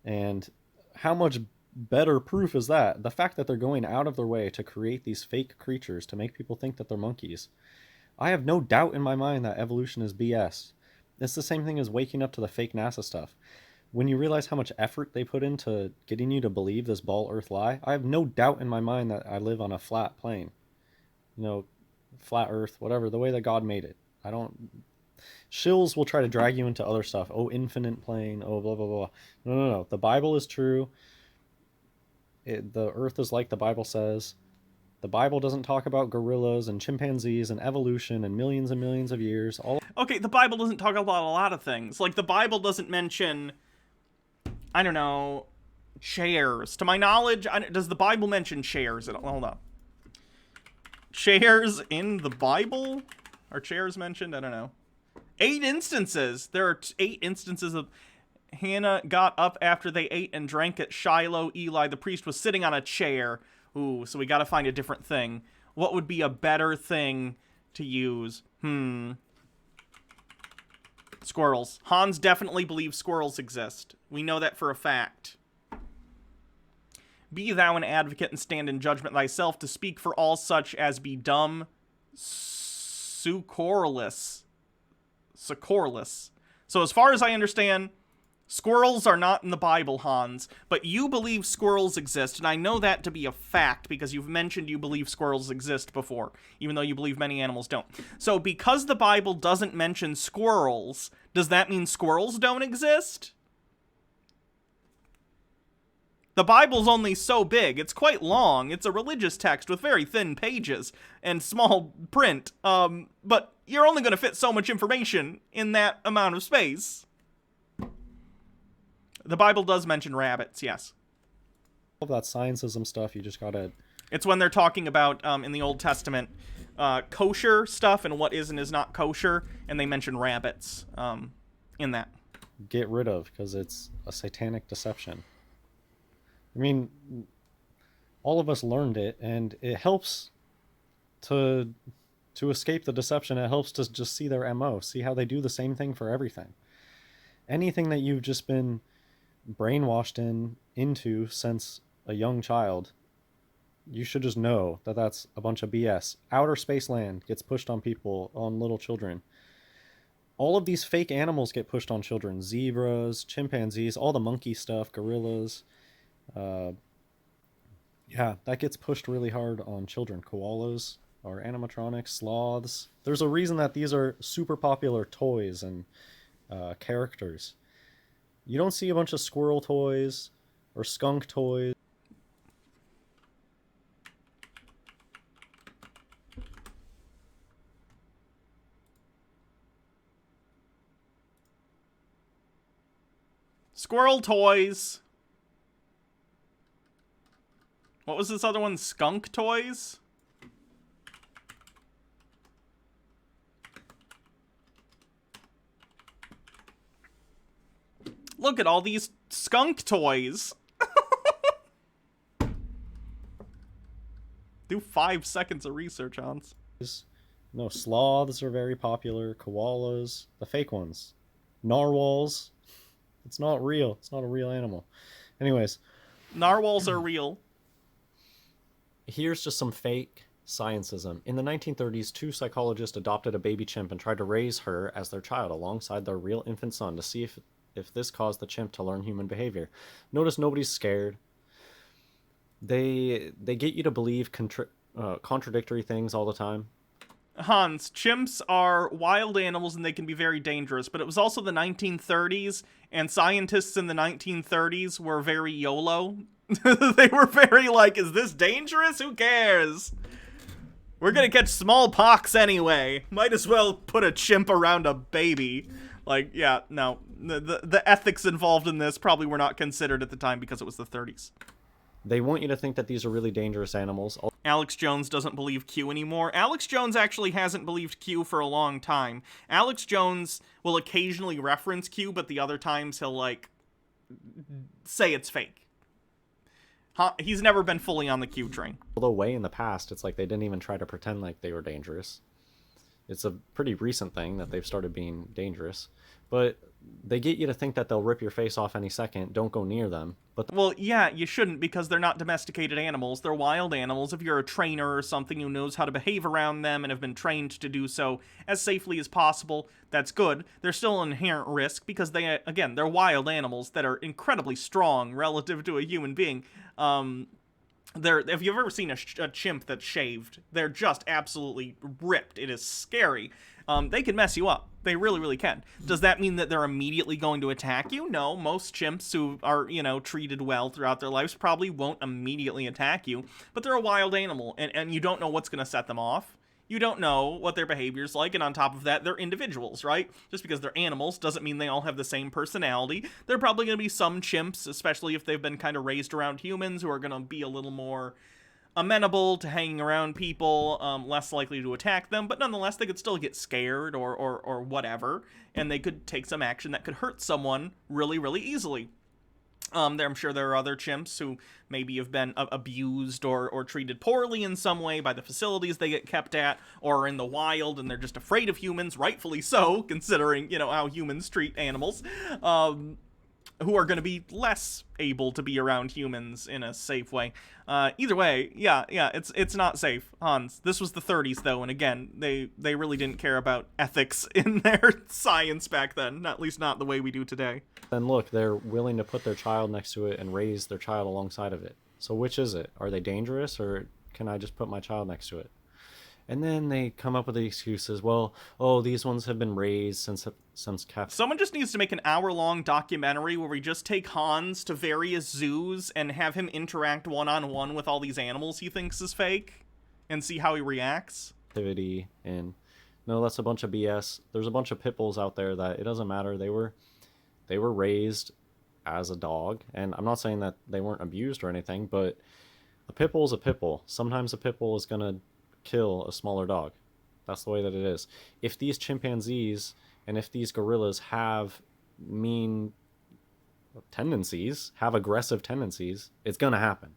And how much better proof is that? The fact that they're going out of their way to create these fake creatures to make people think that they're monkeys. I have no doubt in my mind that evolution is BS. It's the same thing as waking up to the fake NASA stuff. When you realize how much effort they put into getting you to believe this ball earth lie, I have no doubt in my mind that I live on a flat plane. You know, flat earth, whatever, the way that God made it. I don't... Shills will try to drag you into other stuff. Oh, infinite plane. Oh, blah, blah, blah. No. The Bible is true. The earth is like the Bible says. The Bible doesn't talk about gorillas and chimpanzees and evolution and millions of years. Okay, the Bible doesn't talk about a lot of things. Like, the Bible doesn't mention, I don't know, chairs. To my knowledge, does the Bible mention chairs? Hold on. Chairs in the Bible? Are chairs mentioned? I don't know. 8 instances. There are 8 instances of Hannah got up after they ate and drank at Shiloh. Eli, the priest, was sitting on a chair. Ooh, so we gotta find a different thing. What would be a better thing to use? Squirrels. Hans definitely believes squirrels exist. We know that for a fact. Be thou an advocate and stand in judgment thyself to speak for all such as be dumb, succorless. So as far as I understand, Squirrels are not in the Bible, Hans, but you believe squirrels exist, and I know that to be a fact because you've mentioned you believe squirrels exist before, even though you believe many animals don't. So because the Bible doesn't mention squirrels, does that mean squirrels don't exist? The Bible's only so big. It's quite long. It's a religious text with very thin pages and small print. But you're only going to fit so much information in that amount of space. The Bible does mention rabbits, yes. All that scientism stuff, you just gotta... It's when they're talking about, in the Old Testament, kosher stuff and what is and is not kosher, and they mention rabbits in that. Get rid of, because it's a satanic deception. I mean, all of us learned it, and it helps to escape the deception. It helps to just see their MO, see how they do the same thing for everything. Anything that you've just been brainwashed into since a young child, you should just know that that's a bunch of BS. Outer space land gets pushed on people, on little children. All of these fake animals get pushed on children. Zebras, chimpanzees, all the monkey stuff, gorillas. Yeah, that gets pushed really hard on children. Koalas are animatronics, sloths. There's a reason that these are super popular toys and characters. You don't see a bunch of squirrel toys or skunk toys. Squirrel toys. What was this other one? Skunk toys? Look at all these skunk toys. Do 5 seconds of research, Hans. No, sloths are very popular. Koalas, the fake ones. Narwhals. It's not real. It's not a real animal. Anyways. Narwhals are real. Here's just some fake scientism. In the 1930s, 2 psychologists adopted a baby chimp and tried to raise her as their child alongside their real infant son to see if this caused the chimp to learn human behavior. Notice nobody's scared. They get you to believe contradictory things all the time. Hans, chimps are wild animals and they can be very dangerous, but it was also the 1930s, and scientists in the 1930s were very YOLO. They were very like, is this dangerous? Who cares? We're gonna catch smallpox anyway. Might as well put a chimp around a baby. Like, yeah, no. The ethics involved in this probably were not considered at the time because it was the 30s. They want you to think that these are really dangerous animals. Alex Jones doesn't believe Q anymore. Alex Jones actually hasn't believed Q for a long time. Alex Jones will occasionally reference Q, but the other times he'll, like, say it's fake. He's never been fully on the Q train. Although way in the past, it's like they didn't even try to pretend like they were dangerous. It's a pretty recent thing that they've started being dangerous. But they get you to think that they'll rip your face off any second. Don't go near them. But well, yeah, you shouldn't because they're not domesticated animals. They're wild animals. If you're a trainer or something who knows how to behave around them and have been trained to do so as safely as possible, that's good. There's still an inherent risk because they're wild animals that are incredibly strong relative to a human being. If you've ever seen a chimp that's shaved, they're just absolutely ripped. It is scary. They can mess you up. They really, really can. Does that mean that they're immediately going to attack you? No, most chimps who are, treated well throughout their lives probably won't immediately attack you, but they're a wild animal, and you don't know what's going to set them off. You don't know what their behavior's like, and on top of that, they're individuals, right? Just because they're animals doesn't mean they all have the same personality. There are probably going to be some chimps, especially if they've been kind of raised around humans, who are going to be a little more amenable to hanging around people, less likely to attack them, but nonetheless, they could still get scared or whatever, and they could take some action that could hurt someone really, really easily. I'm sure there are other chimps who maybe have been abused or treated poorly in some way by the facilities they get kept at, or are in the wild and they're just afraid of humans, rightfully so, considering, how humans treat animals. who are going to be less able to be around humans in a safe way. Either way, yeah, it's not safe, Hans. This was the 30s, though, and again, they really didn't care about ethics in their science back then, at least not the way we do today. Then look, they're willing to put their child next to it and raise their child alongside of it. So which is it? Are they dangerous, or can I just put my child next to it? And then they come up with the excuses. Well, oh, these ones have been raised since Someone just needs to make an hour-long documentary where we just take Hans to various zoos and have him interact one-on-one with all these animals he thinks is fake, and see how he reacts. And no, that's a bunch of BS. There's a bunch of pit bulls out there that it doesn't matter. They were raised as a dog, and I'm not saying that they weren't abused or anything, but a pit bull is a pit bull. Sometimes a pit bull is gonna kill a smaller dog. That's the way that it is. If these chimpanzees and if these gorillas have mean tendencies, have aggressive tendencies, it's gonna happen.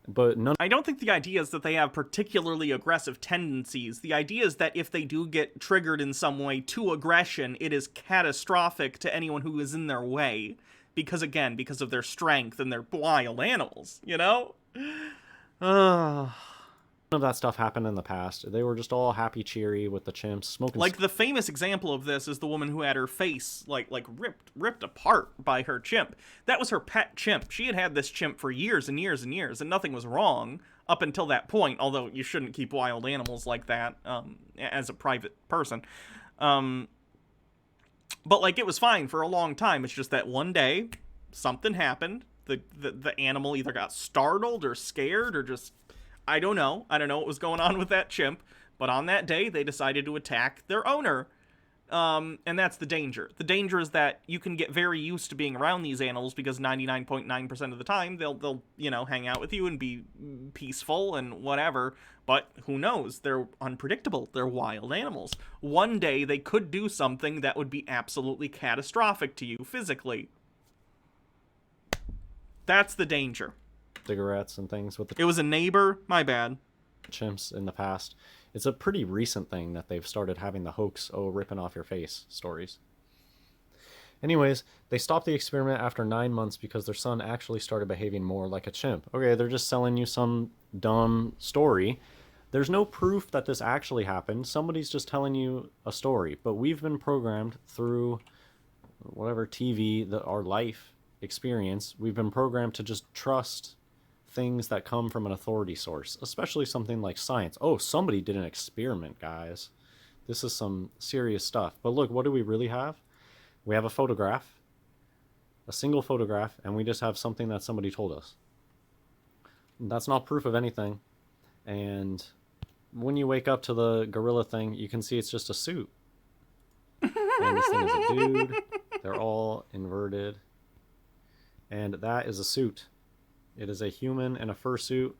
But I don't think the idea is that they have particularly aggressive tendencies. The idea is that if they do get triggered in some way to aggression, it is catastrophic to anyone who is in their way. Because, again, because of their strength and their wild animals, you know? None of that stuff happened in the past. They were just all happy, cheery with the chimps, smoking. Like, the famous example of this is the woman who had her face, like ripped apart by her chimp. That was her pet chimp. She had this chimp for years and years and years, and nothing was wrong up until that point, although you shouldn't keep wild animals like that as a private person. But, like, it was fine for a long time. It's just that one day, something happened. The animal either got startled or scared or just... I don't know what was going on with that chimp, but on that day, they decided to attack their owner. And that's the danger. The danger is that you can get very used to being around these animals because 99.9% of the time, they'll hang out with you and be peaceful and whatever. But who knows? They're unpredictable. They're wild animals. One day, they could do something that would be absolutely catastrophic to you physically. That's the danger. Cigarettes and things with the... It was a neighbor, my bad. Chimps in the past. It's a pretty recent thing that they've started having the hoax, ripping off your face stories. Anyways, they stopped the experiment after 9 months because their son actually started behaving more like a chimp. Okay, they're just selling you some dumb story. There's no proof that this actually happened. Somebody's just telling you a story. But we've been programmed through whatever TV, our life experience, we've been programmed to just trust things that come from an authority source, especially something like science. Oh, somebody did an experiment, guys. This is some serious stuff. But look, what do we really have? We have a photograph, a single photograph, and we just have something that somebody told us. That's not proof of anything. And when you wake up to the gorilla thing, you can see it's just a suit. And this thing is a dude. They're all inverted. And that is a suit. It is a human in a fursuit.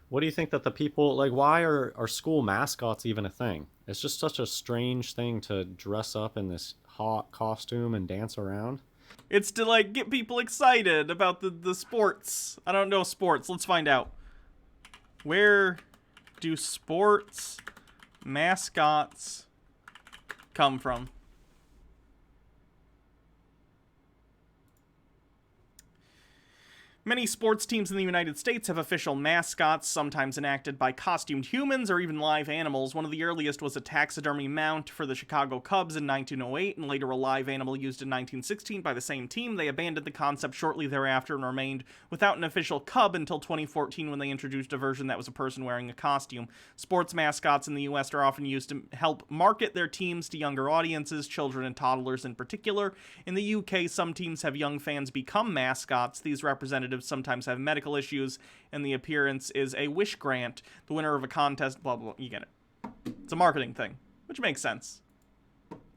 What do you think that the people, like, why are school mascots even a thing? It's just such a strange thing to dress up in this hot costume and dance around. It's to, like, get people excited about the sports. I don't know sports. Let's find out. Where do sports mascots come from? Many sports teams in the United States have official mascots, sometimes enacted by costumed humans or even live animals. One of the earliest was a taxidermy mount for the Chicago Cubs in 1908, and later a live animal used in 1916 by the same team. They abandoned the concept shortly thereafter and remained without an official Cub until 2014 when they introduced a version that was a person wearing a costume. Sports mascots in the U.S. are often used to help market their teams to younger audiences, children and toddlers in particular. In the UK, some teams have young fans become mascots. These representatives sometimes have medical issues, and the appearance is a wish grant. The winner of a contest, blah, blah, blah. You get it. It's a marketing thing, which makes sense.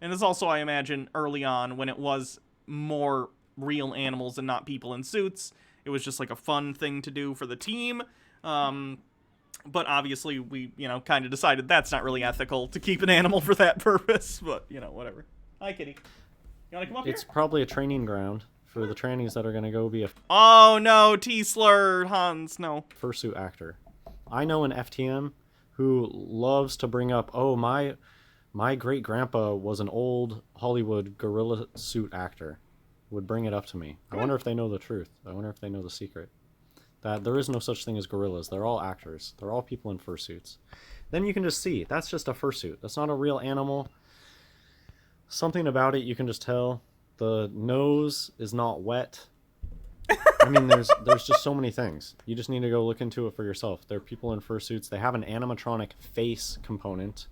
And it's also, I imagine, early on when it was more real animals and not people in suits. It was just like a fun thing to do for the team. But obviously we, kind of decided that's not really ethical to keep an animal for that purpose. But, whatever. Hi, kitty. You want to come up here? It's probably a training ground for the trannies that are going to go be a... Oh, no, T-slur, Hans, no. Fursuit actor. I know an FTM who loves to bring up, oh, my great-grandpa was an old Hollywood gorilla suit actor. would bring it up to me. I wonder if they know the truth. I wonder if they know the secret. That there is no such thing as gorillas. They're all actors. They're all people in fursuits. Then you can just see, that's just a fursuit. That's not a real animal. Something about it you can just tell. The nose is not wet. I mean, there's just so many things. You just need to go look into it for yourself. They're people in fursuits. They have an animatronic face component,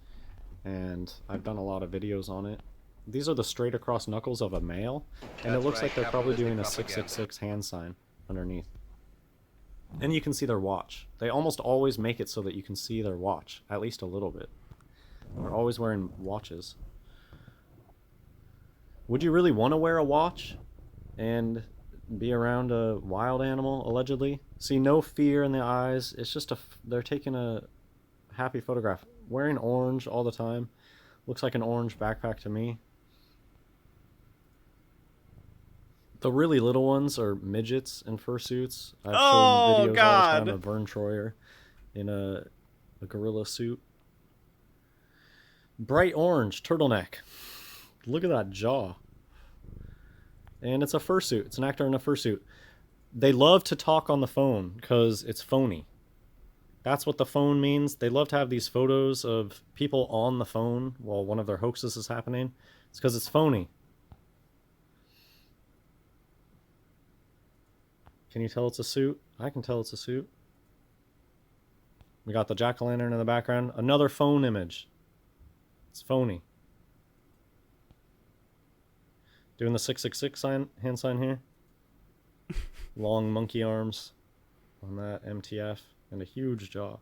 and I've done a lot of videos on it. These are the straight across knuckles of a male, and it looks like they're probably doing a 666 hand sign underneath. And you can see their watch. They almost always make it so that you can see their watch, at least a little bit. They're always wearing watches. Would you really want to wear a watch and be around a wild animal, allegedly? See, no fear in the eyes. It's just they're taking a happy photograph. Wearing orange all the time. Looks like an orange backpack to me. The really little ones are midgets in fursuits. I've shown videos all the time of Vern Troyer in a gorilla suit. Bright orange turtleneck. Look at that jaw. And it's a fursuit. It's an actor in a fursuit. They love to talk on the phone because it's phony. That's what the phone means. They love to have these photos of people on the phone while one of their hoaxes is happening. It's because it's phony. Can you tell it's a suit? I can tell it's a suit. We got the jack-o'-lantern in the background. Another phone image. It's phony. Doing the 666 hand sign here. Long monkey arms on that MTF and a huge jaw.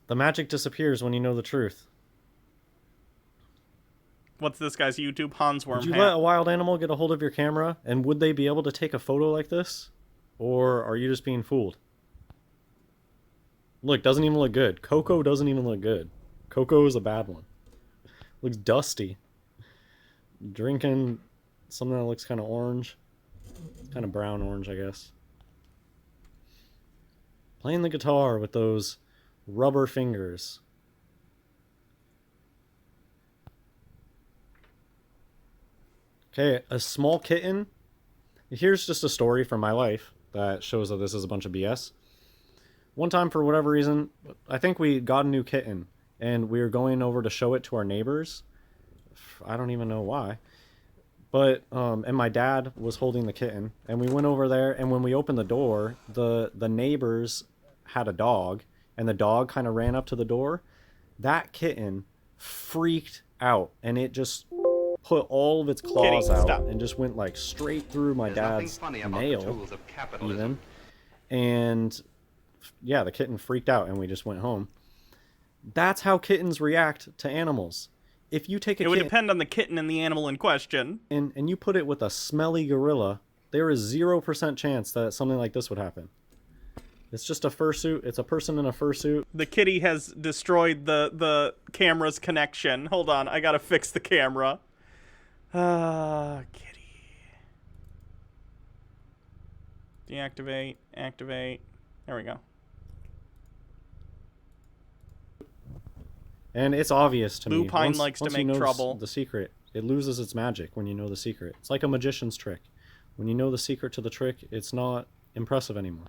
The magic disappears when you know the truth. What's this guy's YouTube? Hansworm Would you hat. let a wild animal get a hold of your camera? And would they be able to take a photo like this? Or are you just being fooled? Look, doesn't even look good. Coco doesn't even look good. Coco is a bad one. Looks dusty. Drinking something that looks kind of orange. Kind of brown orange, I guess. Playing the guitar with those rubber fingers. Okay, a small kitten. Here's just a story from my life that shows that this is a bunch of BS. One time, for whatever reason, I think we got a new kitten, and we were going over to show it to our neighbors. I don't even know why. But, and my dad was holding the kitten, and we went over there, and when we opened the door, the neighbors had a dog, and the dog kind of ran up to the door. That kitten freaked out, and it just put all of its claws out and just went like straight through my dad's nail even. And yeah, the kitten freaked out and we just went home. That's how kittens react to animals. If you take a It would depend on the kitten and the animal in question. and you put it with a smelly gorilla, there is 0% chance that something like this would happen. It's just a fursuit. It's a person in a fursuit. The kitty has destroyed the camera's connection. Hold on, I gotta fix the camera. Kitty. Deactivate, activate. There we go. And it's obvious to me. Lupine likes to once make you know trouble. The secret, it loses its magic when you know the secret. It's like a magician's trick. When you know the secret to the trick, it's not impressive anymore.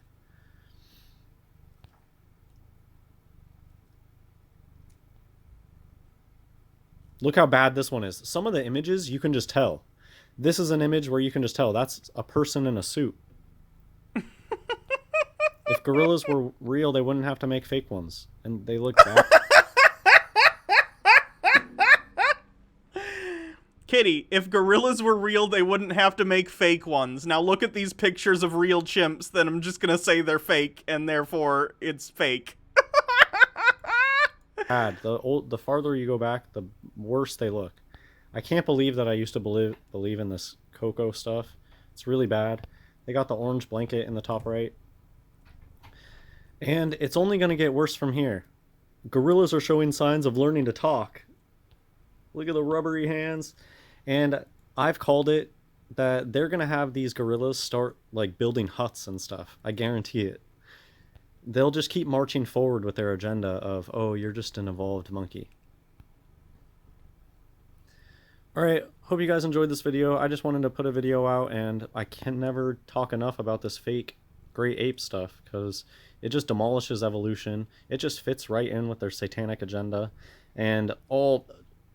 Look how bad this one is. Some of the images, you can just tell. This is an image where you can just tell. That's a person in a suit. If gorillas were real, they wouldn't have to make fake ones. And they look bad. Kitty, if gorillas were real, they wouldn't have to make fake ones. Now look at these pictures of real chimps, then I'm just gonna say they're fake, and therefore it's fake. Bad. The farther you go back, the worse they look. I can't believe that I used to believe in this Coco stuff. It's really bad. They got the orange blanket in the top right. And it's only going to get worse from here. Gorillas are showing signs of learning to talk. Look at the rubbery hands. And I've called it that they're going to have these gorillas start like building huts and stuff. I guarantee it. they'll just keep marching forward with their agenda of, oh, you're just an evolved monkey. All right, hope you guys enjoyed this video. I just wanted to put a video out, and I can never talk enough about this fake great ape stuff, because it just demolishes evolution. It just fits right in with their satanic agenda, and all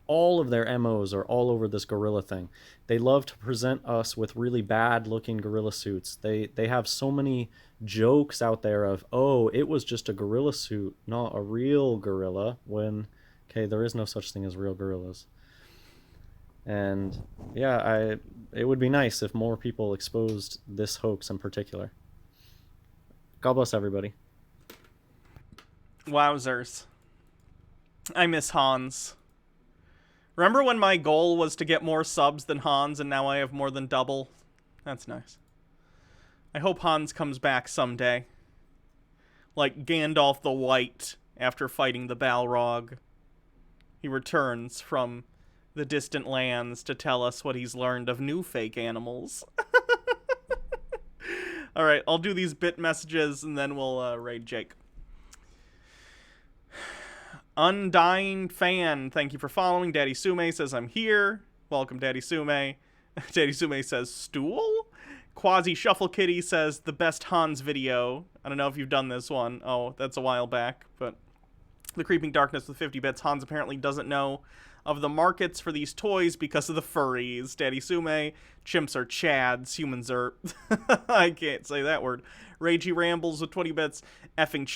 of their MOs are all over this gorilla thing. They love to present us with really bad looking gorilla suits. They have so many jokes out there of, oh, it was just a gorilla suit, not a real gorilla, when, okay, there is no such thing as real gorillas. And yeah, it would be nice if more people exposed this hoax in particular. God bless everybody. Wowzers. I miss Hans. Remember when my goal was to get more subs than Hans, and now I have more than double? That's nice. I hope Hans comes back someday. Like Gandalf the White after fighting the Balrog. He returns from the distant lands to tell us what he's learned of new fake animals. Alright, I'll do these bit messages and then we'll raid Jake. Undying Fan, thank you for following. Daddy Sume says, I'm here. Welcome, Daddy Sume. Daddy Sume says, stool? Quasi Shuffle Kitty says, the best Hans video. I don't know if you've done this one. Oh, that's a while back. But the Creeping Darkness with 50 bits. Hans apparently doesn't know of the markets for these toys because of the furries. Daddy Sume, chimps are chads, humans are... I can't say that word. Ragey Rambles with 20 bits. Effing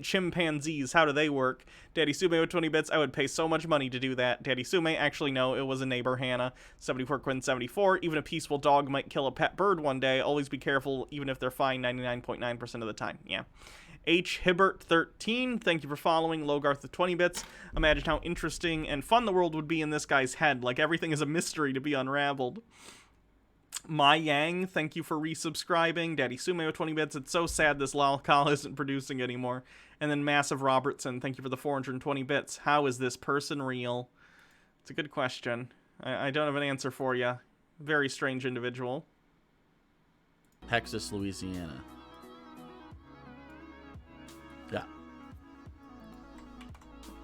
chimpanzees, how do they work? Daddy Sume with 20 bits. I would pay so much money to do that. Daddy Sume, actually no, it was a neighbor, Hannah. 74 Quinn 74. Even a peaceful dog might kill a pet bird one day. Always be careful, even if they're fine 99.9% of the time. Yeah. H. Hibbert 13, thank you for following. Logarth with 20 bits. Imagine how interesting and fun the world would be in this guy's head. Like everything is a mystery to be unraveled. My Yang, thank you for resubscribing. Daddy Sume with 20 bits. It's so sad this lolcol isn't producing anymore. And then Massive Robertson, thank you for the 420 bits. How is this person real? It's a good question. I don't have an answer for you. Very strange individual. Texas, Louisiana. Yeah.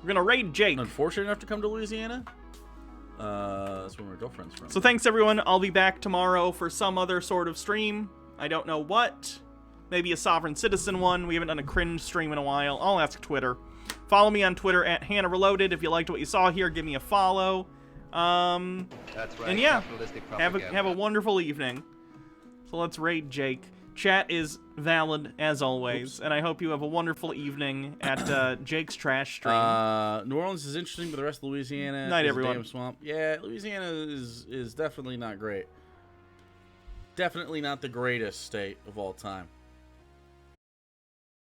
We're gonna raid Jake. Unfortunate enough to come to Louisiana. That's where my girlfriend's from. So thanks everyone. I'll be back tomorrow for some other sort of stream. I don't know what. Maybe a Sovereign Citizen one. We haven't done a cringe stream in a while. I'll ask Twitter. Follow me on Twitter at Hannah Reloaded. If you liked what you saw here, give me a follow. That's right. And yeah, have propaganda. a wonderful evening. So let's raid Jake. Chat is valid as always, and I hope you have a wonderful evening at Jake's Trash Stream. New Orleans is interesting, but the rest of Louisiana Night, is everyone. a damn swamp. Yeah, Louisiana is definitely not great. Definitely not the greatest state of all time.